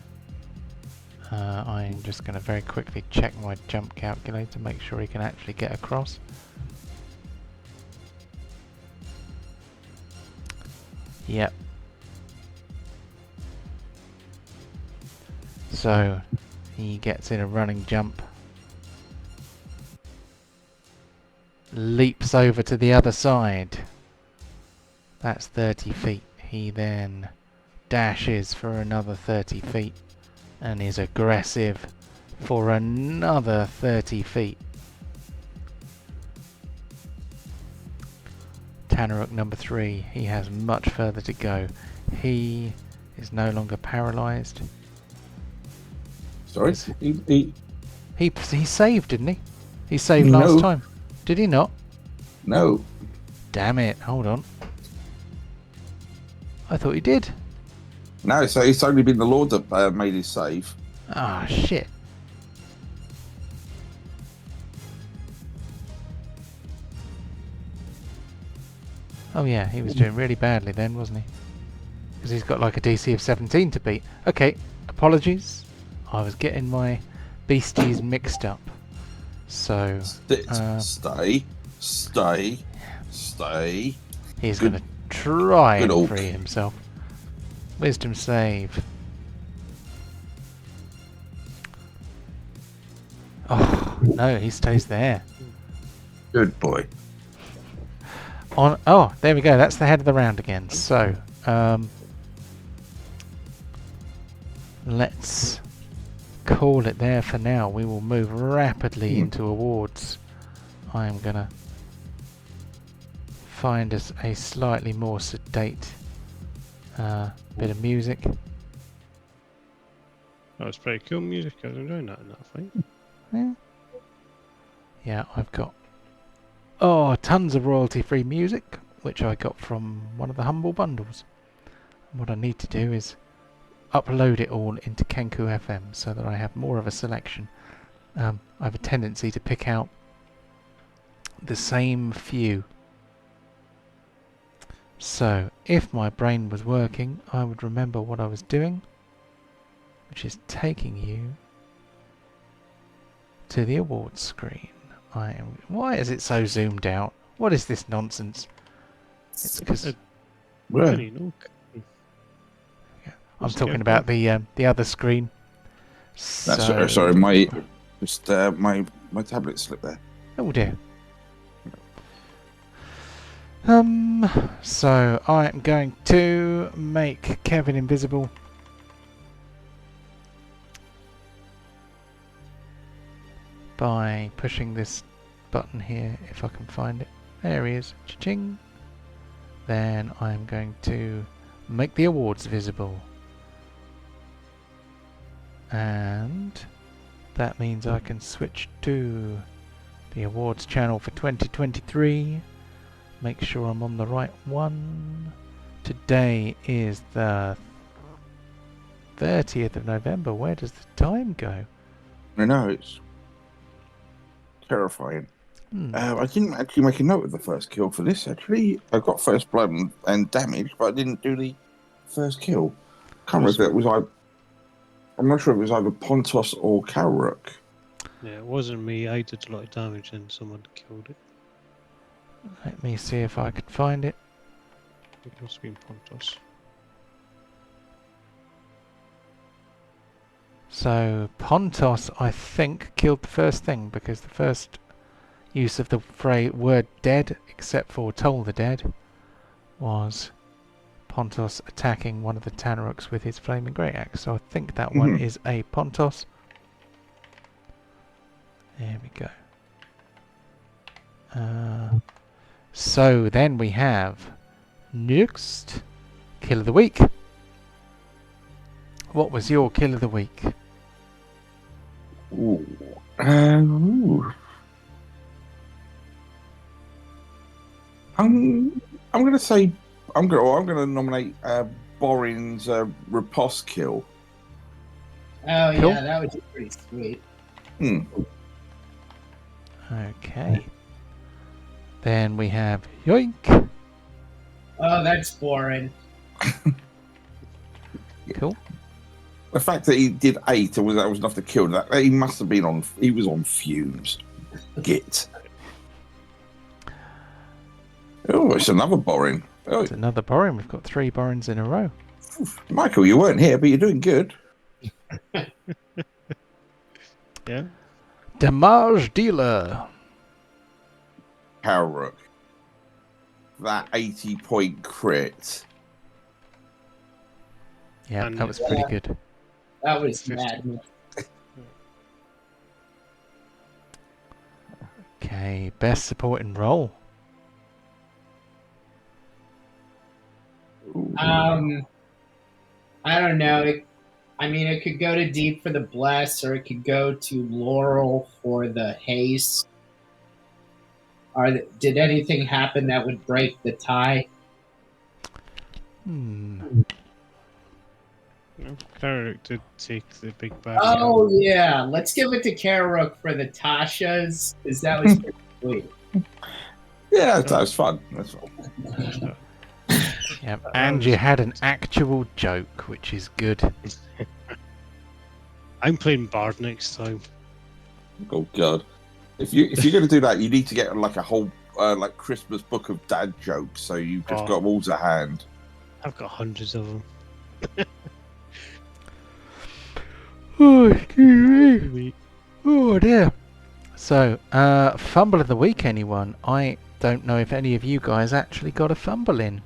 I'm just going to very quickly check my jump calculator, make sure he can actually get across. Yep. So he gets in a running jump, leaps over to the other side. That's 30 feet. He then dashes for another 30 feet and is aggressive for another 30 feet. Tanaruk number 3, he has much further to go. He is no longer paralyzed. Sorry? He saved, didn't he? He saved last No. time. Did he not? No. Damn it, hold on. I thought he did. No, so it's only been the Lord that made his save. Ah, shit. Oh yeah, he was doing really badly then, wasn't he? Because he's got like a DC of 17 to beat. Okay, apologies. I was getting my beasties mixed up. So, Stay. he's Good- going to try good and orc. free himself. Wisdom save. Oh, no, he stays there. Good boy. Oh, there we go. That's the head of the round again. So, let's call it there for now. We will move rapidly into awards. I am going to find us a slightly more sedate bit of music. That was pretty cool music. I was enjoying that in that fight. Yeah, I've got tons of royalty-free music, which I got from one of the Humble Bundles. What I need to do is upload it all into Kenku FM so that I have more of a selection. I have a tendency to pick out the same few. So, if my brain was working, I would remember what I was doing, which is taking you to the awards screen. Why is it so zoomed out? What is this nonsense? It's because Well, Really, no. I'm Just talking go about the other screen. that's So, sorry, my tablet slipped there. Oh dear. So I am going to make Kevin invisible. By pushing this button here, if I can find it. There he is. Cha-ching. Then I'm going to make the awards visible. And that means I can switch to the awards channel for 2023. Make sure I'm on the right one. Today is the 30th of November. Where does the time go? I know, it's terrifying. Hmm. I didn't actually make a note of the first kill for this, actually. I got first blood and damage, but I didn't do the first kill. Can't remember if it was I'm not sure if it was either Pontos or Karirook. Yeah, it wasn't me. I did a lot of damage and someone killed it. Let me see if I could find it. It must have been Pontos. So Pontos, I think, killed the first thing because the first use of the word dead, except for Toll the Dead, was Pontos attacking one of the Tanaruks with his flaming great axe. So I think that one is a Pontos. There we go. So then we have next kill of the week. What was your kill of the week? Ooh. Ooh. I'm gonna say I'm gonna nominate Borin's riposte kill. Oh Cool. yeah, that would be pretty sweet. Hmm. Okay. Then we have yoink. Oh, that's boring. Cool. The fact that he did 8 and that was enough to kill that, he must have been on. He was on fumes. Git. Oh, it's another Borin. Oh, It's another Borin. We've got 3 Borins in a row. Michael, you weren't here, but you're doing good. Yeah. Damage dealer. Karirook. That 80-point crit. Yeah, And- that was pretty good. That was 50. madness. Okay, best supporting role. I don't know. It could go to Deep for the Bless, or it could go to Laurel for the Haste. Did anything happen that would break the tie? Karirook did take the big bad. Oh yeah, let's give it to Karirook for the Tashas, because that was pretty sweet. Yeah, that was fun. That's all. Yep. And you had an actual joke, which is good. I'm playing Bard next time. Oh god! If you're going to do that, you need to get like a whole like Christmas book of dad jokes, so you've just got them all to hand. I've got hundreds of them. Oh, excuse me. Oh dear. So, fumble of the week, anyone? I don't know if any of you guys actually got a fumble in.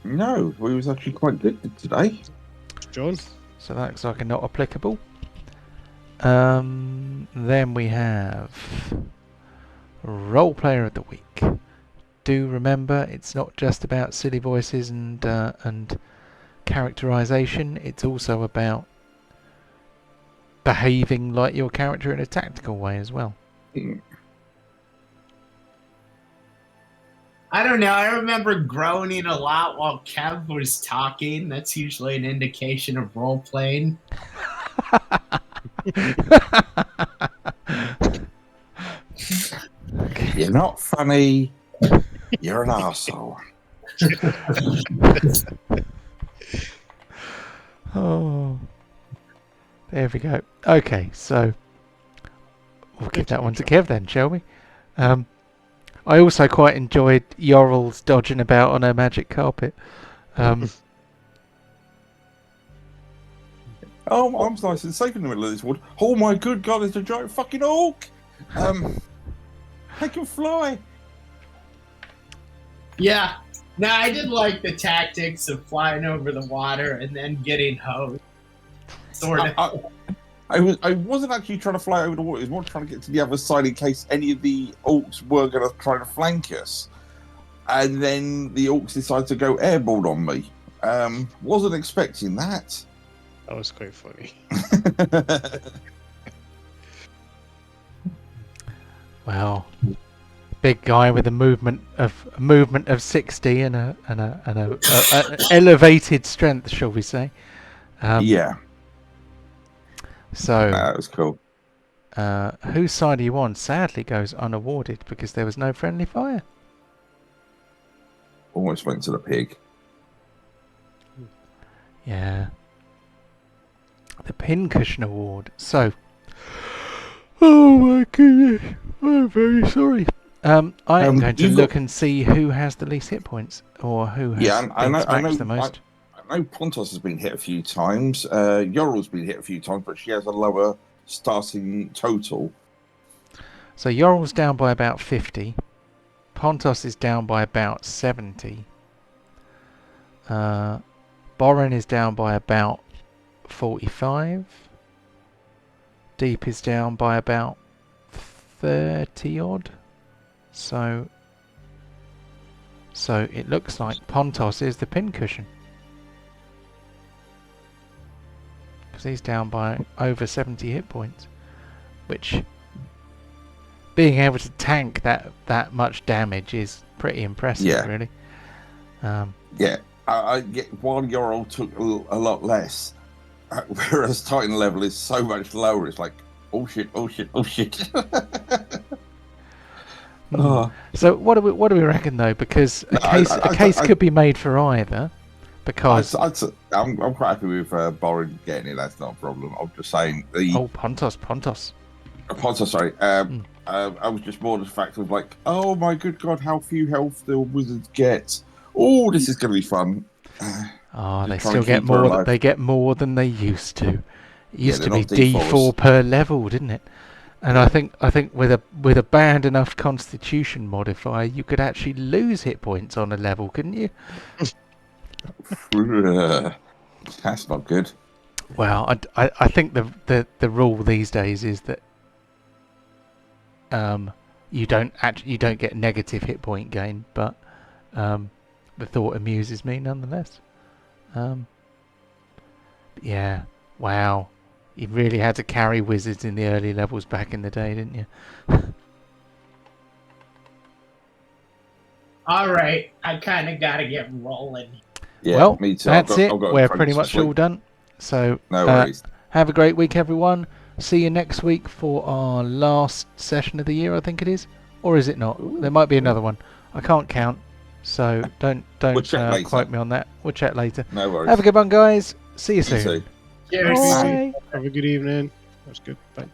No, we was actually quite good today. John? So that looks like a not applicable. Then we have role player of the week. Do remember, it's not just about silly voices and characterization. It's also about behaving like your character in a tactical way as well. I don't know. I remember groaning a lot while Kev was talking. That's usually an indication of role playing. You're not funny. You're an arsehole. Oh, there we go. Okay, so we'll give that one to Kev then, shall we? I also quite enjoyed Yorl's dodging about on her magic carpet. Oh, Mom's nice and safe in the middle of this wood. Oh my good god, there's a giant fucking orc! I can fly! Yeah. No, I did like the tactics of flying over the water and then getting hosed. Sort of. I wasn't actually trying to fly over the water, I was more trying to get to the other side in case any of the orcs were going to try to flank us. And then the orcs decided to go airborne on me. Wasn't expecting that. That was quite funny. Well, big guy with a movement of 60 and a elevated strength, shall we say? Yeah, So, that was cool. whose side are you on? Sadly, goes unawarded because there was no friendly fire. Almost went to the pig. Yeah. The Pincushion Award. So, oh my goodness, I'm very sorry. I am going to look and see who has the least hit points, or who has been smacked the most. I know Pontos has been hit a few times. Yorl's been hit a few times, but she has a lower starting total. So Yorl's down by about 50. Pontos is down by about 70. Borin is down by about 45. Deep is down by about 30 odd. So it looks like Pontos is the pincushion. Because he's down by over 70 hit points. which being able to tank that much damage is pretty impressive, Yeah. really. Yeah, I get while Yorl took a lot less, whereas Titan level is so much lower. It's like, oh shit. Oh. So what do we reckon though? Because a case could be made for either. Because I'm quite happy with Borin getting it. That's not a problem. I'm just saying Pontos. Pontos, sorry. I was just more the fact of like, oh my good god, how few health the wizards get. Oh, this is going to be fun. They still get more. They get more than they used to. It used to be D4s. D4 per level, didn't it? And I think with a banned enough Constitution modifier, you could actually lose hit points on a level, couldn't you? That's not good. Well, I think the rule these days is that you don't get negative hit point gain, but the thought amuses me nonetheless. Yeah, wow, you really had to carry wizards in the early levels back in the day, didn't you? All right, I kind of got to get rolling. Yeah, well, me too. that's it. We're pretty much all done. So no worries. Have a great week, everyone. See you next week for our last session of the year, I think it is. Or is it not? Ooh. There might be another one. I can't count. So don't quote me on that. We'll chat later. No worries. Have a good one, guys. See you soon. You too. Cheers. Bye. Have a good evening. That's good. Bye.